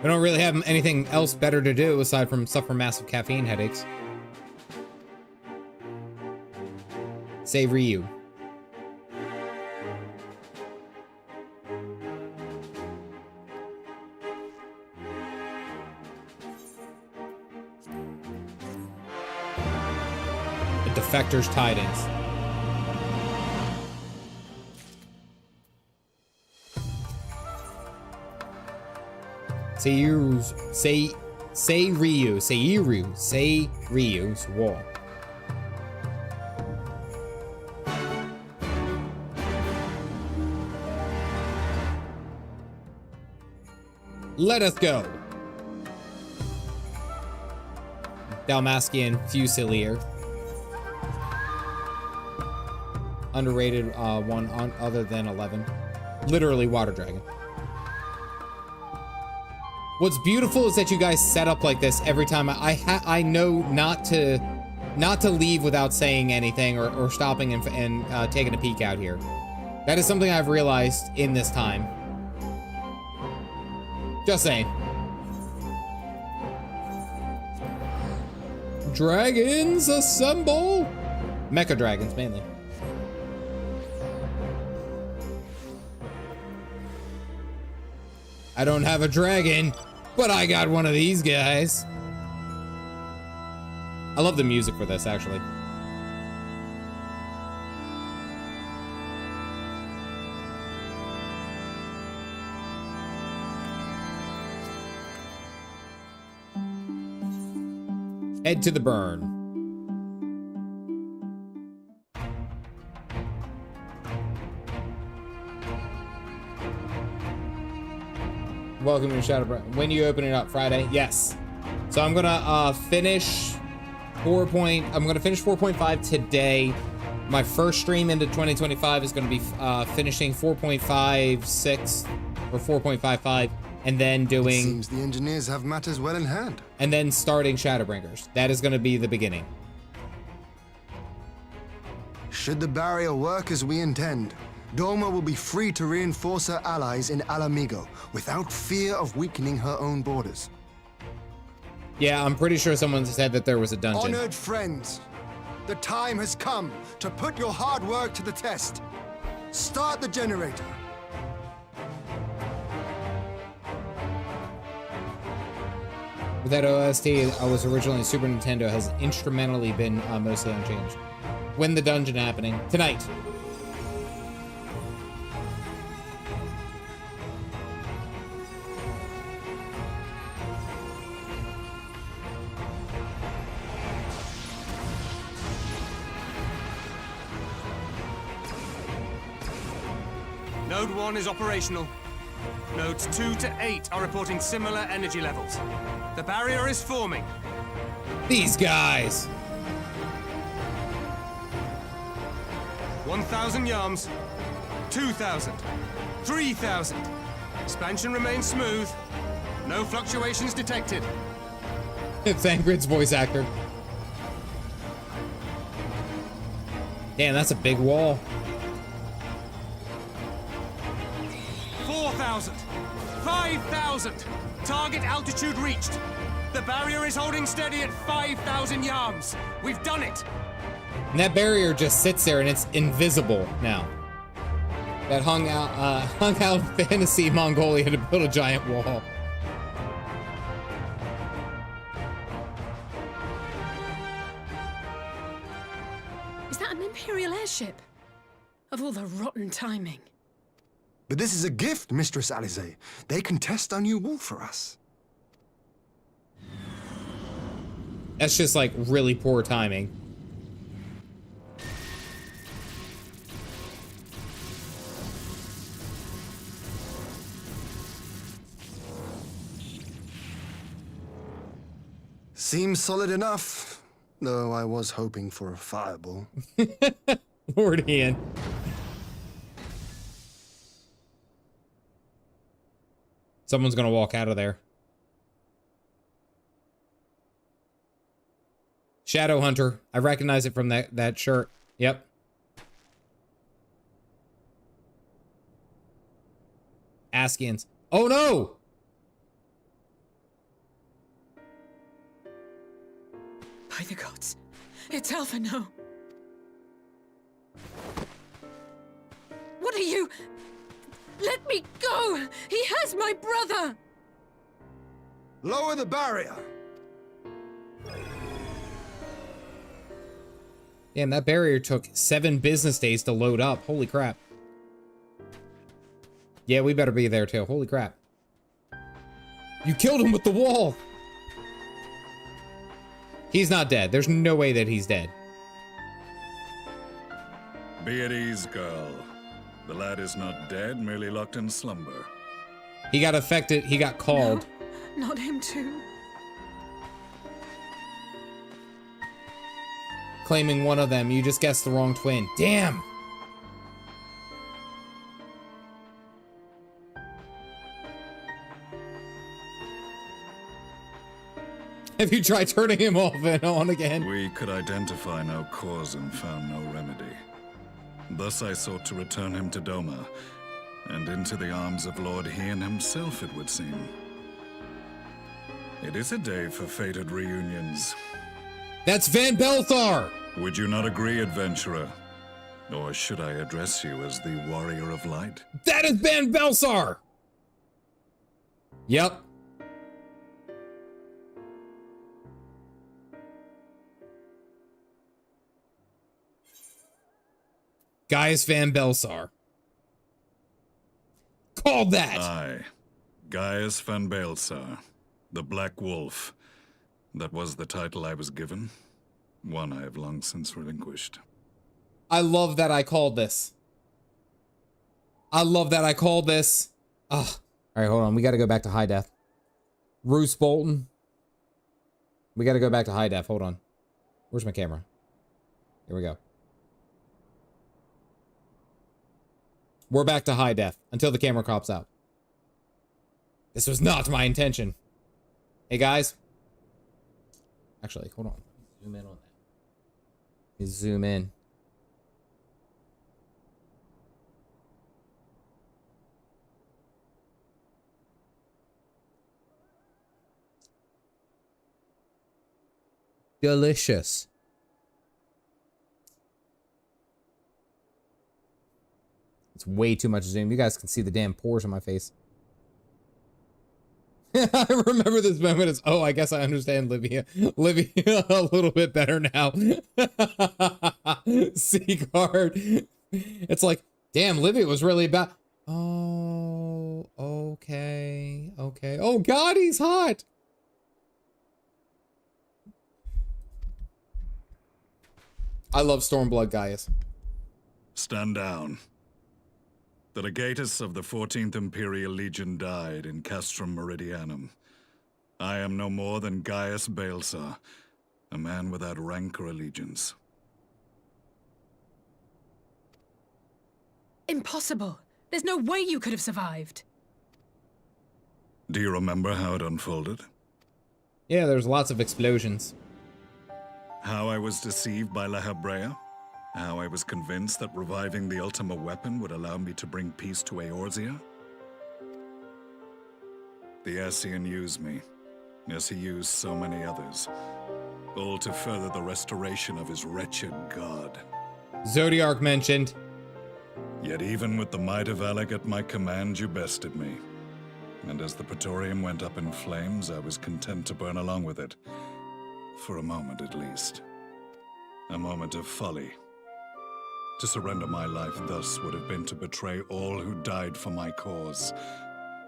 Speaker 2: We don't really have anything else better to do aside from suffer massive caffeine headaches. Save Ryu. The Defector's Tidings. Seiryu's wall. Let us go. Dalmascian Fusilier. Underrated one on other than 11. Literally water dragon. What's beautiful is that you guys set up like this every time. I know not to leave without saying anything or stopping and taking a peek out here. That is something I've realized in this time. Just saying. Dragons assemble! Mecha dragons mainly. I don't have a dragon. But I got one of these guys. I love the music for this, actually. Head to the burn. Welcome to Shadowbringers. When you open it up, Friday? Yes. So I'm gonna finish 4.5 today. My first stream into 2025 is gonna be finishing 4.56 or 4.55, and then doing.
Speaker 7: It seems the engineers have matters well in hand.
Speaker 2: And then starting Shadowbringers. That is gonna be the beginning.
Speaker 7: Should the barrier work as we intend, Doma will be free to reinforce her allies in Alamigo without fear of weakening her own borders.
Speaker 2: Yeah, I'm pretty sure someone said that there was a dungeon.
Speaker 7: Honored friends, the time has come to put your hard work to the test. Start the generator.
Speaker 2: With that OST, I was originally Super Nintendo, has instrumentally been mostly unchanged. When the dungeon happening? Tonight.
Speaker 11: Node 1 is operational. Nodes 2 to 8 are reporting similar energy levels. The barrier is forming.
Speaker 2: These guys.
Speaker 11: 1,000 yards. 2,000. 3,000. Expansion remains smooth. No fluctuations detected.
Speaker 2: Thancred's voice actor. Damn, that's a big wall.
Speaker 11: 4,000. 5,000. Target altitude reached. The barrier is holding steady at 5,000 yards. We've done it.
Speaker 2: And that barrier just sits there and it's invisible now. That hung out fantasy Mongolia to build a giant wall.
Speaker 9: Is that an Imperial airship? Of all the rotten timing.
Speaker 7: But this is a gift, Mistress Alize. They can test our new wall for us.
Speaker 2: That's just like really poor timing.
Speaker 7: Seems solid enough, though I was hoping for a fireball.
Speaker 2: Lord Ian. Someone's gonna walk out of there. Shadow Hunter. I recognize it from that shirt. Yep. Ascians. Oh no!
Speaker 9: By the gods, it's Alphinaud. What are you? Let me go! He has my brother!
Speaker 7: Lower the barrier!
Speaker 2: Damn, that barrier took 7 business days to load up. Holy crap. Yeah, we better be there too. Holy crap. You killed him with the wall! He's not dead. There's no way that he's dead.
Speaker 19: Be at ease, girl. The lad is not dead, merely locked in slumber.
Speaker 2: He got affected. He got called.
Speaker 9: No, not him too.
Speaker 2: Claiming one of them. You just guessed the wrong twin. Damn! Have you tried turning him off and on again?
Speaker 19: We could identify no cause and found no remedy. Thus I sought to return him to Doma, and into the arms of Lord Hien himself, it would seem. It is a day for fated reunions.
Speaker 2: That's Van Belthar!
Speaker 19: Would you not agree, adventurer? Or should I address you as the Warrior of Light?
Speaker 2: That is Van Belthar! Yep. Gaius Van Belsar. Called that!
Speaker 19: Aye. Gaius Van Belsar. The Black Wolf. That was the title I was given. One I have long since relinquished.
Speaker 2: I love that I called this. I love that I called this. Ugh. Alright, hold on. We gotta go back to high def. Roose Bolton. We gotta go back to high def. Hold on. Where's my camera? Here we go. We're back to high def until the camera crops out. This was not my intention. Hey guys. Actually, hold on. Zoom in on that. Let me zoom in. Delicious. It's way too much zoom. You guys can see the damn pores on my face. I remember this moment as, oh, I guess I understand Livia a little bit better now. C-card. It's like, damn, Livia was really bad. Oh, okay. Okay. Oh, God, he's hot. I love Stormblood, Gaius.
Speaker 19: Stand down. The legatus of the 14th Imperial Legion died in Castrum Meridianum. I am no more than Gaius Belsar, a man without rank or allegiance.
Speaker 9: Impossible! There's no way you could have survived!
Speaker 19: Do you remember how it unfolded?
Speaker 2: Yeah, there's lots of explosions.
Speaker 19: How I was deceived by La Habrea? How I was convinced that reviving the Ultima weapon would allow me to bring peace to Eorzea? The Ascian used me, as he used so many others, all to further the restoration of his wretched god.
Speaker 2: Zodiark mentioned.
Speaker 19: Yet even with the might of Alec at my command, you bested me. And as the Praetorium went up in flames, I was content to burn along with it. For a moment at least. A moment of folly. To surrender my life thus would have been to betray all who died for my cause.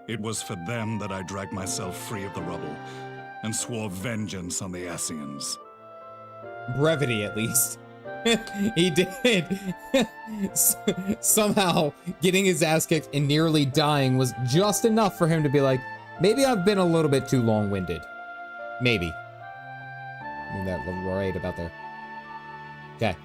Speaker 19: It was for them that I dragged myself free of the rubble, and swore vengeance on the Ascians.
Speaker 2: Brevity, at least. He did. Somehow, getting his ass kicked and nearly dying was just enough for him to be like, maybe I've been a little bit too long-winded. Maybe. I mean, that right about there. Okay.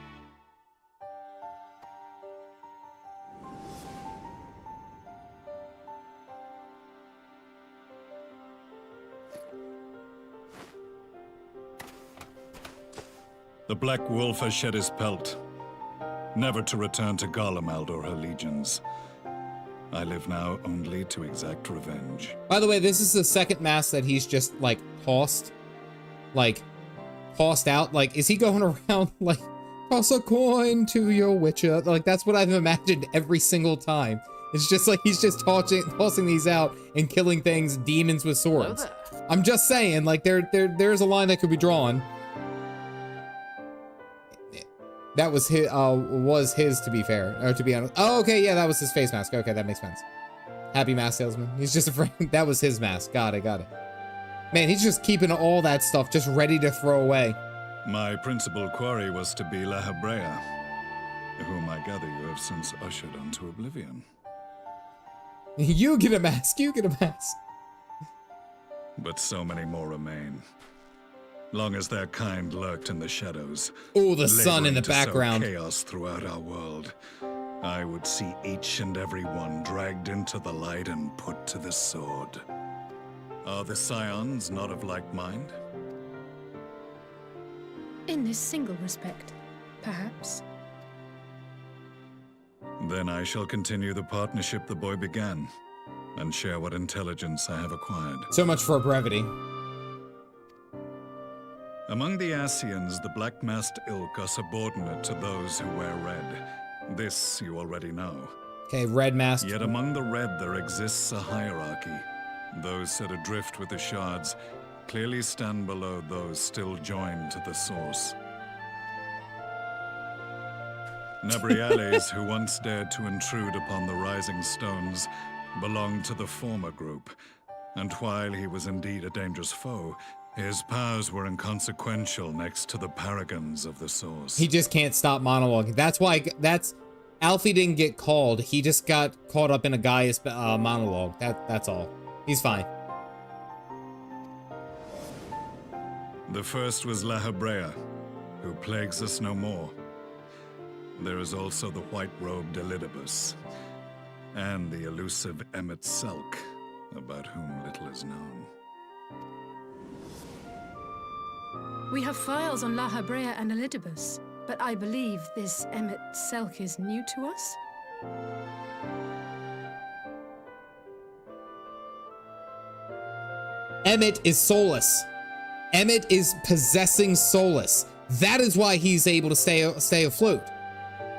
Speaker 19: The Black Wolf has shed his pelt, never to return to Garlemald or her legions. I live now only to exact revenge.
Speaker 2: By the way, this is the second mask that he's just, like, tossed. Like, tossed out. Like, is he going around, like, toss a coin to your witcher? Like, that's what I've imagined every single time. It's just like he's just tossing these out and killing things, demons with swords. I'm just saying, like, there's a line that could be drawn. That was his, to be fair, or to be honest. Oh, okay, yeah, that was his face mask. Okay, that makes sense. Happy mask salesman. He's just afraid. That was his mask. Got it. Man, he's just keeping all that stuff just ready to throw away.
Speaker 19: My principal quarry was to be La Habrea, whom I gather you have since ushered onto oblivion.
Speaker 2: You get a mask. You get a mask.
Speaker 19: But so many more remain. Long as their kind lurked in the shadows.
Speaker 2: Oh, the sun in the background.
Speaker 19: Chaos throughout our world. I would see each and every one dragged into the light and put to the sword. Are the Scions not of like mind?
Speaker 9: In this single respect, perhaps.
Speaker 19: Then I shall continue the partnership the boy began, and share what intelligence I have acquired.
Speaker 2: So much for brevity.
Speaker 19: Among the Ascians, the black-masked ilk are subordinate to those who wear red. This you already know.
Speaker 2: Okay, red mask.
Speaker 19: Yet among the red there exists a hierarchy. Those set adrift with the shards clearly stand below those still joined to the source. Nebriales, who once dared to intrude upon the Rising Stones, belonged to the former group, and while he was indeed a dangerous foe, his powers were inconsequential next to the paragons of the Source.
Speaker 2: He just can't stop monologuing. That's why, Alfie didn't get called. He just got caught up in a Gaius monologue. That's all. He's fine.
Speaker 19: The first was La Hebrea, who plagues us no more. There is also the white-robed Elidibus, and the elusive Emmet Selk, about whom little is known.
Speaker 9: We have files on La Hebrea and Elidibus, but I believe this Emmet Selk is new to us?
Speaker 2: Emmet is soulless. Emmet is possessing Solus. That is why he's able to stay afloat.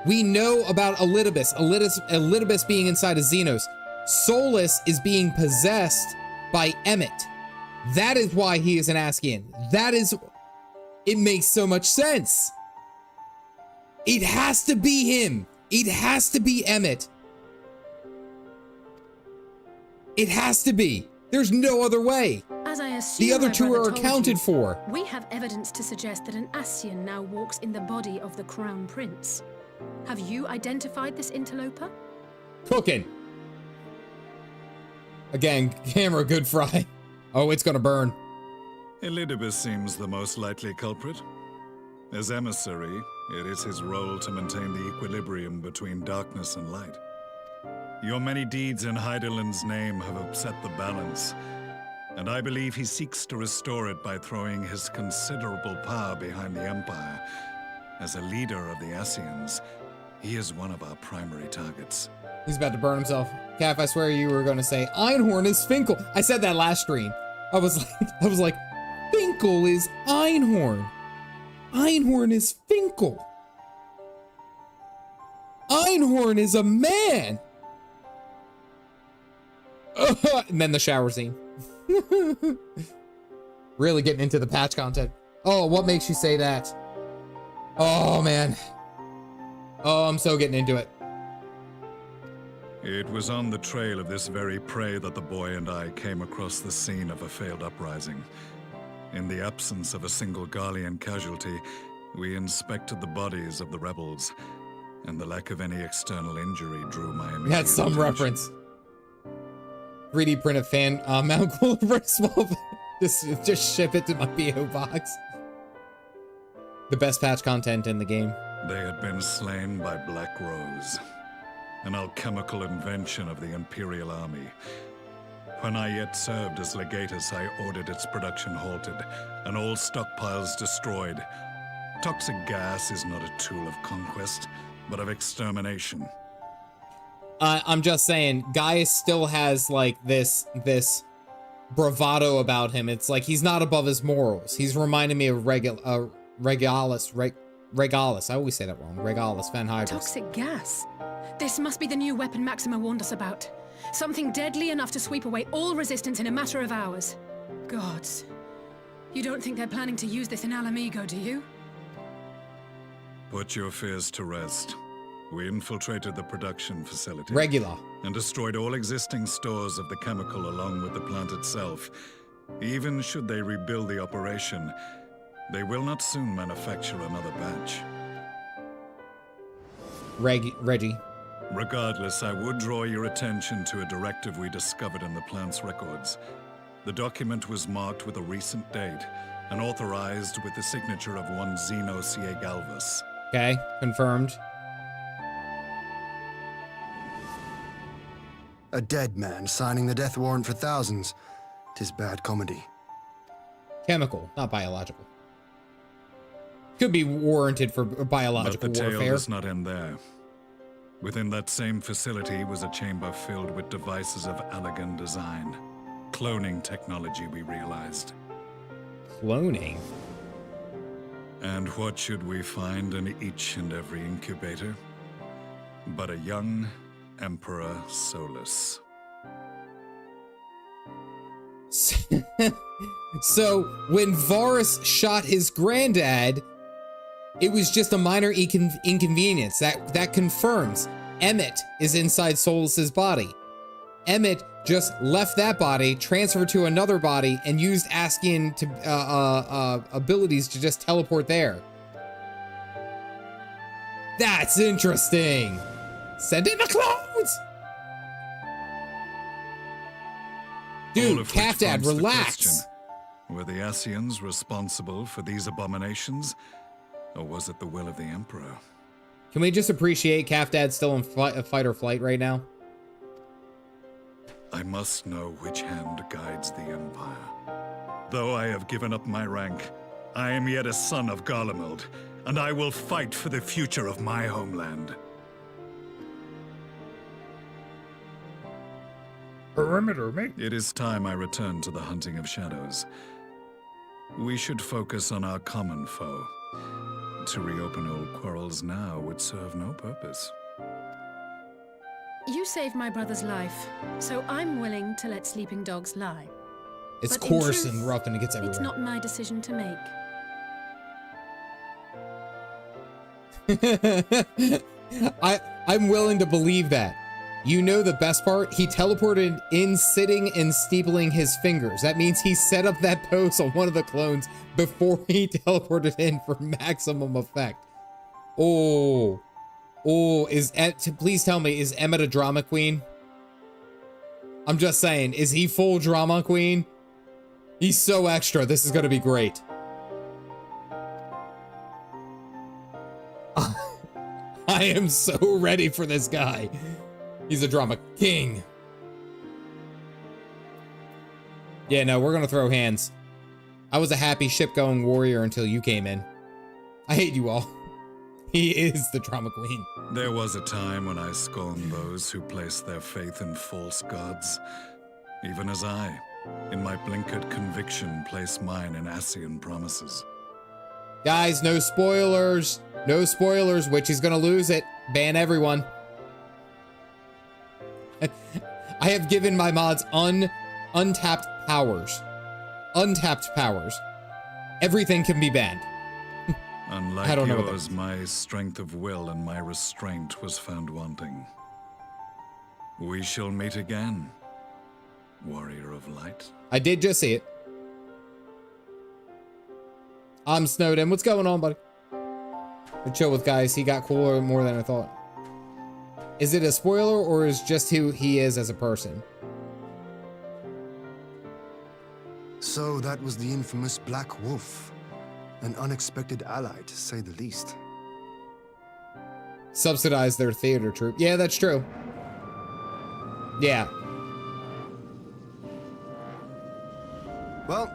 Speaker 2: We know about Elidibus. Elidibus being inside of Xenos. Solus is being possessed by Emmet. That is why he is an Ascian. It makes so much sense. It has to be him. It has to be Emmet. It has to be. There's no other way.
Speaker 9: As I assume
Speaker 2: the other two
Speaker 9: brother
Speaker 2: are
Speaker 9: told
Speaker 2: accounted
Speaker 9: you,
Speaker 2: for.
Speaker 9: We have evidence to suggest that an Ascian now walks in the body of the Crown Prince. Have you identified this interloper?
Speaker 2: Cooking. Again, camera good fry. Oh, it's gonna burn.
Speaker 19: Elidibus seems the most likely culprit. As emissary, it is his role to maintain the equilibrium between darkness and light. Your many deeds in Hydaelyn's name have upset the balance, and I believe he seeks to restore it by throwing his considerable power behind the Empire. As a leader of the Ascians, he is one of our primary targets.
Speaker 2: He's about to burn himself. Caff, I swear you were gonna say Einhorn is Finkel. I said that last stream. I was like, Finkel is Einhorn. Einhorn is Finkel. Einhorn is a man. And then the shower scene. Really getting into the patch content. Oh, what makes you say that? Oh, man. Oh, I'm so getting into it.
Speaker 19: It was on the trail of this very prey that the boy and I came across the scene of a failed uprising. In the absence of a single Garlean casualty, we inspected the bodies of the rebels, and the lack of any external injury drew my immediate
Speaker 2: That's some
Speaker 19: attention.
Speaker 2: reference. 3D printed fan mount cooler small. Just ship it to my PO box. The best patch content in the game.
Speaker 19: They had been slain by Black Rose, an alchemical invention of the Imperial army. When I yet served as legatus, I ordered its production halted and all stockpiles destroyed. Toxic gas is not a tool of conquest, but of extermination.
Speaker 2: I'm just saying, Gaius still has like this bravado about him. It's like he's not above his morals. He's reminding me of Regalis. I always say that wrong. Regalis Van Hydrus.
Speaker 9: Toxic gas. This must be the new weapon Maxima warned us about. Something deadly enough to sweep away all resistance in a matter of hours. Gods. You don't think they're planning to use this in Alamigo, do you?
Speaker 19: Put your fears to rest. We infiltrated the production facility.
Speaker 2: Regular.
Speaker 19: And destroyed all existing stores of the chemical along with the plant itself. Even should they rebuild the operation, they will not soon manufacture another batch.
Speaker 2: Reggie.
Speaker 19: Regardless, I would draw your attention to a directive we discovered in the plant's records. The document was marked with a recent date and authorized with the signature of one Zeno C.A. Galvus.
Speaker 2: Okay, confirmed.
Speaker 7: A dead man signing the death warrant for thousands. 'Tis bad comedy.
Speaker 2: Chemical, not biological. Could be warranted for biological
Speaker 19: but the
Speaker 2: warfare.
Speaker 19: tale does not end there. Within that same facility was a chamber filled with devices of elegant design. Cloning technology, we realized.
Speaker 2: Cloning?
Speaker 19: And what should we find in each and every incubator? But a young Emperor Solus.
Speaker 2: So, when Varis shot his granddad, It was just a minor inconvenience. That confirms Emmett is inside Solus's body. Emmett just left that body, transferred to another body, and used Ascian abilities to just teleport there. That's interesting. Send in the clones! Dude, Caffeinated, relax.
Speaker 19: Were the Ascians responsible for these abominations? Or was it the will of the Emperor?
Speaker 2: Can we just appreciate Caffeinated still in fight or flight right now?
Speaker 19: I must know which hand guides the Empire. Though I have given up my rank, I am yet a son of Garlemald, and I will fight for the future of my homeland.
Speaker 1: Perimeter, mate.
Speaker 19: It is time I return to the hunting of shadows. We should focus on our common foe. To reopen old quarrels now would serve no purpose.
Speaker 9: You saved my brother's life, so I'm willing to let sleeping dogs lie.
Speaker 2: It's
Speaker 9: But
Speaker 2: coarse
Speaker 9: in truth,
Speaker 2: and rough and it gets everywhere.
Speaker 9: It's not my decision to make.
Speaker 2: I'm willing to believe that. You know the best part? He teleported in sitting and steepling his fingers. That means he set up that pose on one of the clones before he teleported in for maximum effect. Oh, please tell me, is Emmett a drama queen? I'm just saying, is he full drama queen? He's so extra. This is gonna be great. I am so ready for this guy. He's a drama king. Yeah, no, we're gonna throw hands. I was a happy ship-going warrior until you came in. I hate you all. He is the drama queen.
Speaker 19: There was a time when I scorned those who placed their faith in false gods. Even as I, in my blinkered conviction, place mine in Ascian promises.
Speaker 2: Guys, no spoilers. No spoilers. Witchy's gonna lose it. Ban everyone. I have given my mods untapped powers. Untapped powers. Everything can be banned.
Speaker 19: Unlike
Speaker 2: I don't know
Speaker 19: yours, my strength of will and my restraint was found wanting. We shall meet again, warrior of light.
Speaker 2: I did just see it. I'm snowed in. What's going on, buddy? I chill with guys. He got cooler more than I thought. Is it a spoiler or is just who he is as a person?
Speaker 7: So that was the infamous Black Wolf. An unexpected ally, to say the least.
Speaker 2: Subsidize their theater troupe. Yeah, that's true. Yeah.
Speaker 7: Well,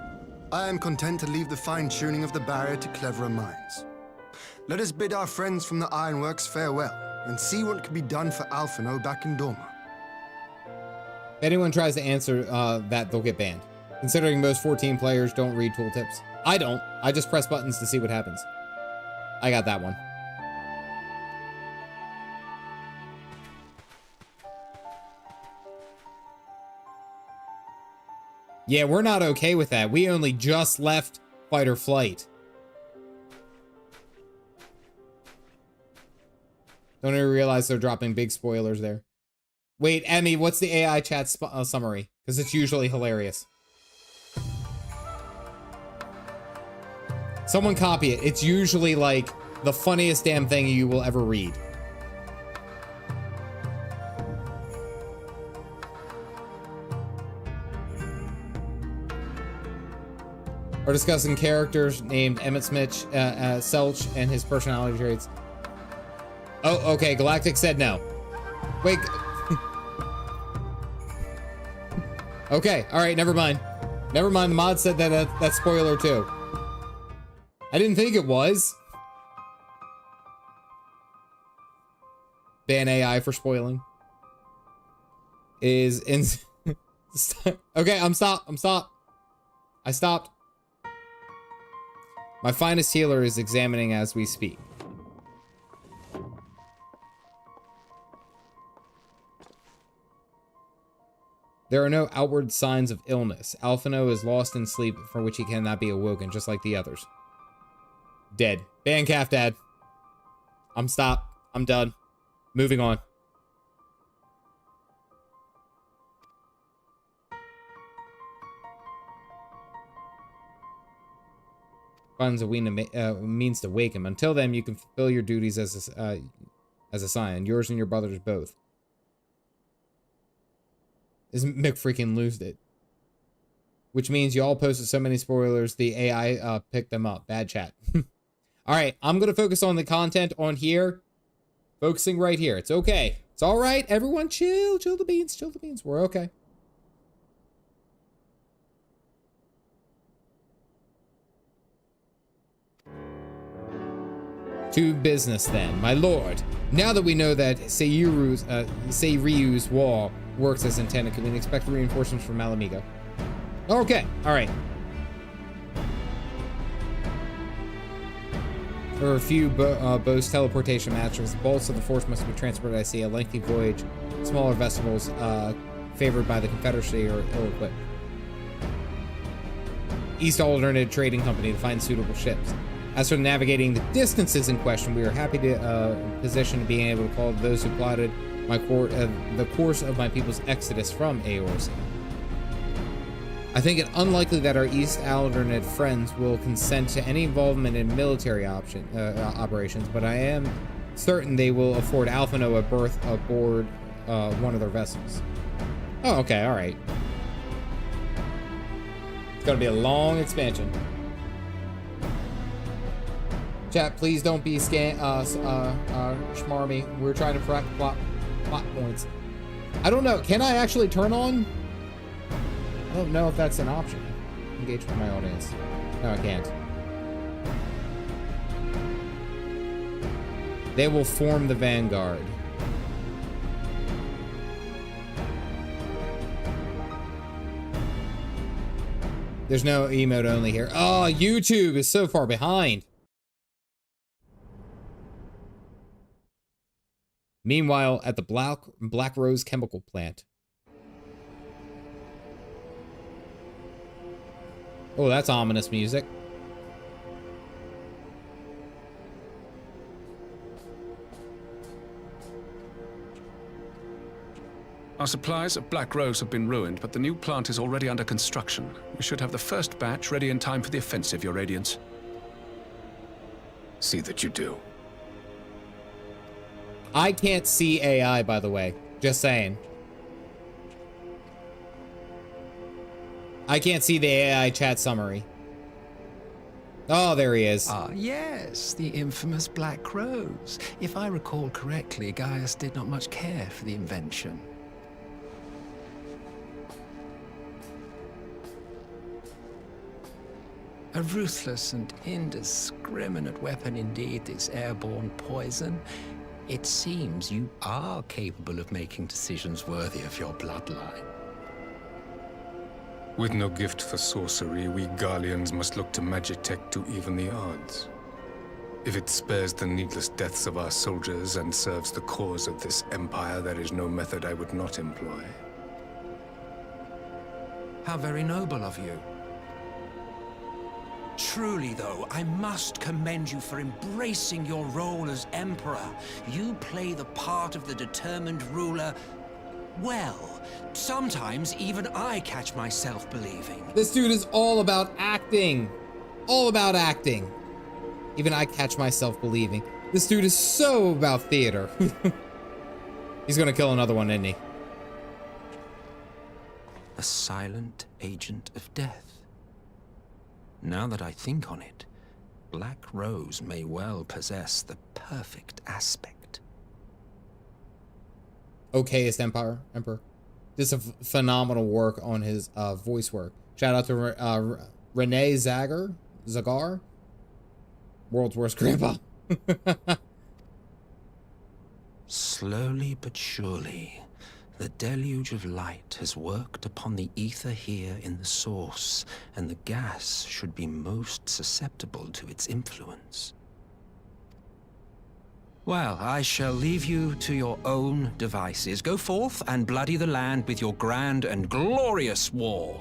Speaker 7: I am content to leave the fine-tuning of the barrier to cleverer minds. Let us bid our friends from the Ironworks farewell, and see what can be done for Alphinaud back in Doma.
Speaker 2: If anyone tries to answer that, they'll get banned. Considering most 14 players don't read tooltips. I don't. I just press buttons to see what happens. I got that one. Yeah, we're not okay with that. We only just left fight or flight. Don't even realize they're dropping big spoilers there. Wait, Emmy, what's the AI chat summary? Because it's usually hilarious. Someone copy it. It's usually like the funniest damn thing you will ever read. We're discussing characters named Emmett Smith, Selch, and his personality traits. Oh, okay. Galactic said no. Wait. Okay. All right. Never mind. Never mind. The mod said that that's spoiler too. I didn't think it was. Ban AI for spoiling. Is in. Okay. I'm stopped. I stopped. My finest healer is examining as we speak. There are no outward signs of illness. Alphinaud is lost in sleep from which he cannot be awoken, just like the others. Dead. Ban Calf Dad. I'm done. Moving on. Finds a means to wake him. Until then, you can fulfill your duties as a Scion. Yours and your brother's both. Isn't Mick freaking lose it? Which means you all posted so many spoilers, the AI picked them up. Bad chat. Alright, I'm going to focus on the content on here. Focusing right here. It's okay. It's alright. Everyone chill. Chill the beans. Chill the beans. We're okay. To business then. My lord, now that we know that Seiryu's wall works as intended, can we expect reinforcements from Alamigo? Okay, alright. There are a few boast teleportation matches. Bolts of the Force must be transported. I see a lengthy voyage. Smaller vessels favored by the Confederacy or ill-equipped. East Alternate Trading Company to find suitable ships. As for navigating the distances in question, we are happy to position being able to follow those who plotted the course of my people's exodus from Eorzea. I think it unlikely that our East Alternate friends will consent to any involvement in military operations, but I am certain they will afford Alphinaud a berth aboard one of their vessels. Oh, okay, all right. It's gonna be a long expansion. Chat, please don't be schmarmy. We're trying to crack plot points. I don't know. Can I actually turn on? I don't know if that's an option. Engage with my audience. No, I can't. They will form the vanguard. There's no emote only here. Oh, YouTube is so far behind. Meanwhile, at the Black Rose chemical plant. Oh, that's ominous music.
Speaker 5: Our supplies of Black Rose have been ruined, but the new plant is already under construction. We should have the first batch ready in time for the offensive, Your Radiance. See that you do.
Speaker 2: I can't see AI, by the way. Just saying. I can't see the AI chat summary. Oh, there he is.
Speaker 17: Ah, yes, the infamous Black Rose. If I recall correctly, Gaius did not much care for the invention. A ruthless and indiscriminate weapon indeed, this airborne poison. It seems you are capable of making decisions worthy of your bloodline.
Speaker 15: With no gift for sorcery, we Garleans must look to Magitech to even the odds. If it spares the needless deaths of our soldiers and serves the cause of this empire, there is no method I would not employ.
Speaker 16: How very noble of you. Truly, though, I must commend you for embracing your role as Emperor. You play the part of the determined ruler well. Sometimes even I catch myself believing.
Speaker 2: This dude is all about acting. All about acting. Even I catch myself believing. This dude is so about theater. He's gonna kill another one, isn't he?
Speaker 16: A silent agent of death. Now that I think on it, Black Rose may well possess the perfect aspect.
Speaker 2: Okayest Emperor. This is a phenomenal work on his voice work. Shout out to Renee Zagar. World's worst grandpa.
Speaker 16: Slowly but surely, the deluge of light has worked upon the ether here in the source, and the gas should be most susceptible to its influence. Well, I shall leave you to your own devices. Go forth and bloody the land with your grand and glorious war.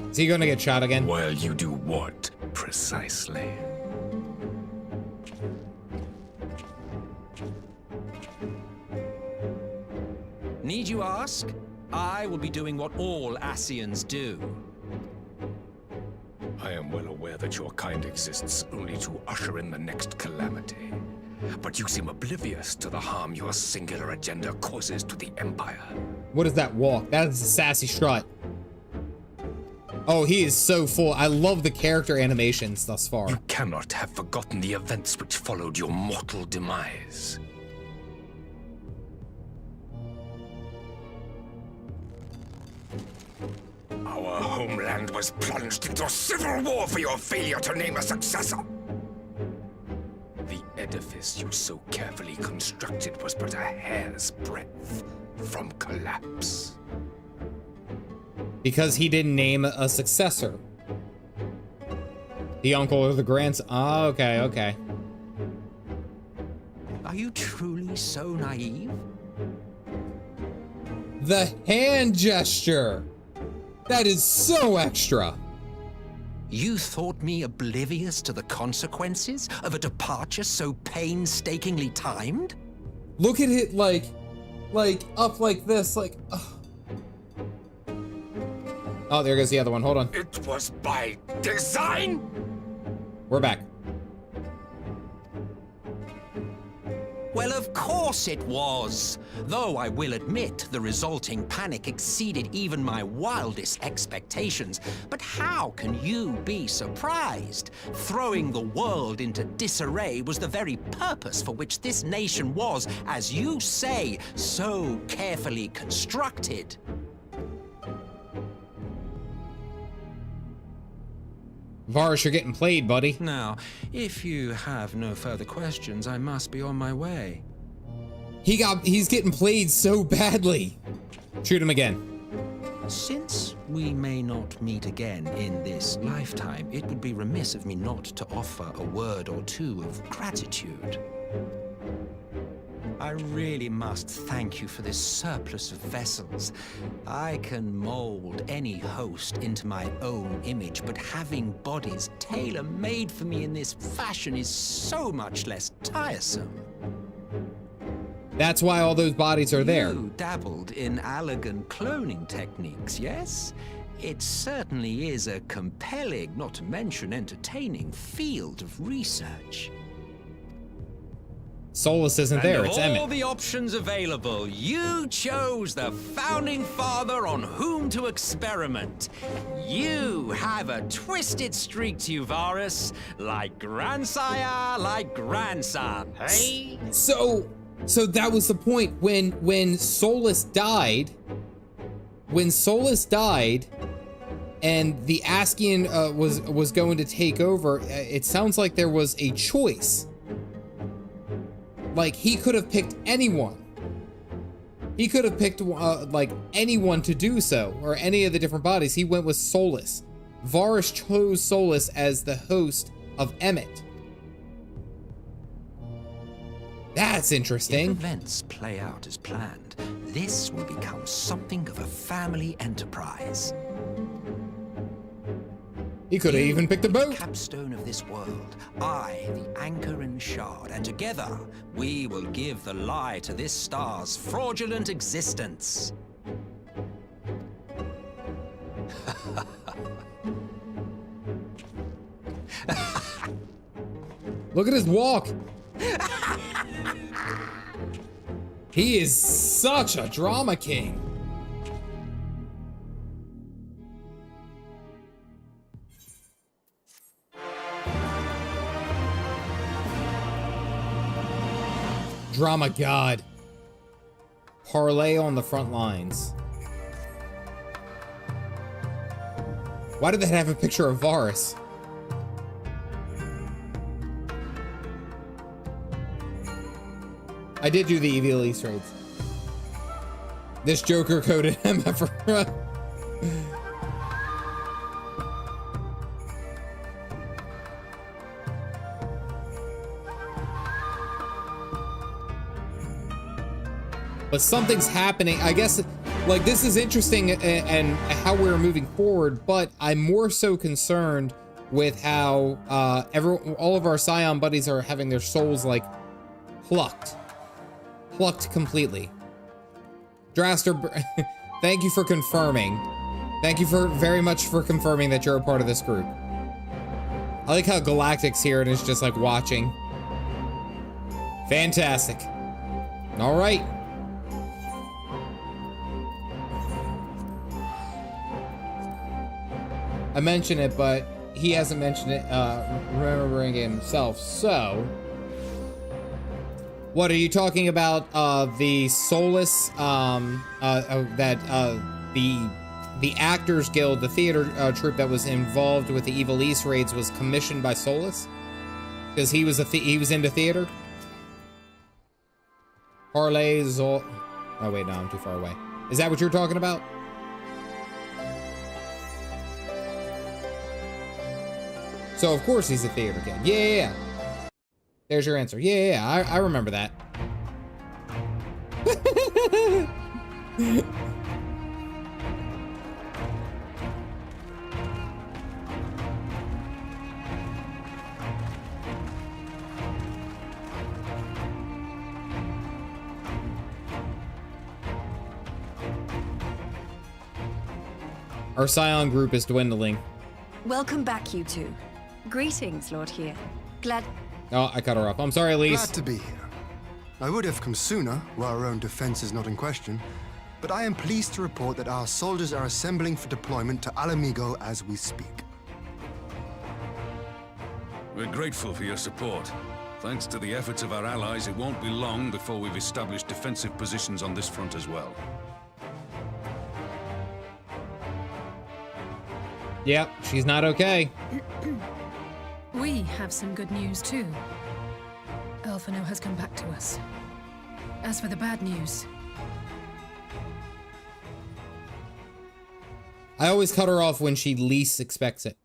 Speaker 2: Is he gonna get shot again?
Speaker 20: Well, you do what, precisely?
Speaker 16: Need you ask? I will be doing what all Ascians do.
Speaker 20: I am well aware that your kind exists only to usher in the next calamity. But you seem oblivious to the harm your singular agenda causes to the Empire.
Speaker 2: What is that walk? That is a sassy strut. Oh, he is so full. I love the character animations thus far.
Speaker 20: You cannot have forgotten the events which followed your mortal demise. Our homeland was plunged into civil war for your failure to name a successor. The edifice you so carefully constructed was but a hair's breadth from collapse.
Speaker 2: Because he didn't name a successor. The uncle or the grandson. Oh, okay, okay.
Speaker 16: Are you truly so naive?
Speaker 2: The hand gesture. That is so extra.
Speaker 16: You thought me oblivious to the consequences of a departure so painstakingly timed?
Speaker 2: Look at it like up like this, like. Oh, there goes the other one. Hold on.
Speaker 20: It was by design?
Speaker 2: We're back.
Speaker 16: Well, of course it was. Though I will admit the resulting panic exceeded even my wildest expectations. But how can you be surprised? Throwing the world into disarray was the very purpose for which this nation was, as you say, so carefully constructed.
Speaker 2: Varis, you're getting played, buddy.
Speaker 16: Now, if you have no further questions, I must be on my way.
Speaker 2: He's getting played so badly. Shoot him again.
Speaker 16: Since we may not meet again in this lifetime, it would be remiss of me not to offer a word or two of gratitude. I really must thank you for this surplus of vessels. I can mold any host into my own image, but having bodies tailor-made for me in this fashion is so much less tiresome.
Speaker 2: That's why all those bodies are there.
Speaker 16: You dabbled in Allagan cloning techniques, yes? It certainly is a compelling, not to mention entertaining, field of research.
Speaker 2: Solus isn't there, it's Emmett.
Speaker 16: Of all the options available, you chose the founding father on whom to experiment. You have a twisted streak to you, Varis, like grandsire, like grandson, hey?
Speaker 2: So that was the point when Solus died. When Solus died, and the Ascian was going to take over, it sounds like there was a choice. Like, he could have picked anyone. He could have picked, like, anyone to do so, or any of the different bodies. He went with Solus. Varis chose Solus as the host of Emmett. That's interesting.
Speaker 16: If events play out as planned, this will become something of a family enterprise.
Speaker 2: He could have even picked a boat.
Speaker 16: The capstone of this world, I, the anchor and shard, and together we will give the lie to this star's fraudulent existence.
Speaker 2: Look at his walk. He is such a drama king. Drama god. Parley on the front lines. Why did they have a picture of Varis? I did do the EVL Easter eggs. This Joker coded MF. But something's happening. I guess Like, this is interesting and how we're moving forward, but I'm more so concerned with how all of our Scion buddies are having their souls, like, plucked completely. Draster, thank you for confirming. Thank you very much for confirming that you're a part of this group. I like how Galactic's here and is just like watching. Fantastic. All right. I mentioned it, but he hasn't mentioned it, remembering it himself. So, what are you talking about? The Soulless, the Actors Guild, the theater troupe that was involved with the Evil East raids, was commissioned by Soulless because he was into theater. Parleys. Oh wait, no, I'm too far away. Is that what you're talking about? So of course he's a theater kid. Yeah. There's your answer. Yeah. I remember that. Our Scion group is dwindling.
Speaker 12: Welcome back, you two. Greetings, Lord here. Glad...
Speaker 2: Oh, I cut her off. I'm sorry, Elise.
Speaker 7: Glad to be here. I would have come sooner, while our own defense is not in question, but I am pleased to report that our soldiers are assembling for deployment to Alamigo as we speak.
Speaker 5: We're grateful for your support. Thanks to the efforts of our allies, it won't be long before we've established defensive positions on this front as well.
Speaker 2: Yep, she's not okay.
Speaker 9: We have some good news too. Alphinaud has come back to us. As for the bad news...
Speaker 2: I always cut her off when she least expects it.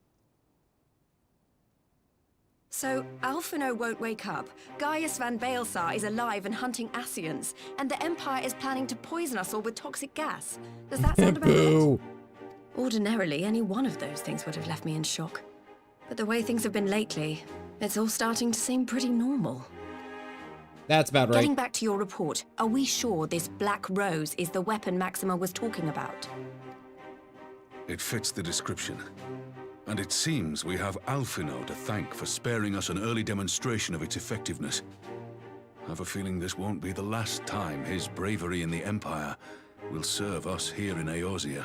Speaker 12: So, Alphinaud won't wake up. Gaius van Baelsar is alive and hunting Ascians, and the Empire is planning to poison us all with toxic gas. Does that sound about right? Ordinarily, any one of those things would have left me in shock. But the way things have been lately, it's all starting to seem pretty normal.
Speaker 2: That's about right.
Speaker 12: Getting back to your report, are we sure this Black Rose is the weapon Maxima was talking about?
Speaker 5: It fits the description. And it seems we have Alphinaud to thank for sparing us an early demonstration of its effectiveness. I have a feeling this won't be the last time his bravery in the Empire will serve us here in Eorzea.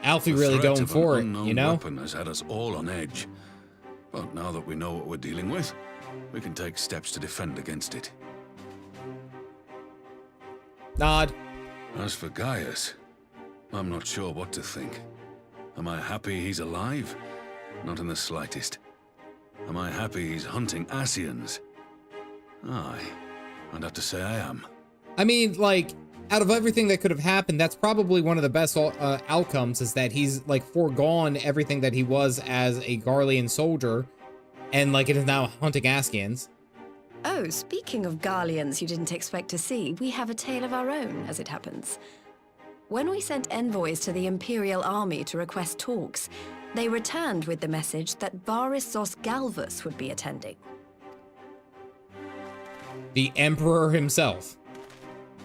Speaker 2: Alfie really going for it, you know?
Speaker 5: The weapon has had us all on edge. But now that we know what we're dealing with, we can take steps to defend against it.
Speaker 2: Nod.
Speaker 5: As for Gaius, I'm not sure what to think. Am I happy he's alive? Not in the slightest. Am I happy he's hunting Ascians? Aye, I'd have to say I am.
Speaker 2: I mean, like, out of everything that could have happened, that's probably one of the best outcomes, is that he's, like, foregone everything that he was as a Garlean soldier, and, like, it is now hunting Ascians.
Speaker 12: Oh, speaking of Garleans you didn't expect to see, we have a tale of our own, as it happens. When we sent envoys to the Imperial army to request talks, they returned with the message that Varis Galvus would be attending.
Speaker 2: The Emperor himself.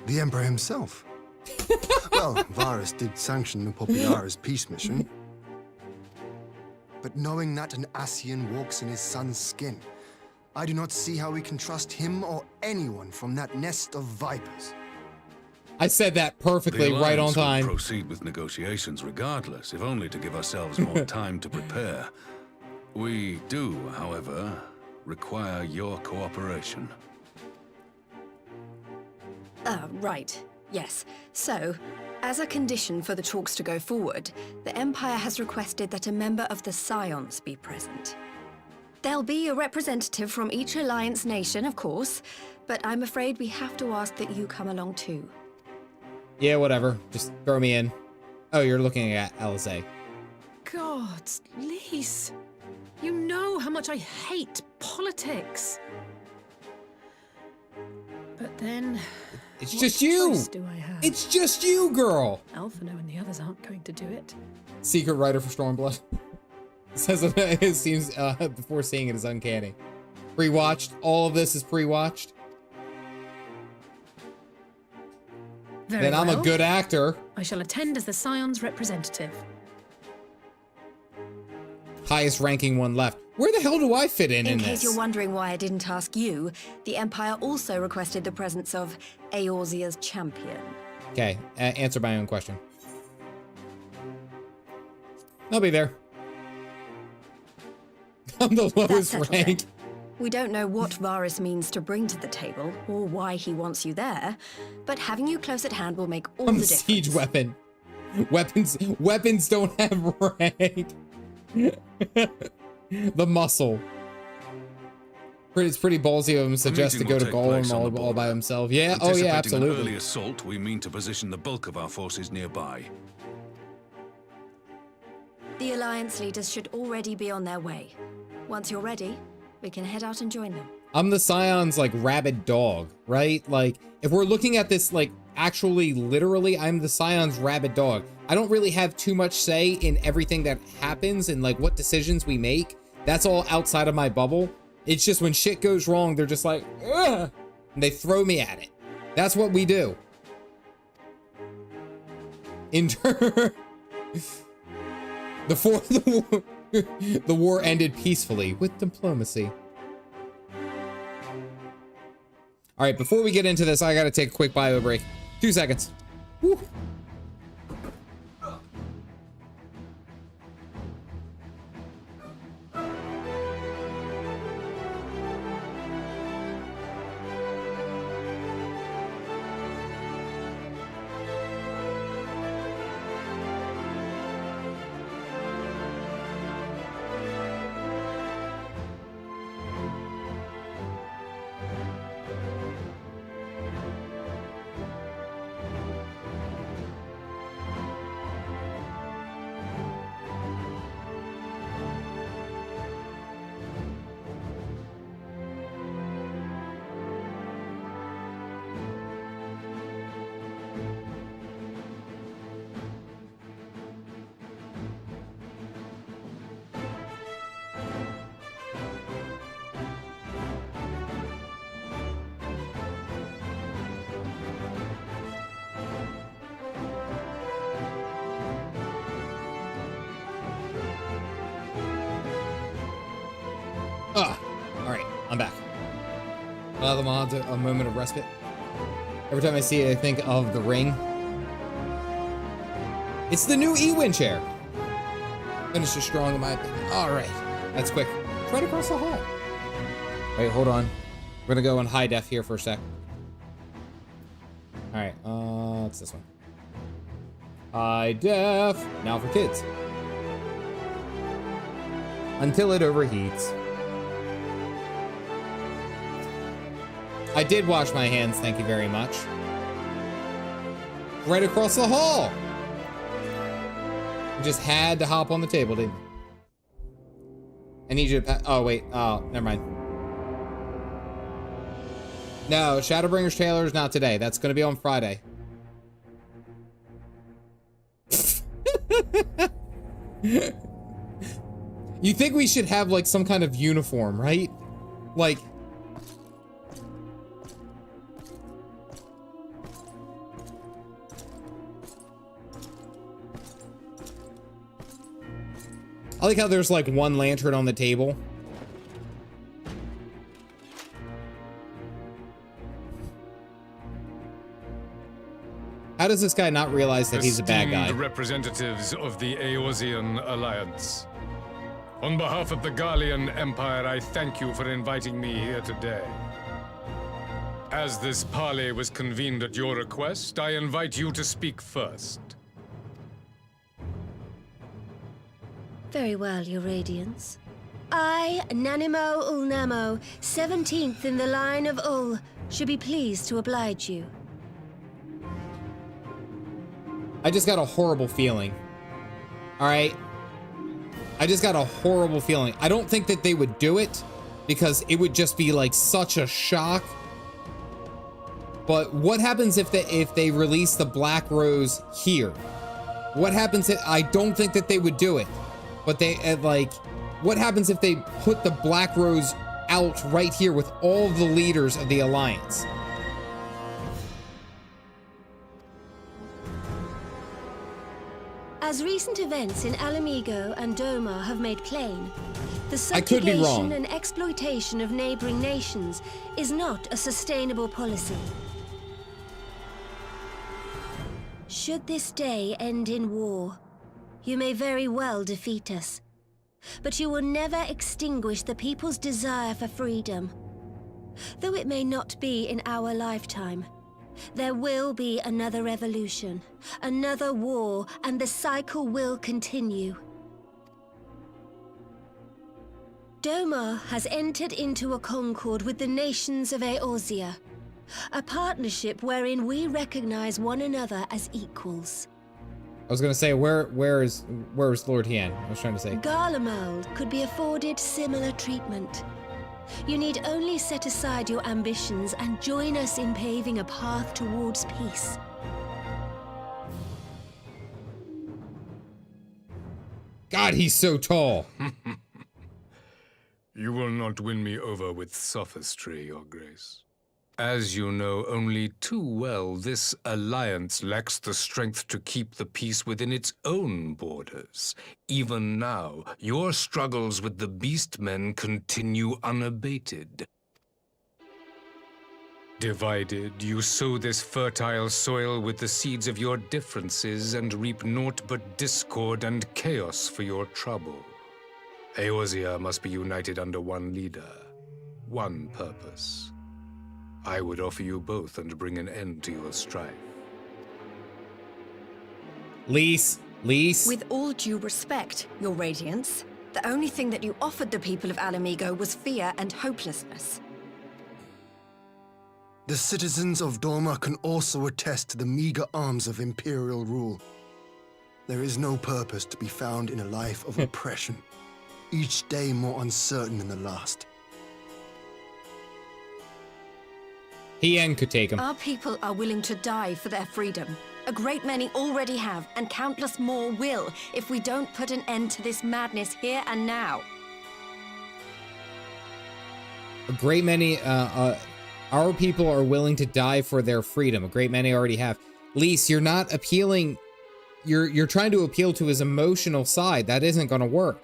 Speaker 7: The Emperor himself? Well, Varis did sanction the Popularis peace mission. But knowing that an Ascian walks in his son's skin, I do not see how we can trust him or anyone from that nest of vipers.
Speaker 2: I said that perfectly, right on time.
Speaker 5: Will proceed with negotiations regardless, if only to give ourselves more time to prepare. We do, however, require your cooperation.
Speaker 12: Right. Yes. So, as a condition for the talks to go forward, the Empire has requested that a member of the Scions be present. There'll be a representative from each alliance nation, of course, but I'm afraid we have to ask that you come along too.
Speaker 2: Yeah, whatever. Just throw me in. Oh, you're looking at Alizé.
Speaker 9: God, Lise. You know how much I hate politics. But then...
Speaker 2: It's just you!
Speaker 9: Do I have?
Speaker 2: It's just you, girl!
Speaker 9: Alphinaud and the others aren't going to do it.
Speaker 2: Secret writer for Stormblood. Says it seems, before seeing it, is uncanny. Pre-watched. All of this is pre-watched. Then I'm a good actor.
Speaker 9: I shall attend as the Scions representative.
Speaker 2: Highest ranking one left. Where the hell do I fit in this?
Speaker 12: In case you're wondering why I didn't ask you, the Empire also requested the presence of Eorzea's champion.
Speaker 2: Okay, answer my own question. I'll be there. I'm the lowest rank.
Speaker 12: Then. We don't know what Varis means to bring to the table, or why he wants you there, but having you close at hand will make all the difference.
Speaker 2: Siege weapon. Weapons don't have rank. The muscle. It's pretty ballsy of him to suggest to go to Garlemald all by himself. Yeah, oh yeah, absolutely.
Speaker 5: An early assault, we mean to position the bulk of our forces nearby.
Speaker 12: The Alliance leaders should already be on their way. Once you're ready, we can head out and join them.
Speaker 2: I'm the Scion's, like, rabid dog, right? Like, if we're looking at this, like, actually, literally, I'm the Scion's rabid dog. I don't really have too much say in everything that happens and, like, what decisions we make. That's all outside of my bubble. It's just when shit goes wrong, they're just like, ugh, and they throw me at it. That's what we do. In turn, the war ended peacefully with diplomacy. All right, before we get into this, I gotta take a quick bio break. 2 seconds. Woo. Alright, I'm back. Allow the mod a moment of respite. Every time I see it, I think of The Ring. It's the new E-Win chair. Finishes strong in my opinion. Alright, that's quick. It's right across the hall. Wait, hold on. We're gonna go in high def here for a sec. Alright, it's this one. High def. Now for kids. Until it overheats. I did wash my hands, thank you very much. Right across the hall. You just had to hop on the table, didn't you? I need you to oh, wait. Oh, never mind. No, Shadowbringers trailer is not today. That's going to be on Friday. You think we should have, like, some kind of uniform, right? Like... I like how there's like one lantern on the table. How does this guy not realize that he's a bad guy?
Speaker 21: Esteemed representatives of the Eorzean Alliance. On behalf of the Garlean Empire, I thank you for inviting me here today. As this parley was convened at your request, I invite you to speak first.
Speaker 3: Very well, Your Radiance. I, Nanimo Ulnamo, 17th in the line of Ul, should be pleased to oblige you.
Speaker 2: I just got a horrible feeling. All right. I just got a horrible feeling. I don't think that they would do it because it would just be like such a shock. But what happens if they release the Black Rose here? What happens if, I don't think that they would do it, but they like, what happens if they put the Black Rose out right here with all of the leaders of the Alliance?
Speaker 3: As recent events in Alamigo and Doma have made plain, the
Speaker 2: I could be wrong.
Speaker 3: subjugation and exploitation of neighboring nations is not a sustainable policy. Should this day end in war, you may very well defeat us, but you will never extinguish the people's desire for freedom. Though it may not be in our lifetime, there will be another revolution, another war, and the cycle will continue. Doma has entered into a concord with the nations of Eorzea, a partnership wherein we recognize one another as equals.
Speaker 2: I was gonna say, where is Lord Hien? I was trying to say.
Speaker 3: Garlemald could be afforded similar treatment. You need only set aside your ambitions and join us in paving a path towards peace.
Speaker 2: God, he's so tall.
Speaker 21: You will not win me over with sophistry, Your Grace. As you know only too well, this alliance lacks the strength to keep the peace within its own borders. Even now, your struggles with the Beastmen continue unabated. Divided, you sow this fertile soil with the seeds of your differences and reap naught but discord and chaos for your trouble. Eorzea must be united under one leader, one purpose. I would offer you both and bring an end to your strife.
Speaker 2: Lys.
Speaker 12: With all due respect, Your Radiance, the only thing that you offered the people of Alamigo was fear and hopelessness.
Speaker 7: The citizens of Doma can also attest to the meager arms of Imperial rule. There is no purpose to be found in a life of oppression, each day more uncertain than the last.
Speaker 2: Hien could take him.
Speaker 12: Our people are willing to die for their freedom. A great many already have, and countless more will, if we don't put an end to this madness here and now.
Speaker 2: A great many, our people are willing to die for their freedom. A great many already have. Lys, you're not appealing, you're trying to appeal to his emotional side. That isn't gonna work.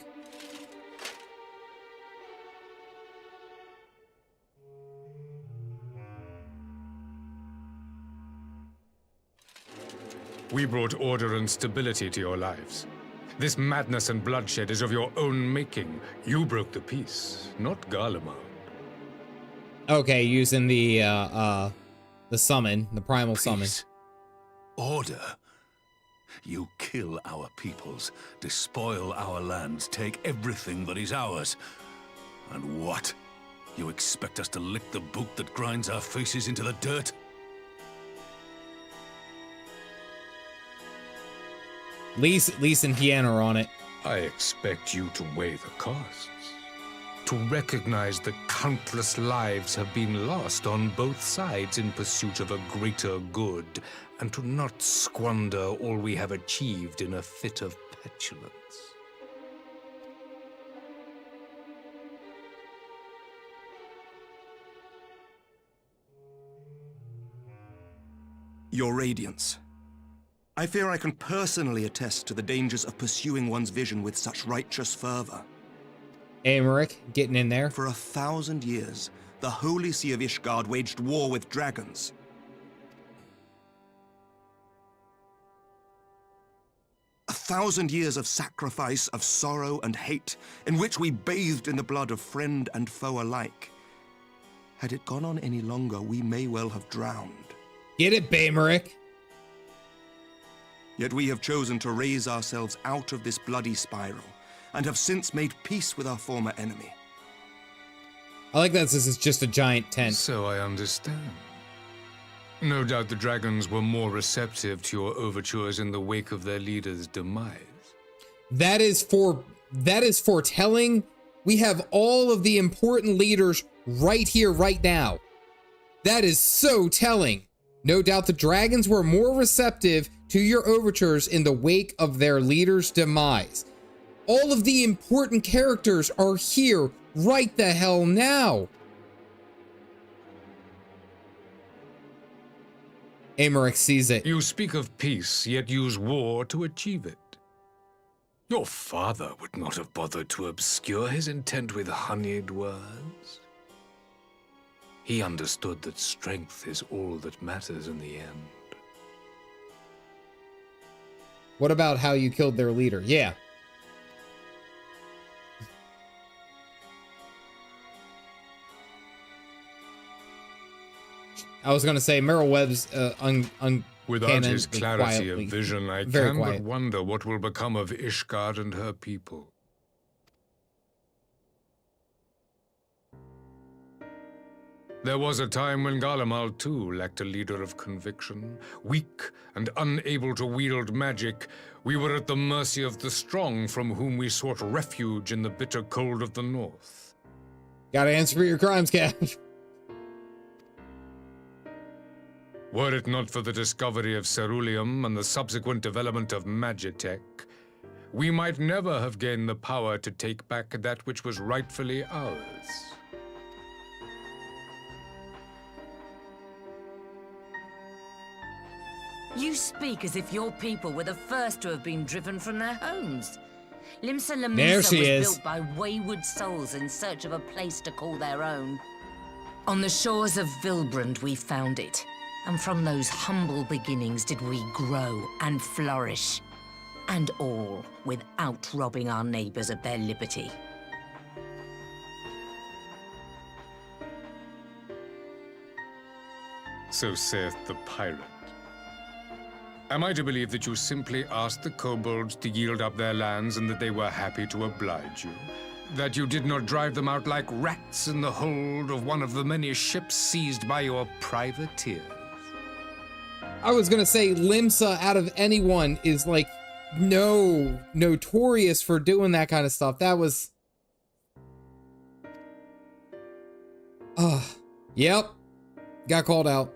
Speaker 21: We brought order and stability to your lives. This madness and bloodshed is of your own making. You broke the peace, not Garlemald.
Speaker 2: Okay, using the summon, the primal summon.
Speaker 5: Order? You kill our peoples, despoil our lands, take everything that is ours. And what? You expect us to lick the boot that grinds our faces into the dirt?
Speaker 2: Lys and Hien are on it.
Speaker 21: I expect you to weigh the costs. To recognize that countless lives have been lost on both sides in pursuit of a greater good, and to not squander all we have achieved in a fit of petulance.
Speaker 8: Your Radiance. I fear I can personally attest to the dangers of pursuing one's vision with such righteous fervor.
Speaker 2: Aymeric, getting in there.
Speaker 8: For 1,000 years, the Holy See of Ishgard waged war with dragons. A 1,000 years of sacrifice, of sorrow and hate, in which we bathed in the blood of friend and foe alike. Had it gone on any longer, we may well have drowned.
Speaker 2: Get it, Baymeric.
Speaker 8: Yet we have chosen to raise ourselves out of this bloody spiral, and have since made peace with our former enemy.
Speaker 2: I like that this is just a giant tent.
Speaker 21: So I understand. No doubt the dragons were more receptive to your overtures in the wake of their leader's demise.
Speaker 2: That is foretelling. We have all of the important leaders right here, right now. That is so telling. No doubt the dragons were more receptive to your overtures in the wake of their leader's demise. All of the important characters are here right the hell now. Aymeric sees it.
Speaker 21: You speak of peace, yet use war to achieve it. Your father would not have bothered to obscure his intent with honeyed words. He understood that strength is all that matters in the end.
Speaker 2: What about how you killed their leader? Yeah. I was going to say Meryl Webb's
Speaker 21: Without his clarity of vision, I can
Speaker 2: quiet.
Speaker 21: but wonder what will become of Ishgard and her people. There was a time when Garlemald too lacked a leader of conviction. Weak and unable to wield magic, we were at the mercy of the strong from whom we sought refuge in the bitter cold of the north.
Speaker 2: Gotta answer for your crimes, Cap.
Speaker 21: Were it not for the discovery of ceruleum and the subsequent development of magitech, we might never have gained the power to take back that which was rightfully ours.
Speaker 10: You speak as if your people were the first to have been driven from their homes. Limsa
Speaker 2: There
Speaker 10: Lamisa
Speaker 2: she
Speaker 10: was
Speaker 2: is.
Speaker 10: built by wayward souls in search of a place to call their own. On the shores of Vilbrand we found it, and from those humble beginnings did we grow and flourish. And all without robbing our neighbors of their liberty.
Speaker 21: So saith the pirate. Am I to believe that you simply asked the kobolds to yield up their lands and that they were happy to oblige you? That you did not drive them out like rats in the hold of one of the many ships seized by your privateers?
Speaker 2: I was gonna say Limsa out of anyone is like notorious for doing that kind of stuff. That was yep. Got called out.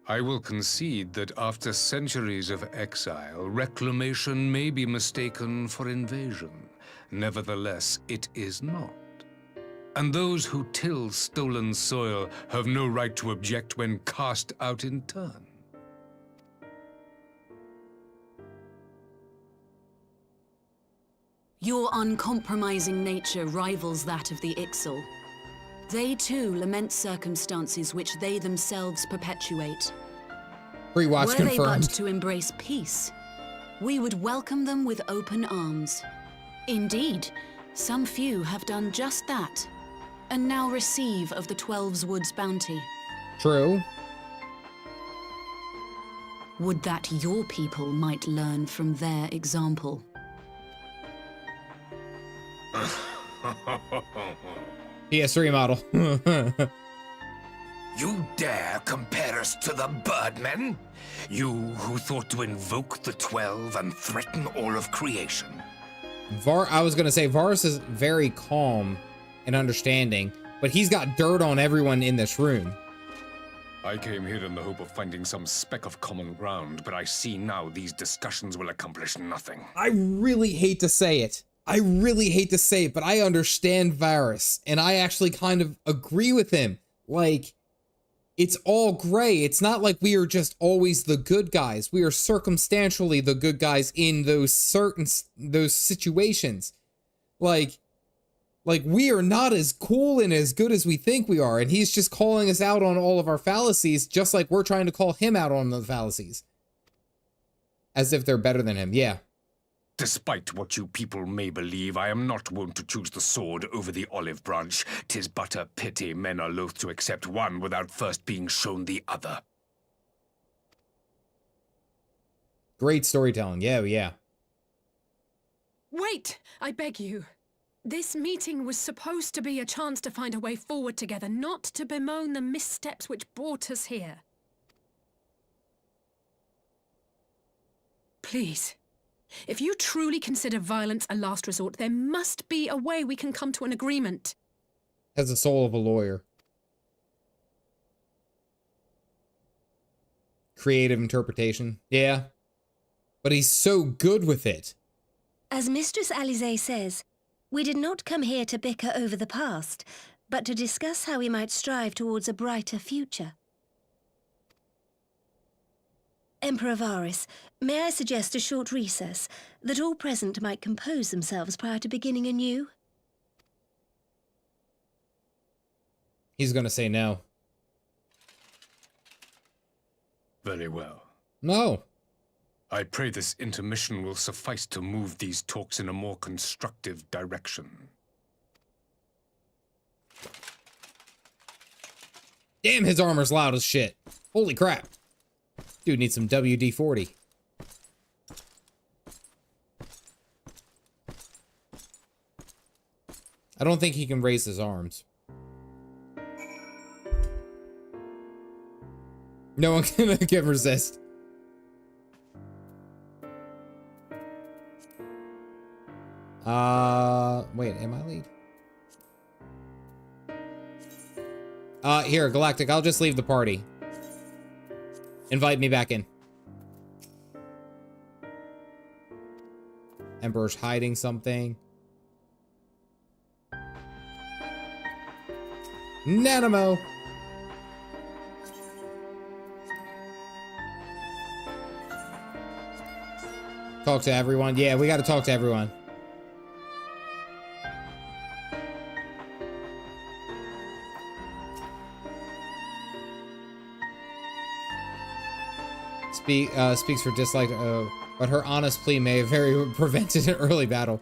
Speaker 21: I will concede that after centuries of exile, reclamation may be mistaken for invasion. Nevertheless, it is not. And those who till stolen soil have no right to object when cast out in turn.
Speaker 22: Your uncompromising nature rivals that of the Ixal. They too lament circumstances which they themselves perpetuate.
Speaker 2: Rewatch
Speaker 22: Were
Speaker 2: confirmed.
Speaker 22: they but to embrace peace, we would welcome them with open arms. Indeed, some few have done just that, and now receive of the 12's Wood's bounty.
Speaker 2: True.
Speaker 22: Would that your people might learn from their example.
Speaker 2: PS3 model.
Speaker 20: You dare compare us to the Birdmen? You who thought to invoke the 12 and threaten all of creation?
Speaker 2: I was gonna say Varis is very calm and understanding, but he's got dirt on everyone in this room.
Speaker 21: I came here in the hope of finding some speck of common ground, but I see now these discussions will accomplish nothing.
Speaker 2: I really hate to say it. But I understand Varis, and I actually kind of agree with him. Like, it's all gray. It's not like we are just always the good guys. We are circumstantially the good guys in those situations. Like we are not as cool and as good as we think we are, and he's just calling us out on all of our fallacies, just like we're trying to call him out on the fallacies. As if they're better than him, yeah.
Speaker 21: Despite what you people may believe, I am not wont to choose the sword over the olive branch. 'Tis but a pity men are loath to accept one without first being shown the other.
Speaker 2: Great storytelling, yeah.
Speaker 9: Wait, I beg you. This meeting was supposed to be a chance to find a way forward together, not to bemoan the missteps which brought us here. Please. If you truly consider violence a last resort, there must be a way we can come to an agreement.
Speaker 2: Has the soul of a lawyer. creative interpretation. Yeah. But he's so good with it.
Speaker 3: As Mistress Alisaie says, we did not come here to bicker over the past, but to discuss how we might strive towards a brighter future. Emperor Varis, may I suggest a short recess, that all present might compose themselves prior to beginning anew?
Speaker 2: He's gonna say no.
Speaker 21: Very well.
Speaker 2: No.
Speaker 21: I pray this intermission will suffice to move these talks in a more constructive direction.
Speaker 2: Damn, his armor's loud as shit. Holy crap. Dude needs some WD-40. I don't think he can raise his arms. No one can resist. Wait, am I lead? Here, Galactic, I'll just leave the party. Invite me back in. Emperor's hiding something. Nanimo! Talk to everyone. Yeah, we gotta talk to everyone. Speaks for dislike, but her honest plea may have very prevented an early battle.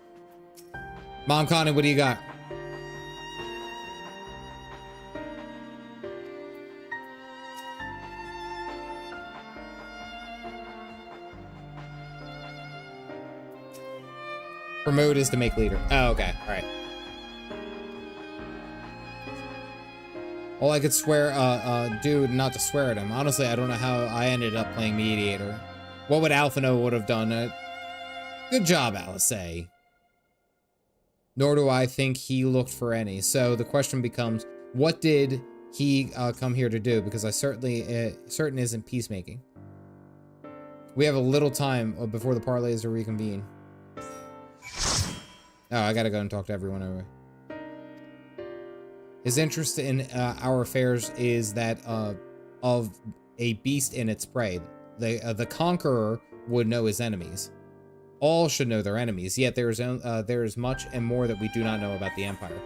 Speaker 2: Mom Connie, what do you got? Promote is to make leader. Oh, okay. All right. All I could swear, do not to swear at him. Honestly, I don't know how I ended up playing mediator. What would Alphinaud would have done? Good job, Alisaie. Nor do I think he looked for any. So the question becomes, what did he come here to do? Because I certain isn't peacemaking. We have a little time before the parleys are reconvene. Oh, I gotta go and talk to everyone over. His interest in our affairs is that of a beast in its prey. The conqueror would know his enemies. All should know their enemies, yet there is much and more that we do not know about the Empire.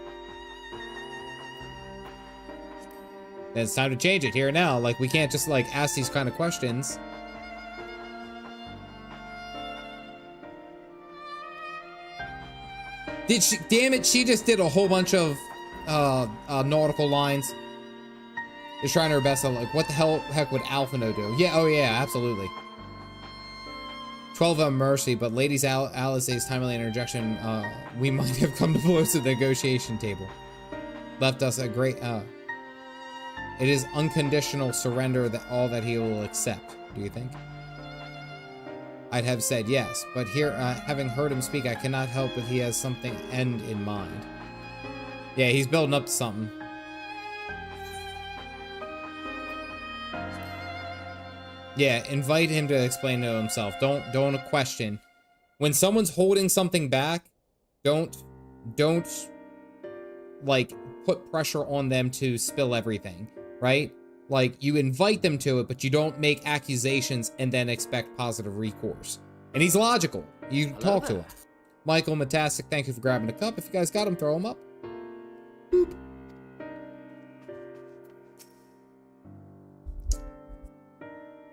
Speaker 2: And it's time to change it here and now. Like, we can't just, like, ask these kind of questions. Did she? Damn it, she just did a whole bunch of nautical lines. Is trying her best to, like, what the heck would Alphinaud do? Yeah, oh yeah, absolutely. 12 of mercy, but Ladies Alisaie's timely interjection, we might have come to blows at the negotiation table. Left us a great, it is unconditional surrender that all that he will accept, do you think? I'd have said yes, but here, having heard him speak, I cannot help if he has something end in mind. Yeah, he's building up to something. Yeah, invite him to explain to himself. Don't question. When someone's holding something back, don't like put pressure on them to spill everything, right? Like, you invite them to it, but you don't make accusations and then expect positive recourse. And he's logical. You talk to him. Michael Matastic, thank you for grabbing a cup. If you guys got him, throw him up. Boop.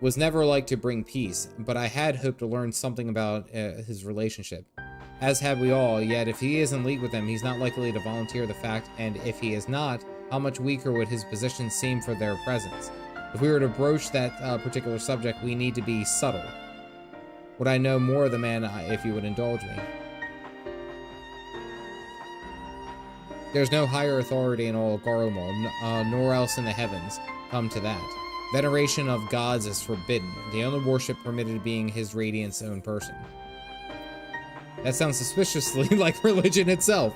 Speaker 2: Was never like to bring peace, but I had hoped to learn something about his relationship. As had we all, yet if he is in league with them, he's not likely to volunteer the fact, and if he is not, how much weaker would his position seem for their presence? If we were to broach that particular subject, we need to be subtle. Would I know more of the man if you would indulge me? There's no higher authority in all Garlemald, nor else in the heavens. Come to that. Veneration of gods is forbidden. The only worship permitted being his radiant's own person. That sounds suspiciously like religion itself.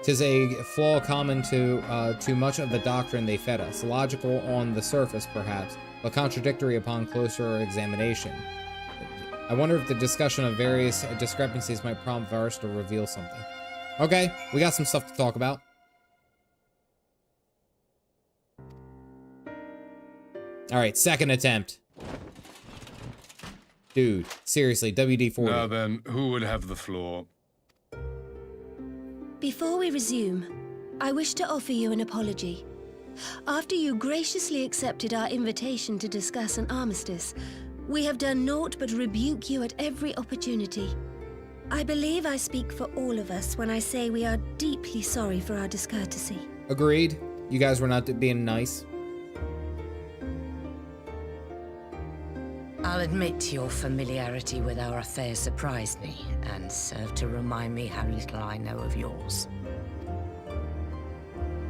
Speaker 2: 'Tis a flaw common to much of the doctrine they fed us. Logical on the surface, perhaps, but contradictory upon closer examination. I wonder if the discussion of various discrepancies might prompt Varis to reveal something. Okay, we got some stuff to talk about. Alright, second attempt. Dude, seriously, WD-40.
Speaker 21: Now then, who would have the floor?
Speaker 3: Before we resume, I wish to offer you an apology. After you graciously accepted our invitation to discuss an armistice, we have done naught but rebuke you at every opportunity. I believe I speak for all of us when I say we are deeply sorry for our discourtesy.
Speaker 2: Agreed. You guys were not being nice.
Speaker 10: I'll admit your familiarity with our affair surprised me, and served to remind me how little I know of yours.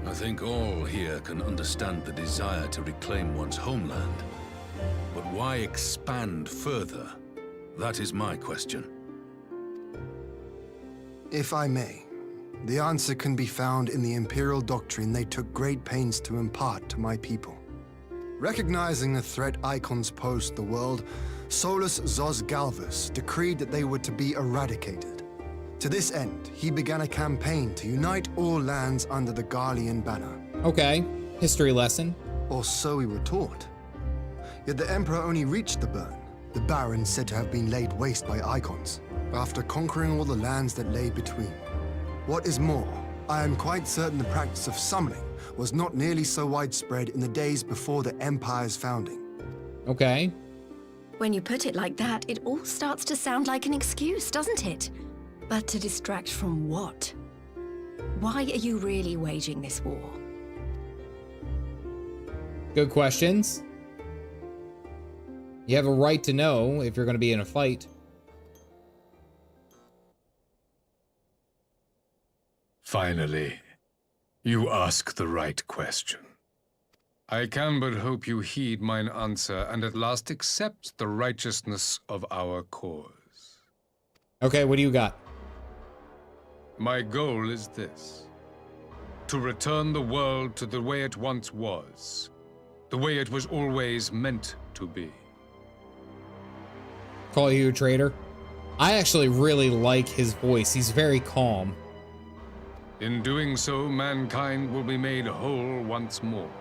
Speaker 5: I think all here can understand the desire to reclaim one's homeland. But why expand further? That is my question.
Speaker 7: If I may, the answer can be found in the Imperial doctrine they took great pains to impart to my people. Recognizing the threat icons posed to the world, Solus Zos Galvus decreed that they were to be eradicated. To this end, he began a campaign to unite all lands under the Garlean banner.
Speaker 2: Okay, history lesson.
Speaker 7: Or so we were taught. Yet the Emperor only reached the burn, the barren said to have been laid waste by icons, after conquering all the lands that lay between. What is more, I am quite certain the practice of summoning was not nearly so widespread in the days before the Empire's founding.
Speaker 2: Okay.
Speaker 12: When you put it like that, it all starts to sound like an excuse, doesn't it? But to distract from what? Why are you really waging this war?
Speaker 2: Good questions. You have a right to know if you're going to be in a fight.
Speaker 21: Finally, you ask the right question. I can but hope you heed mine answer and at last accept the righteousness of our cause.
Speaker 2: Okay, what do you got?
Speaker 21: My goal is this: to return the world to the way it once was, the way it was always meant to be.
Speaker 2: Call you a traitor? I actually really like his voice. He's very calm.
Speaker 21: In doing so, mankind will be made whole once more.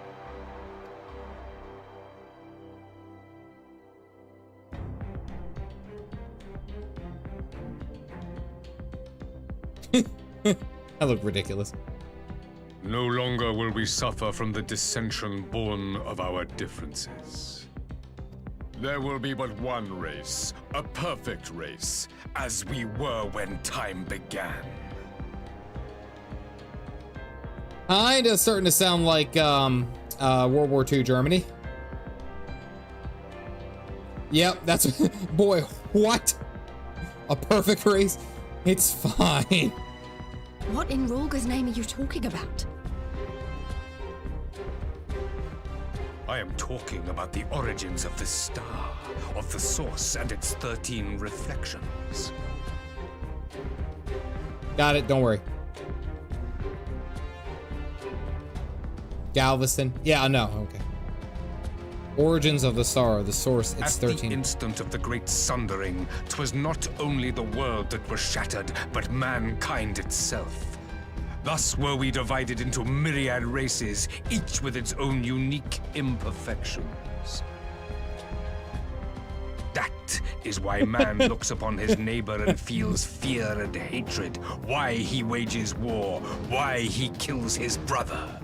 Speaker 2: I look ridiculous.
Speaker 21: No longer will we suffer from the dissension born of our differences. There will be but one race, a perfect race, as we were when time began.
Speaker 2: Kinda starting to sound like World War II Germany. Yep, that's boy, what? A perfect race? It's fine.
Speaker 12: What in Rulga's name are you talking about?
Speaker 21: I am talking about the origins of the star, of the source and its 13 reflections.
Speaker 2: Got it, don't worry. Galveston. Yeah, I know, okay. Origins of the star, the source, it's 13.
Speaker 21: At the instant of the great sundering, 'twas not only the world that was shattered, but mankind itself. Thus were we divided into myriad races, each with its own unique imperfections. That is why man looks upon his neighbor and feels fear and hatred, why he wages war, why he kills his brother.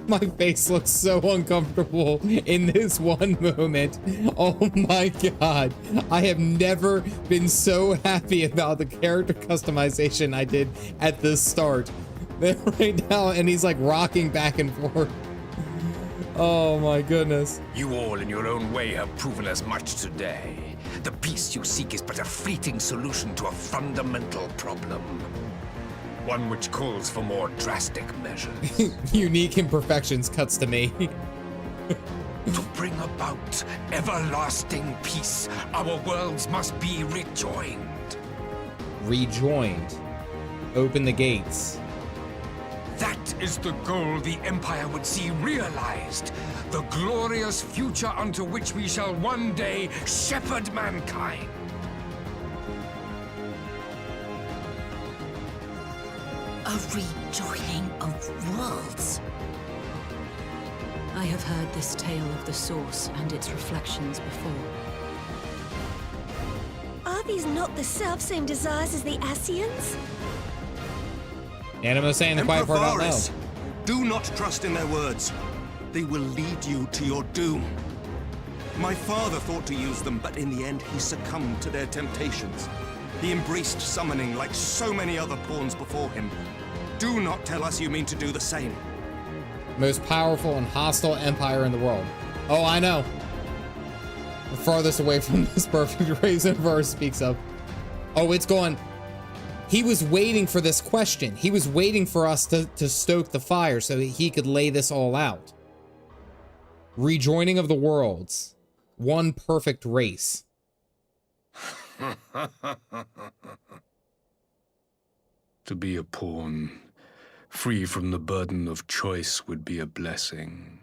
Speaker 2: My face looks so uncomfortable in this one moment. Oh my god. I have never been so happy about the character customization I did at the start. Right now, and he's like rocking back and forth. Oh my goodness.
Speaker 20: You all in your own way have proven as much today. The peace you seek is but a fleeting solution to a fundamental problem. One which calls for more drastic measures.
Speaker 2: Unique imperfections cuts to me.
Speaker 20: To bring about everlasting peace, our worlds must be rejoined.
Speaker 2: Rejoined. Open the gates.
Speaker 20: That is the goal the Empire would see realized. The glorious future unto which we shall one day shepherd mankind.
Speaker 10: A rejoining of worlds.
Speaker 22: I have heard this tale of the Source and its reflections before.
Speaker 3: Are these not the self-same desires as the Ascians?
Speaker 2: Anima saying the quiet part out loud.
Speaker 8: Varis, do not trust in their words. They will lead you to your doom. My father thought to use them, but in the end he succumbed to their temptations. He embraced summoning like so many other pawns before him. Do not tell us you mean to do the same.
Speaker 2: Most powerful and hostile empire in the world. Oh, I know. The farthest away from this perfect race and verse speaks of. Oh, it's gone. He was waiting for this question. He was waiting for us to stoke the fire so that he could lay this all out. Rejoining of the worlds. One perfect race.
Speaker 5: To be a pawn, free from the burden of choice, would be a blessing.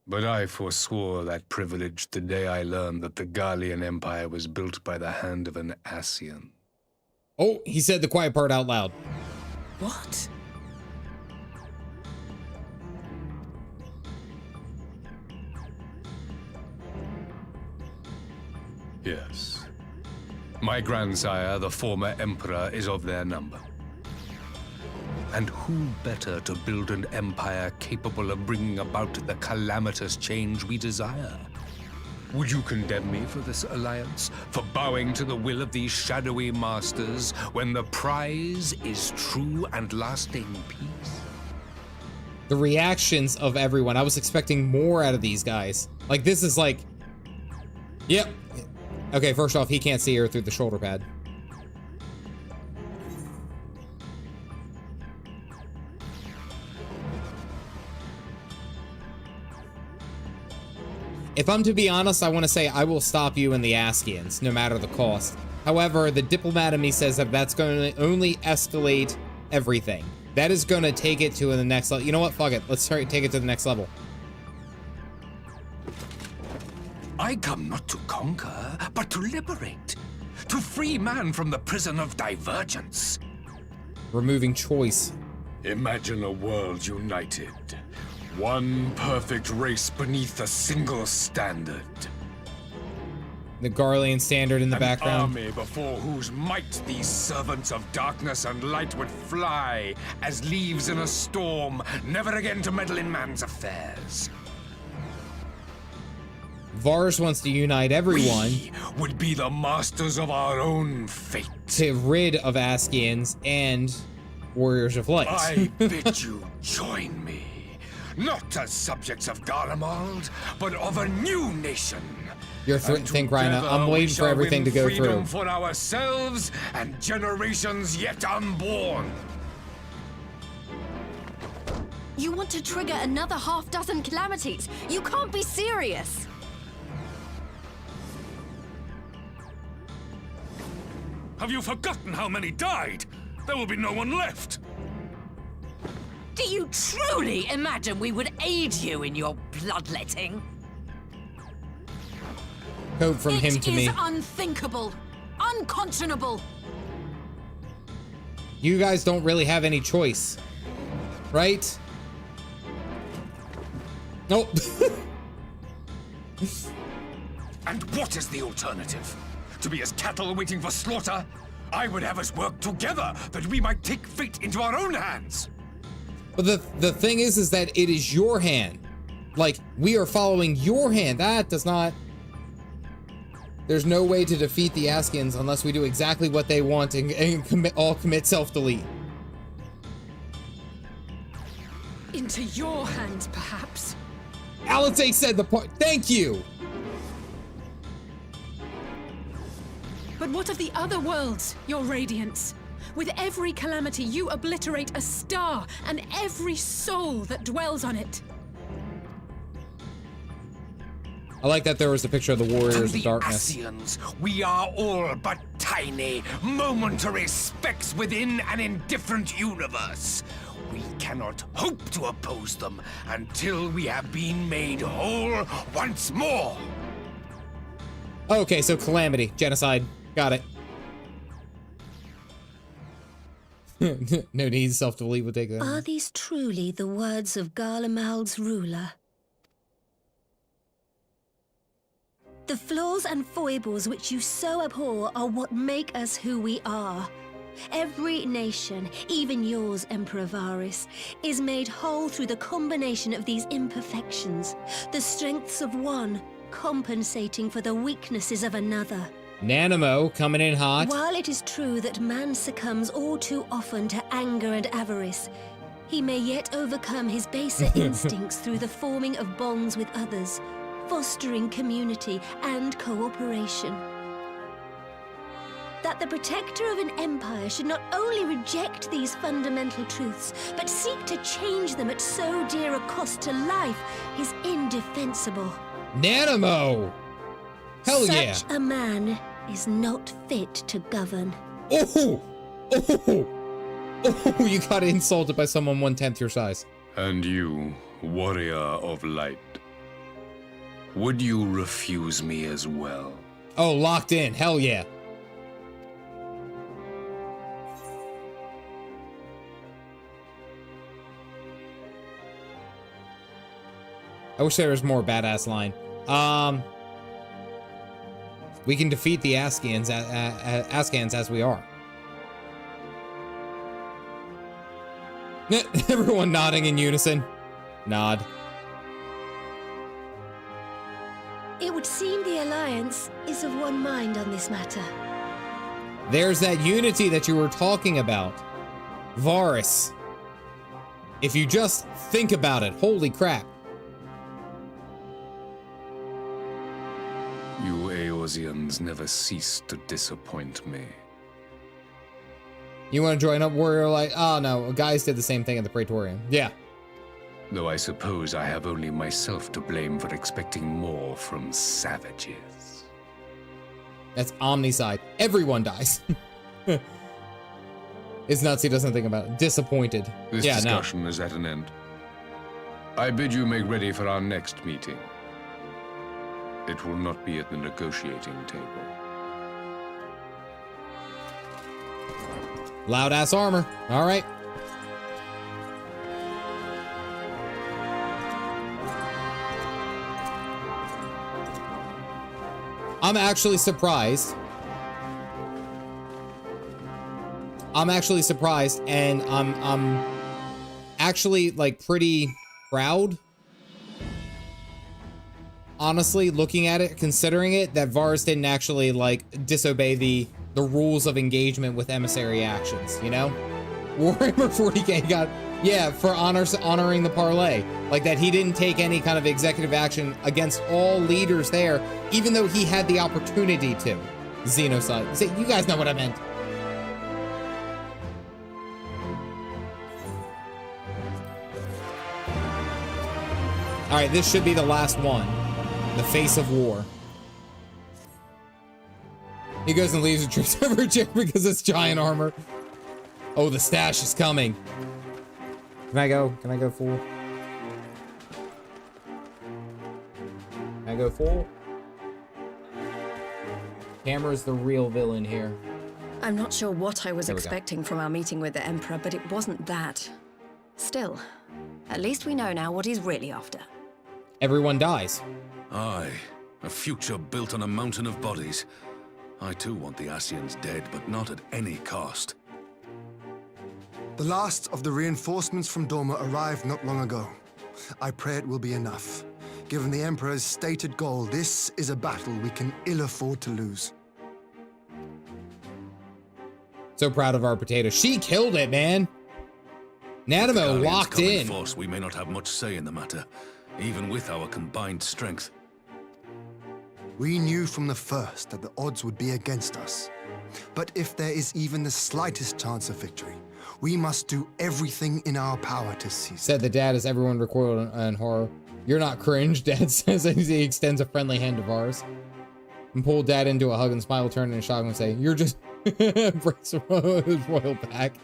Speaker 5: But I forswore that privilege the day I learned that the Garlean Empire was built by the hand of an Ascian.
Speaker 2: Oh, he said the quiet part out loud.
Speaker 10: What?
Speaker 5: Yes. My grandsire, the former emperor, is of their number. And who better to build an empire capable of bringing about the calamitous change we desire? Would you condemn me for this alliance? For bowing to the will of these shadowy masters when the prize is true and lasting peace?
Speaker 2: The reactions of everyone. I was expecting more out of these guys. Like, this is like... Yep. Okay, first off, he can't see her through the shoulder pad. If I'm to be honest, I want to say I will stop you in the Ascians, no matter the cost. However, the diplomat in me says that that's going to only escalate everything. That is going to take it to the next level. You know what? Fuck it. Let's take it to the next level.
Speaker 20: I come not to conquer, but to liberate. To free man from the prison of divergence.
Speaker 2: Removing choice.
Speaker 20: Imagine a world united. One perfect race beneath a single standard.
Speaker 2: The Garlean standard in the background.
Speaker 20: An army before whose might these servants of darkness and light would fly as leaves in a storm, never again to meddle in man's affairs.
Speaker 2: Varis wants to unite everyone.
Speaker 20: We would be the masters of our own fate.
Speaker 2: To rid of Ascians and Warriors of Light.
Speaker 20: I bid you join me. Not as subjects of Garlemald, but of a new nation.
Speaker 2: You're think, Rhina. I'm waiting for everything to go through.
Speaker 20: For ourselves and generations yet unborn.
Speaker 12: You want to trigger another half-dozen calamities? You can't be serious.
Speaker 5: Have you forgotten how many died? There will be no one left.
Speaker 10: Do you truly imagine we would aid you in your bloodletting?
Speaker 2: Code from him to me.
Speaker 22: It is unthinkable, unconscionable.
Speaker 2: You guys don't really have any choice, right? Nope.
Speaker 20: And what is the alternative? To be as cattle waiting for slaughter? I would have us work together that we might take fate into our own hands.
Speaker 2: But the thing is that it is your hand. Like, we are following your hand. That does not... There's no way to defeat the Ascians unless we do exactly what they want and commit self-delete.
Speaker 9: Into your hands, perhaps.
Speaker 2: Alate said the part. Thank you.
Speaker 9: But what of the other worlds, your radiance? With every calamity, you obliterate a star and every soul that dwells on it.
Speaker 2: I like that there was a picture of the Warriors
Speaker 20: To
Speaker 2: of
Speaker 20: the
Speaker 2: Darkness.
Speaker 20: Ascians, we are all but tiny, momentary specks within an indifferent universe. We cannot hope to oppose them until we have been made whole once more.
Speaker 2: Okay, so Calamity, Genocide. Got it. No need, self-delete will take that.
Speaker 3: Are these truly the words of Garlemald's ruler? The flaws and foibles which you so abhor are what make us who we are. Every nation, even yours, Emperor Varis, is made whole through the combination of these imperfections, the strengths of one compensating for the weaknesses of another.
Speaker 2: Nanamo coming in hot.
Speaker 3: While it is true that man succumbs all too often to anger and avarice, he may yet overcome his baser instincts through the forming of bonds with others, fostering community and cooperation. That the protector of an empire should not only reject these fundamental truths, but seek to change them at so dear a cost to life is indefensible.
Speaker 2: Nanamo! Hell yeah!
Speaker 3: Such a man is not fit to govern.
Speaker 2: Oh! Oh! Oh! You got insulted by someone 1/10 your size.
Speaker 5: And you, warrior of light, would you refuse me as well?
Speaker 2: Oh, locked in. Hell yeah. I wish there was more badass line. We can defeat the Ascians as we are. Everyone nodding in unison. Nod.
Speaker 3: It would seem the Alliance is of one mind on this matter.
Speaker 2: There's that unity that you were talking about. Varis. If you just think about it, holy crap.
Speaker 5: You Eorzeans never cease to disappoint me.
Speaker 2: You want to join up, Warrior Light? Oh no, guys did the same thing at the Praetorium. Yeah.
Speaker 5: Though I suppose I have only myself to blame for expecting more from savages.
Speaker 2: That's Omnicide. Everyone dies. It's nuts he doesn't think about it. Disappointed.
Speaker 5: This discussion is at an end. I bid you make ready for our next meeting. It will not be at the negotiating table.
Speaker 2: Loud ass armor. All right. I'm actually surprised. And I'm actually like pretty proud. Honestly, looking at it, considering it, that Varis didn't actually like disobey the rules of engagement with emissary actions, you know? Warhammer 40k got, yeah, for honoring the parley. Like that he didn't take any kind of executive action against all leaders there, even though he had the opportunity to. Xenocide. See, you guys know what I meant. All right, this should be the last one. The face of war. He goes and leaves the troops over a chair because it's giant armor. Oh, the stash is coming. Can I go? Can I go full? Can I go full? Camera's the real villain here.
Speaker 12: I'm not sure what I was expecting from our meeting with the Emperor, but it wasn't that. Still, at least we know now what he's really after.
Speaker 2: Everyone dies.
Speaker 5: Aye, a future built on a mountain of bodies. I too want the Ascians dead, but not at any cost.
Speaker 7: The last of the reinforcements from Doma arrived not long ago. I pray it will be enough. Given the Emperor's stated goal, this is a battle we can ill afford to lose.
Speaker 2: So proud of our potato. She killed it, man. Nanamo locked in.
Speaker 5: Force, we may not have much say in the matter, even with our combined strength.
Speaker 7: We knew from the first that the odds would be against us. But if there is even the slightest chance of victory, we must do everything in our power to seize it.
Speaker 2: Said the dad as everyone recoiled in horror. You're not cringe, Dad says as he extends a friendly hand to Varis. And pull Dad into a hug and smile, turn in shock and say, you're just embrace his royal pack.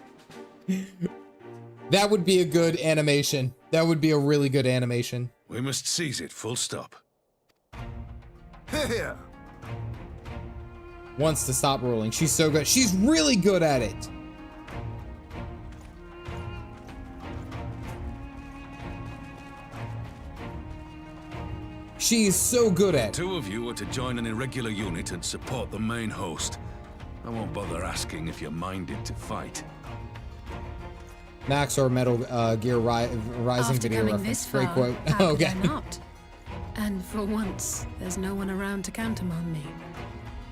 Speaker 2: That would be a good animation. That would be a really good animation.
Speaker 5: We must seize it, full stop.
Speaker 7: Here.
Speaker 2: Wants to stop ruling. She's so good. She's really good at it. She is so good at it.
Speaker 5: Two of you are to join an irregular unit and support the main host. I won't bother asking if you're minded to fight.
Speaker 2: Max or Metal Gear Rising
Speaker 9: After
Speaker 2: video
Speaker 9: coming
Speaker 2: reference.
Speaker 9: this
Speaker 2: Great
Speaker 9: far,
Speaker 2: quote.
Speaker 9: how
Speaker 2: Okay.
Speaker 9: could I not? And for once, there's no one around to countermand me.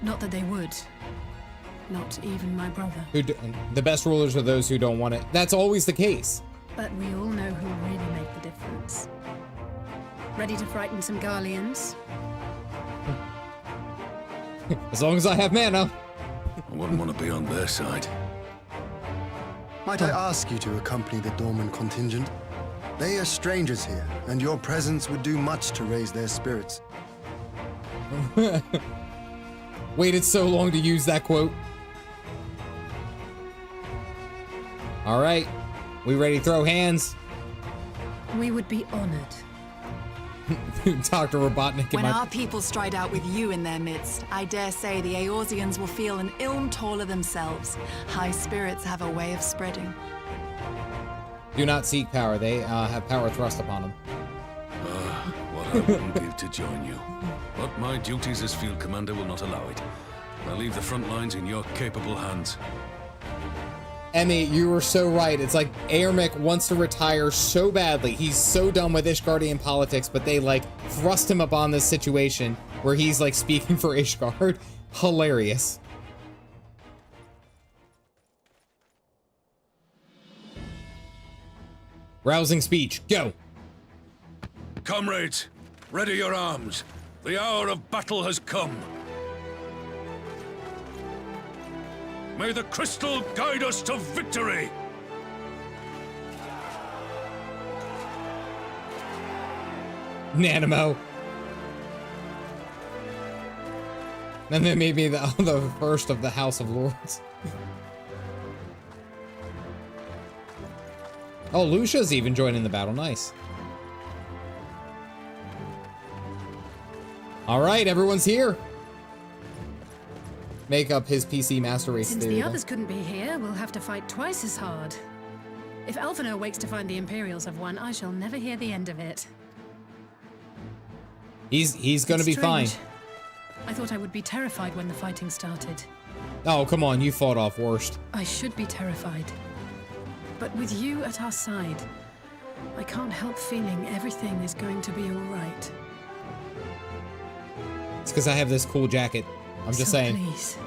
Speaker 9: Not that they would. Not even my brother.
Speaker 2: The best rulers are those who don't want it. That's always the case.
Speaker 9: But we all know who really make the difference. Ready to frighten some Garleans?
Speaker 2: As long as I have mana.
Speaker 5: I wouldn't want to be on their side.
Speaker 7: Might I ask you to accompany the Dorman contingent? They are strangers here, and your presence would do much to raise their spirits.
Speaker 2: Waited so long to use that quote. All right, we ready to throw hands?
Speaker 9: We would be honored.
Speaker 2: Dr. Robotnik.
Speaker 4: When our people stride out with you in their midst, I dare say the Eorzeans will feel an ilm taller themselves. High spirits have a way of spreading.
Speaker 2: Do not seek power. They have power thrust upon them.
Speaker 5: What I wouldn't give to join you. But my duties as field commander will not allow it. I leave the front lines in your capable hands.
Speaker 2: Emmy, you were so right. It's like Aermik wants to retire so badly. He's so done with Ishgardian politics, but they like thrust him upon this situation where he's like speaking for Ishgard. Hilarious. Rousing speech, go.
Speaker 5: Comrades, ready your arms. The hour of battle has come. May the crystal guide us to victory!
Speaker 2: Nanimo. And then maybe the first of the House of Lords. Oh, Lucia's even joining the battle. Nice. All right, everyone's here. Make up his PC master race.
Speaker 9: Since the others couldn't be here, we'll have to fight twice as hard. If Alphinaud wakes to find the Imperials have won, I shall never hear the end of it.
Speaker 2: He's gonna be fine.
Speaker 9: I thought I would be terrified when the fighting started.
Speaker 2: Oh, come on, you fought off worst.
Speaker 9: I should be terrified. But with you at our side, I can't help feeling everything is going to be all right.
Speaker 2: It's because I have this cool jacket. I'm just saying.
Speaker 9: Please.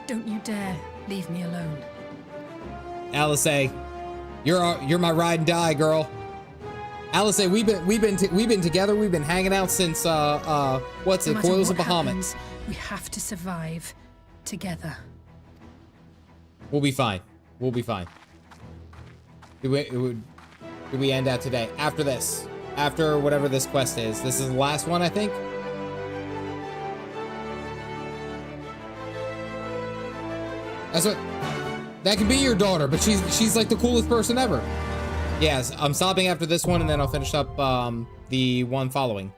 Speaker 9: Don't you dare leave me alone.
Speaker 2: Alice, you're my ride and die, girl. Alice, we've been together. We've been hanging out since what's it?
Speaker 9: No matter
Speaker 2: Coils
Speaker 9: what
Speaker 2: of Bahamut.
Speaker 9: happens, we have to survive together.
Speaker 2: We'll be fine. We'll be fine. Do we end out today? After this. After whatever this quest is. This is the last one, I think. That's what. That could be your daughter, but she's like the coolest person ever. Yes, I'm stopping after this one, and then I'll finish up the one following.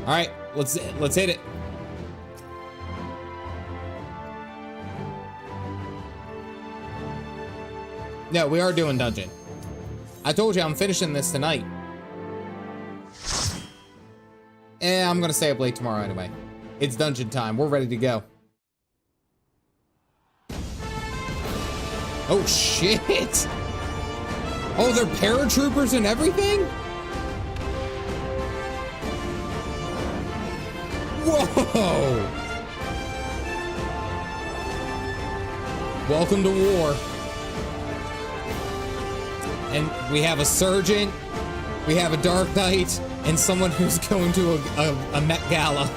Speaker 2: All right, let's hit it. No, we are doing dungeon. I told you I'm finishing this tonight. I'm gonna stay up late tomorrow anyway. It's dungeon time. We're ready to go. Oh shit! Oh, they're paratroopers and everything? Whoa! Welcome to war. And we have a surgeon, we have a Dark Knight, and someone who's going to a Met Gala.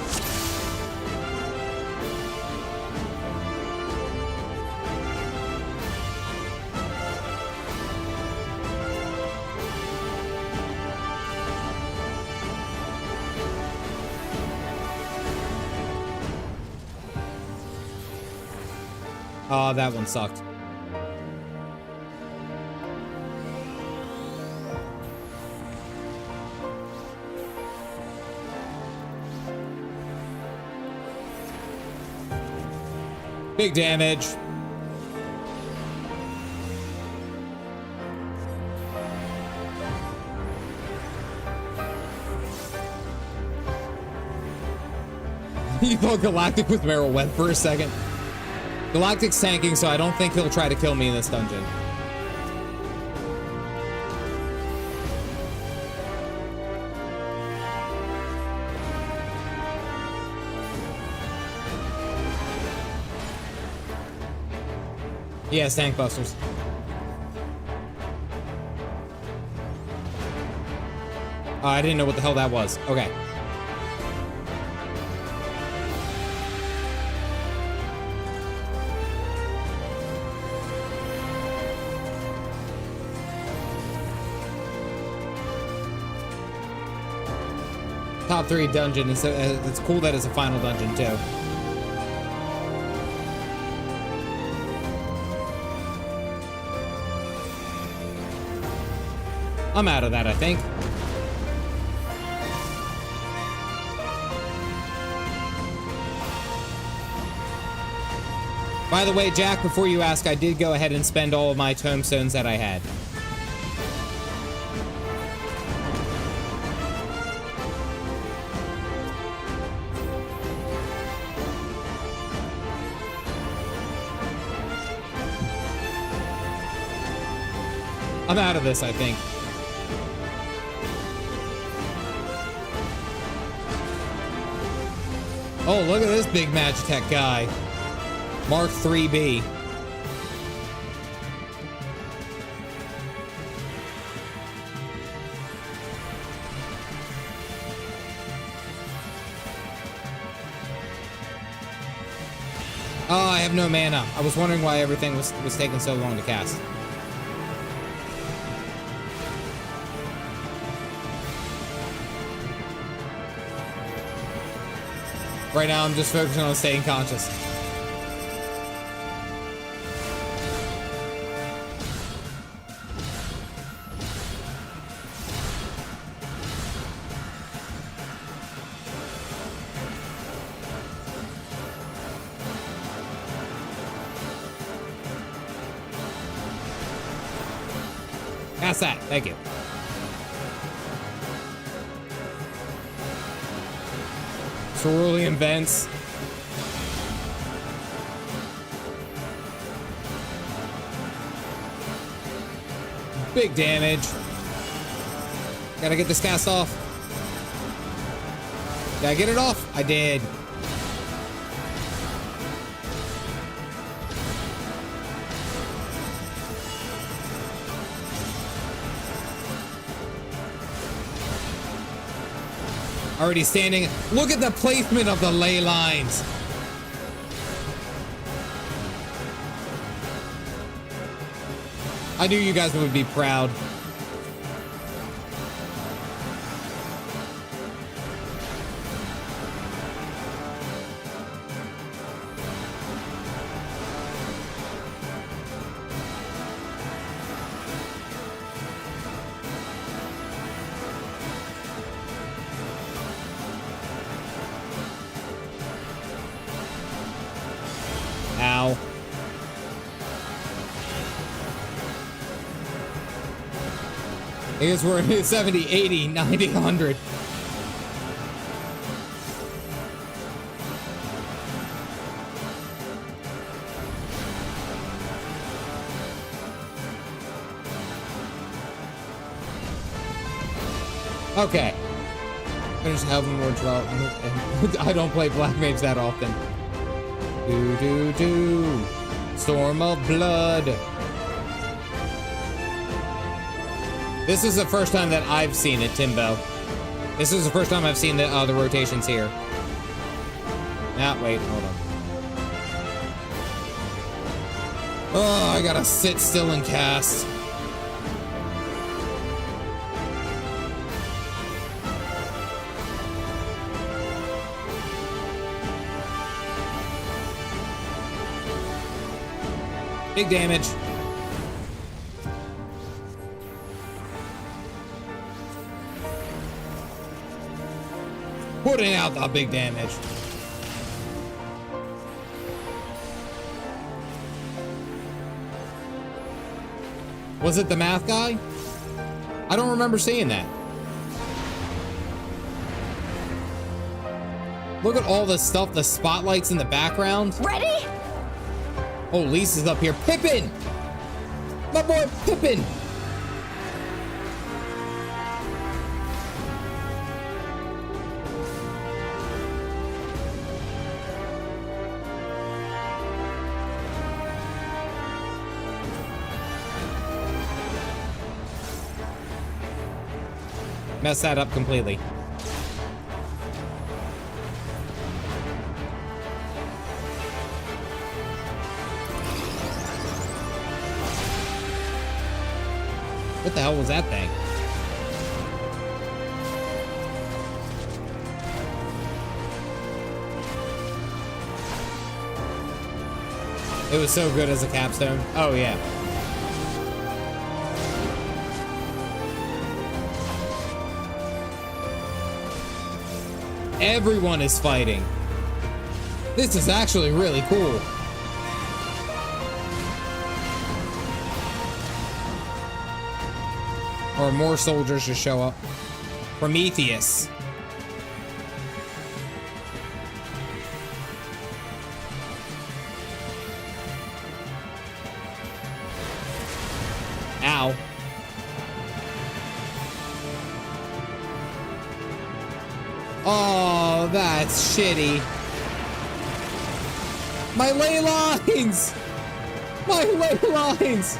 Speaker 2: Oh, that one sucked. Big damage. You thought Galactic was Meryl Webb for a second? Galactic's tanking, so I don't think he'll try to kill me in this dungeon. Yes, tank busters. Oh, I didn't know what the hell that was. Okay. Top 3 dungeon. It's cool that it's a final dungeon too. I'm out of that, I think. By the way, Jack, before you ask, I did go ahead and spend all of my tombstones that I had. I'm out of this, I think. Oh, look at this big Magitech guy. Mark 3B. Oh, I have no mana. I was wondering why everything was taking so long to cast. Right now, I'm just focusing on staying conscious. That's that. Thank you. Cerulean vents. Big damage. Gotta get this cast off. Did I get it off? I did. Already standing. Look at the placement of the ley lines. I knew you guys would be proud. Ow. I guess we're at 70, 80, 90, 100. Okay. Finish Heaven Lord's Route. I don't play Black Mage that often. Storm of Blood. This is the first time that I've seen it, Timbo. This is the first time I've seen the rotations here. Ah, wait, hold on. Oh, I gotta sit still and cast. Big damage. Putting out the big damage. Was it the math guy? I don't remember seeing that. Look at all the stuff, the spotlights in the background.
Speaker 3: Ready?
Speaker 2: Oh, Lisa's up here. Pippin! My boy Pippin! Messed that up completely. What the hell was that thing? It was so good as a capstone. Oh, yeah. Everyone is fighting. This is actually really cool. Or more soldiers just show up. Prometheus. Ow. Oh, that's shitty. My ley lines! My ley lines!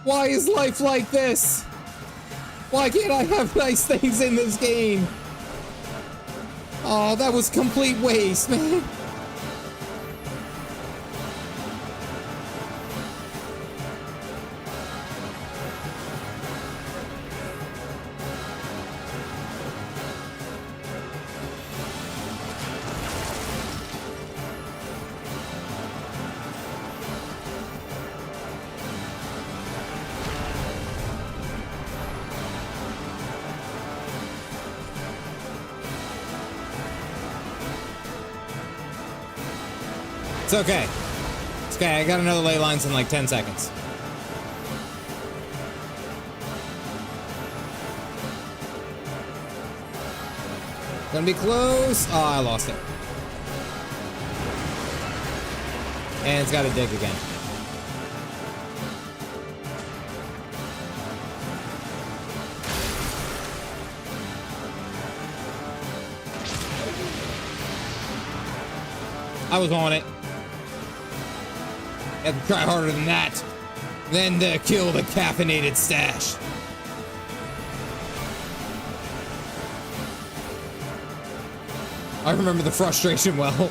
Speaker 2: Why is life like this? Why can't I have nice things in this game? Oh, that was complete waste, man. It's okay. It's okay, I got another ley lines in like 10 seconds. Gonna be close. Oh, I lost it. And it's gotta dig again. I was on it. You have to try harder than that. Then to kill the caffeinated stash. I remember the frustration well.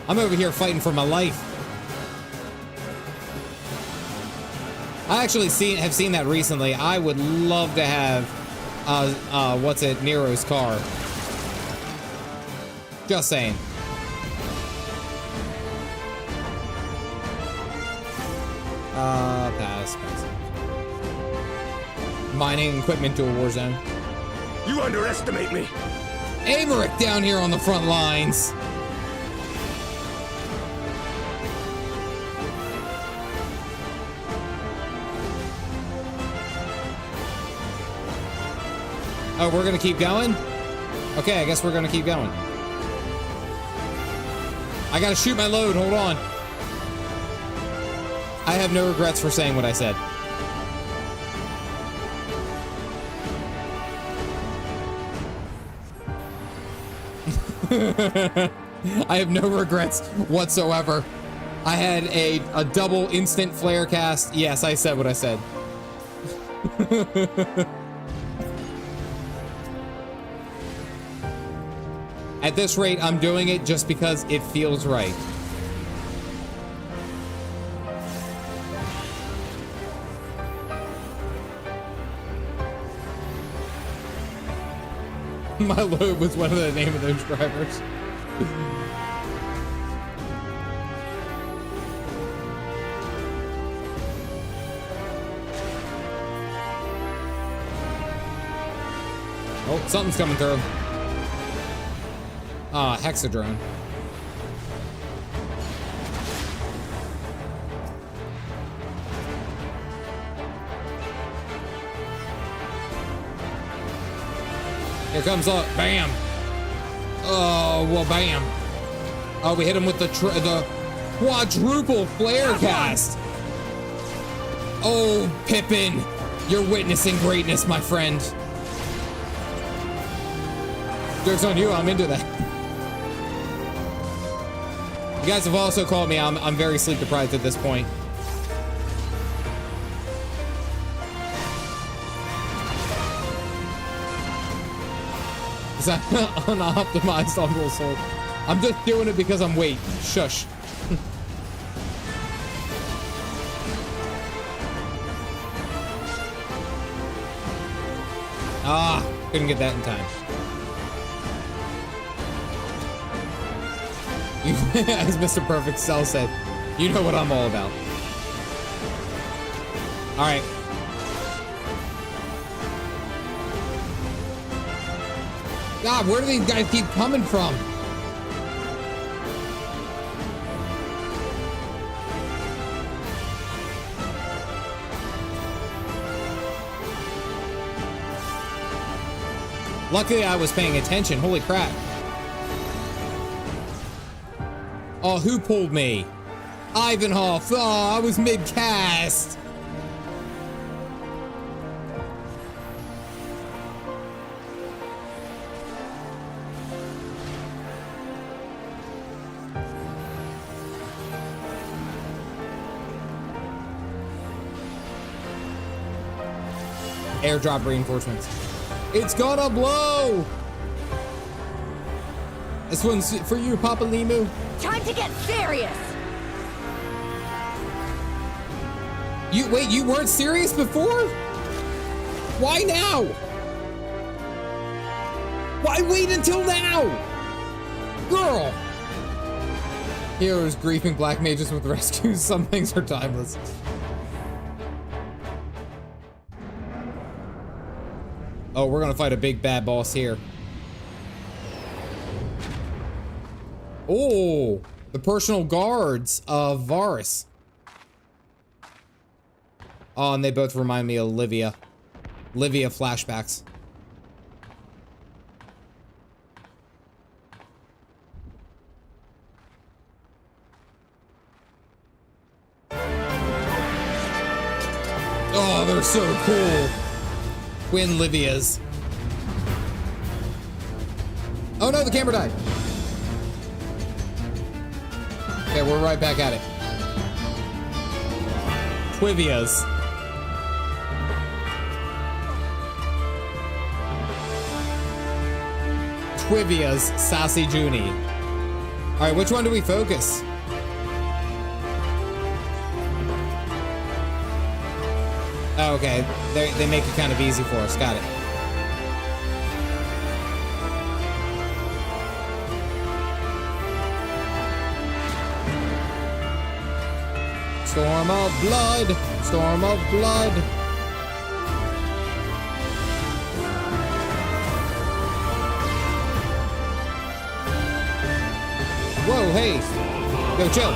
Speaker 2: I'm over here fighting for my life. I actually have seen that recently. I would love to have Nero's car. Just saying. Pass. Mining equipment to a war zone.
Speaker 20: You underestimate me.
Speaker 2: Amaric down here on the front lines. Oh, we're gonna keep going? Okay, I guess we're gonna keep going. I gotta shoot my load, hold on. I have no regrets for saying what I said. I have no regrets whatsoever. I had a double instant flare cast. Yes, I said what I said. At this rate, I'm doing it just because it feels right. My Lord was one of the name of those drivers. Oh, something's coming through. Ah, Hexadrone. Here comes up. Bam. Oh, well, bam. Oh, we hit him with the quadruple flare cast. Oh, Pippin. You're witnessing greatness, my friend. Joke's on you. I'm into that. You guys have also called me. I'm very sleep deprived at this point. I'm unoptimized on Roll Soul. I'm just doing it because I'm weight. Shush. Ah, couldn't get that in time. As Mr. Perfect Cell said, you know what I'm all about. All right. God, where do these guys keep coming from? Luckily, I was paying attention. Holy crap. Oh, who pulled me? Ivanhoe. Oh, I was mid-cast. Airdrop reinforcements. It's gonna blow! This one's for you, Papa Limu.
Speaker 12: Time to get serious!
Speaker 2: Wait, you weren't serious before? Why now? Why wait until now? Girl! Heroes griefing black mages with rescues. Some things are timeless. Oh, we're gonna fight a big bad boss here. Oh, the personal guards of Varis. Oh, and they both remind me of Livia. Livia flashbacks. Oh, they're so cool. Twin Livias. Oh no, the camera died. Okay, we're right back at it. Twivias. Twivias, Sassy Junie. Alright, which one do we focus? Oh, okay. They make it kind of easy for us. Got it. Storm of blood. Storm of blood. Whoa, hey. Yo, chill.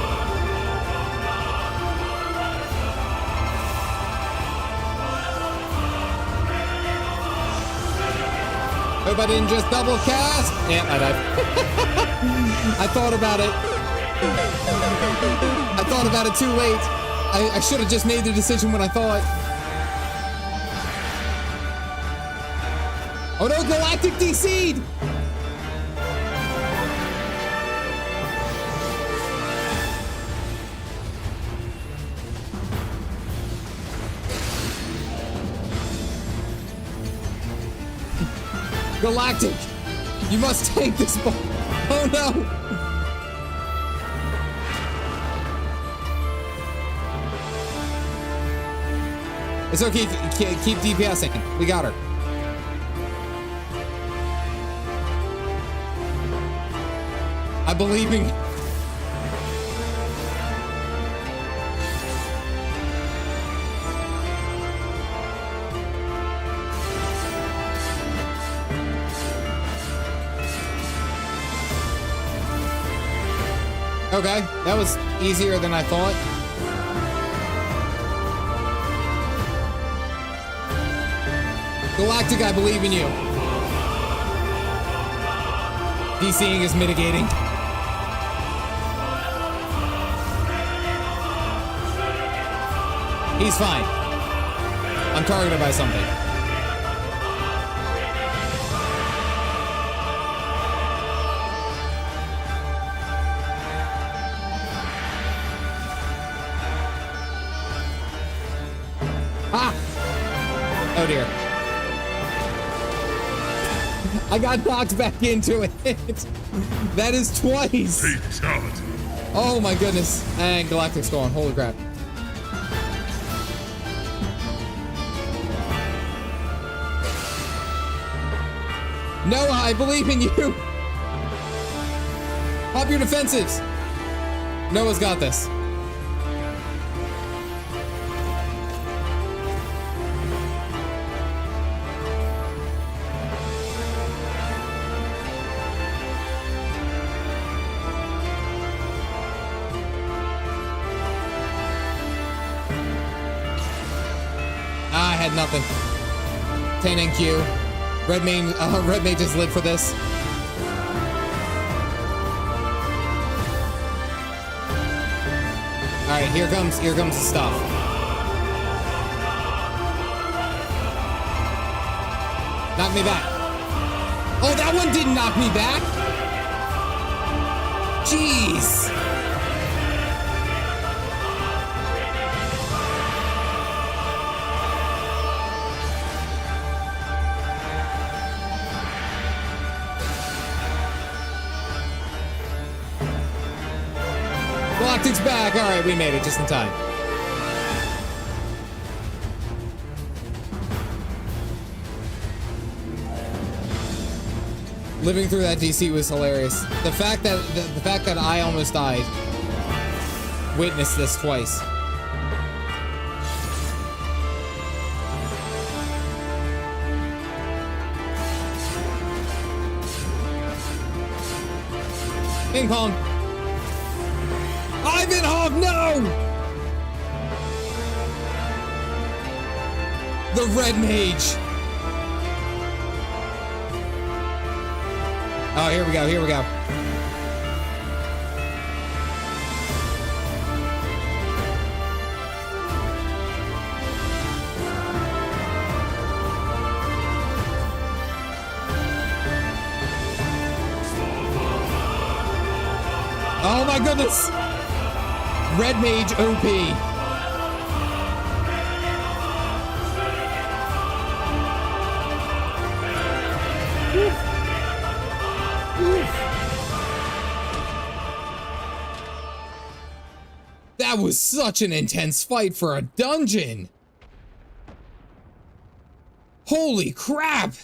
Speaker 2: Hope I didn't just double cast. Yeah, I died. I thought about it. I thought about it too late. I should have just made the decision when I thought. Oh no, Galactic DC'd! Galactic! You must take this ball! Oh no! It's okay, keep DPSing. We got her. I believe in... Okay, that was easier than I thought. Galactic, I believe in you. DCing is mitigating. He's fine. I'm targeted by something. Ah! Oh dear. I got knocked back into it. That is twice.
Speaker 5: Fatality.
Speaker 2: Oh my goodness. And Galactic's gone. Holy crap. Noah, I believe in you. Pop your defensives. Noah's got this. I had nothing. 10 NQ. Red Mage just lived for this. Alright, here comes the stuff. Knock me back. Oh, that one didn't knock me back. Jeez. Galactic's back. All right, we made it just in time. Living through that DC was hilarious. The fact that I almost died. Witnessed this twice. Ping pong. Ivanhoe, no! The Red Mage. Oh, here we go, here we go. Oh my goodness! Red Mage OP. That was such an intense fight for a dungeon. Holy crap.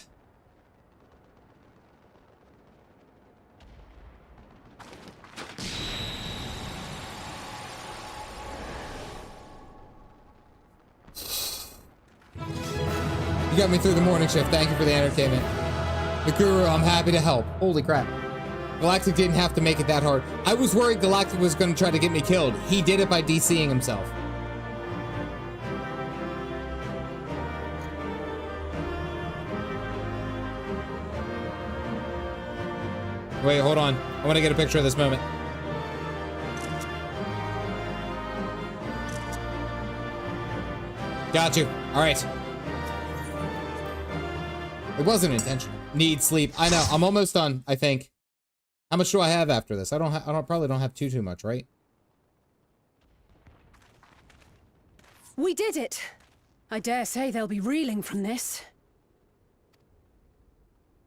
Speaker 2: You got me through the morning shift. Thank you for the entertainment. The Guru, I'm happy to help. Holy crap. Galactic didn't have to make it that hard. I was worried Galactic was going to try to get me killed. He did it by DCing himself. Wait, hold on. I want to get a picture of this moment. Got you. All right. It wasn't intentional. Need sleep. I know. I'm almost done, I think. How much do I have after this? I probably don't have too much, right?
Speaker 9: We did it. I dare say they'll be reeling from this.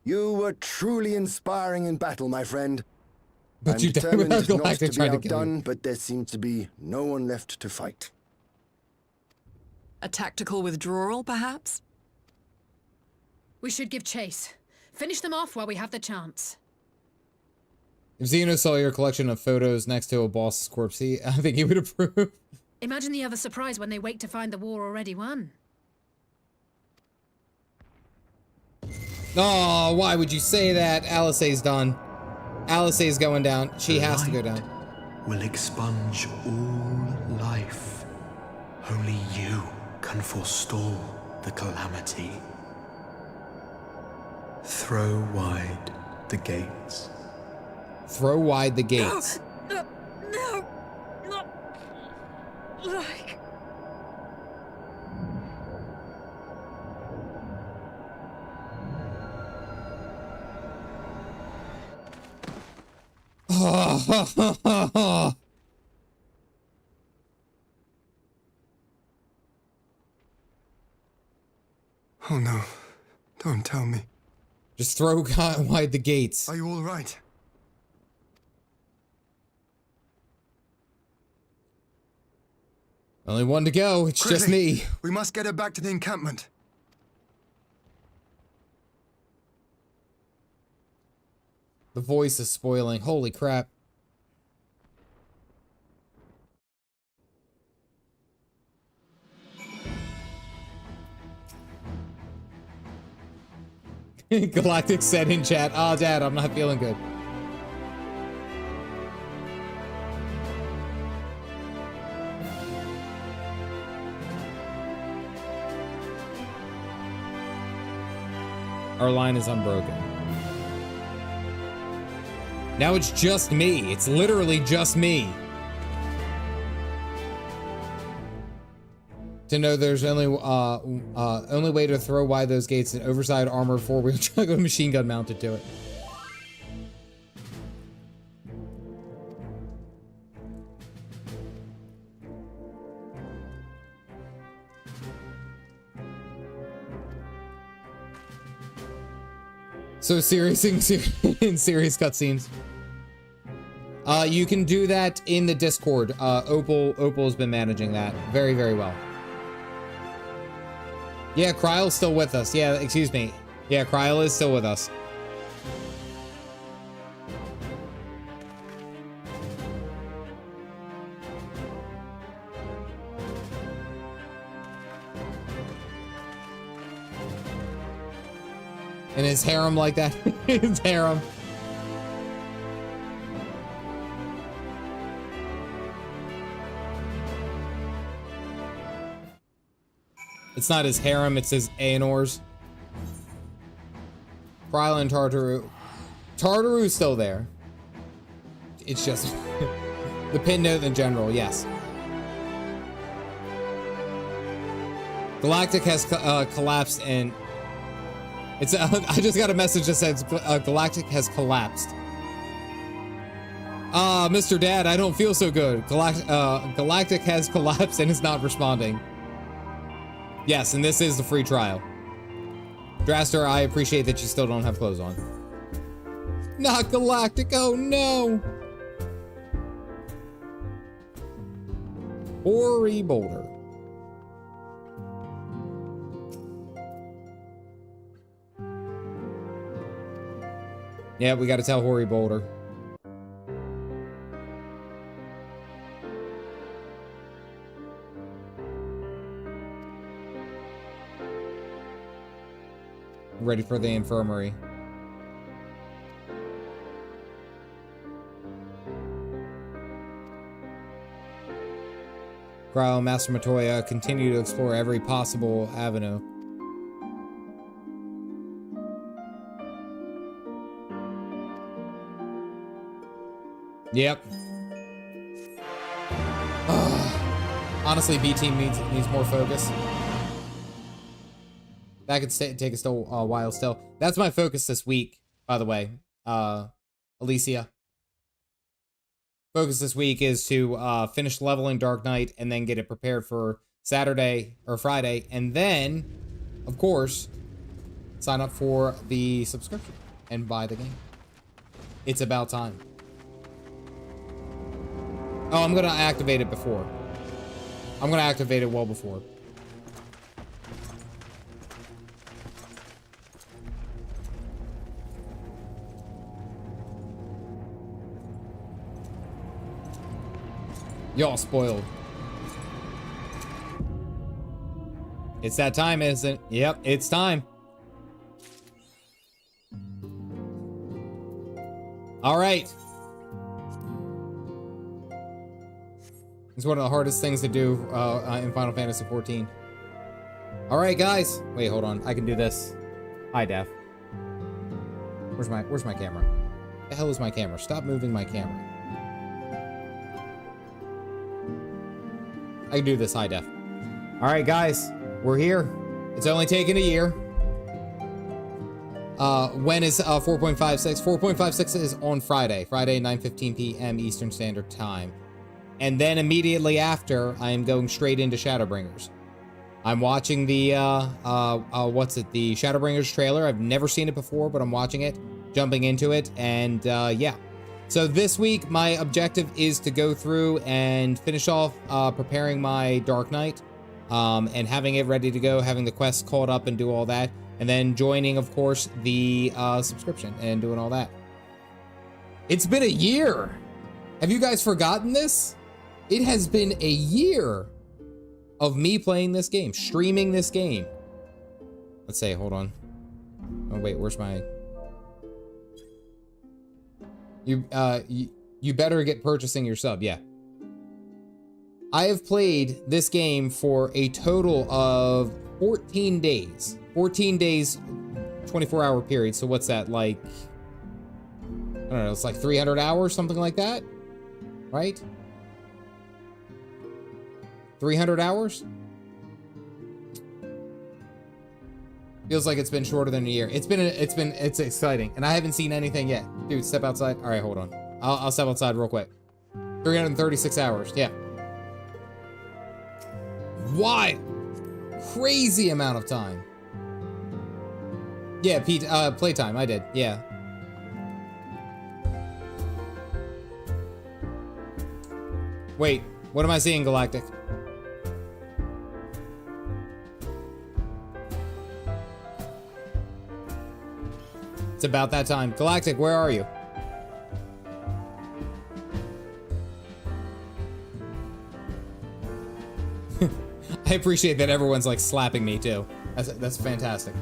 Speaker 7: You were truly inspiring in battle, my friend.
Speaker 2: But
Speaker 7: I'm
Speaker 2: you
Speaker 7: determined not to
Speaker 2: Galactic
Speaker 7: be
Speaker 2: tried to kill
Speaker 7: outdone,
Speaker 2: you.
Speaker 7: but there seems to be no one left to fight.
Speaker 4: A tactical withdrawal, perhaps?
Speaker 9: We should give chase. Finish them off while we have the chance.
Speaker 2: If Zeno saw your collection of photos next to a boss's corpse, I think he would approve.
Speaker 9: Imagine the other surprise when they wake to find the war already won.
Speaker 2: Oh, why would you say that? Alisay's done. Alisay's going down. She has to go down.
Speaker 13: Will expunge all life. Only you can forestall the calamity. Throw wide the gates.
Speaker 2: Throw wide the gates.
Speaker 12: No, not like.
Speaker 7: Oh no, don't tell me.
Speaker 2: Just throw wide the gates.
Speaker 7: Are you all right?
Speaker 2: Only one to go. It's
Speaker 7: Quickly,
Speaker 2: just me.
Speaker 7: We must get her back to the encampment.
Speaker 2: The voice is spoiling. Holy crap. Galactic said in chat, "Ah, Dad, I'm not feeling good." Our line is unbroken. Now it's just me. It's literally just me. To know there's only way to throw wide those gates, an oversized armored four-wheel truck with a machine gun mounted to it. So serious in serious cutscenes. You can do that in the Discord. Opal's been managing that very, very well. Yeah, Kryle's still with us. Yeah, excuse me. Yeah, Kryle is still with us. And his harem like that. His harem. It's not his harem, it's his Aenor's. Kryle and Tartaru. Tartaru's still there. It's just the pin note in general, yes. Galactic has collapsed and it's I just got a message that says Galactic has collapsed. Mr. Dad, I don't feel so good. Galactic has collapsed and is not responding. Yes, and this is the free trial. Draster, I appreciate that you still don't have clothes on. Not Galactic, oh no! Hoary Boulder. Yeah, we gotta tell Hoary Boulder. Ready for the infirmary. Gryle, Master Matoya, continue to explore every possible avenue. Yep. Honestly, B team needs more focus. That could take us still a while still. That's my focus this week, by the way. Alicia. Focus this week is to finish leveling Dark Knight and then get it prepared for Saturday or Friday. And then, of course, sign up for the subscription and buy the game. It's about time. Oh, I'm gonna activate it before. I'm gonna activate it well before. Y'all spoiled. It's that time, isn't it? Yep, it's time. All right. It's one of the hardest things to do in Final Fantasy XIV. All right, guys. Wait, hold on. I can do this. High def. Where's my camera? The hell is my camera? Stop moving my camera. I can do this high def. All right, guys. We're here. It's only taken a year. When is 4.56? 4.56 is on Friday. Friday, 9:15 p.m. Eastern Standard Time. And then immediately after, I am going straight into Shadowbringers. I'm watching the, the Shadowbringers trailer. I've never seen it before, but I'm watching it, jumping into it, and yeah. So this week, my objective is to go through and finish off preparing my Dark Knight, and having it ready to go, having the quests caught up and do all that, and then joining, of course, the subscription and doing all that. It's been a year. Have you guys forgotten this? It has been a year of me playing this game, streaming this game. Let's say, hold on. Oh wait, where's my? You better get purchasing your sub, yeah. I have played this game for a total of 14 days. 14 days, 24-hour period. So what's that, like? I don't know, it's like 300 hours, something like that, right? 300 hours? Feels like it's been shorter than a year. It's exciting, and I haven't seen anything yet. Dude, step outside. All right, hold on. I'll step outside real quick. 336 hours, yeah. Why? Crazy amount of time. Yeah, Pete, playtime, I did, yeah. Wait, what am I seeing, Galactic? It's about that time. Galactic, where are you? I appreciate that everyone's like slapping me too. That's fantastic.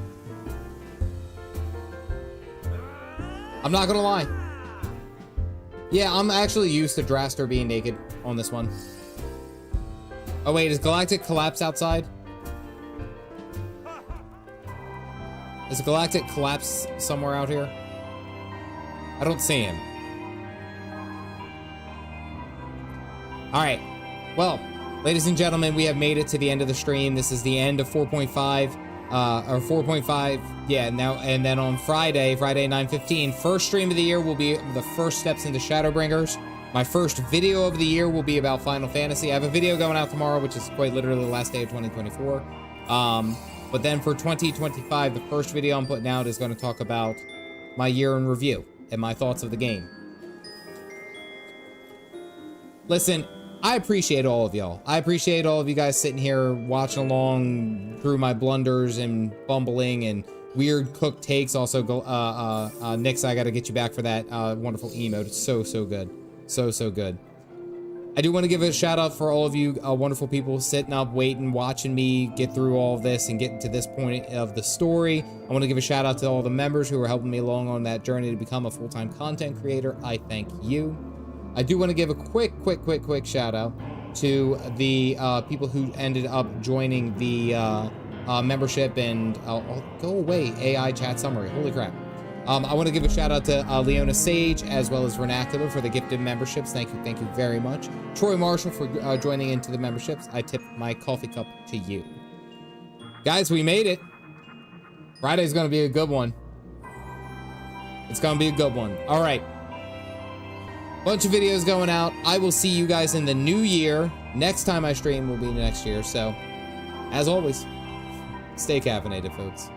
Speaker 2: I'm not gonna lie. Yeah, I'm actually used to Draster being naked on this one. Oh wait, is Galactic collapse outside? Is Galactic collapse somewhere out here? I don't see him. Alright. Well, ladies and gentlemen, we have made it to the end of the stream. This is the end of 4.5. Or 4.5. Yeah, now and then on Friday 9:15, first stream of the year will be the first steps into Shadowbringers. My first video of the year will be about Final Fantasy. I have a video going out tomorrow, which is quite literally the last day of 2024. But then for 2025, the first video I'm putting out is going to talk about my year in review and my thoughts of the game. Listen, I appreciate all of y'all. I appreciate all of you guys sitting here watching along through my blunders and bumbling and weird cooked takes. Also, Nix, I got to get you back for that wonderful emote. It's so good. So good. I do want to give a shout out for all of you wonderful people sitting up, waiting, watching me get through all of this and getting to this point of the story. I want to give a shout out to all the members who are helping me along on that journey to become a full-time content creator. I thank you. I do want to give a quick shout out to the people who ended up joining the membership and go away AI chat summary. Holy crap. I want to give a shout out to Leona Sage as well as Vernacular for the gifted memberships. Thank you very much. Troy Marshall for joining into the memberships. I tip my coffee cup to you. Guys, we made it. Friday's going to be a good one. It's going to be a good one. All right. Bunch of videos going out. I will see you guys in the new year. Next time I stream will be next year. So, as always, stay caffeinated, folks.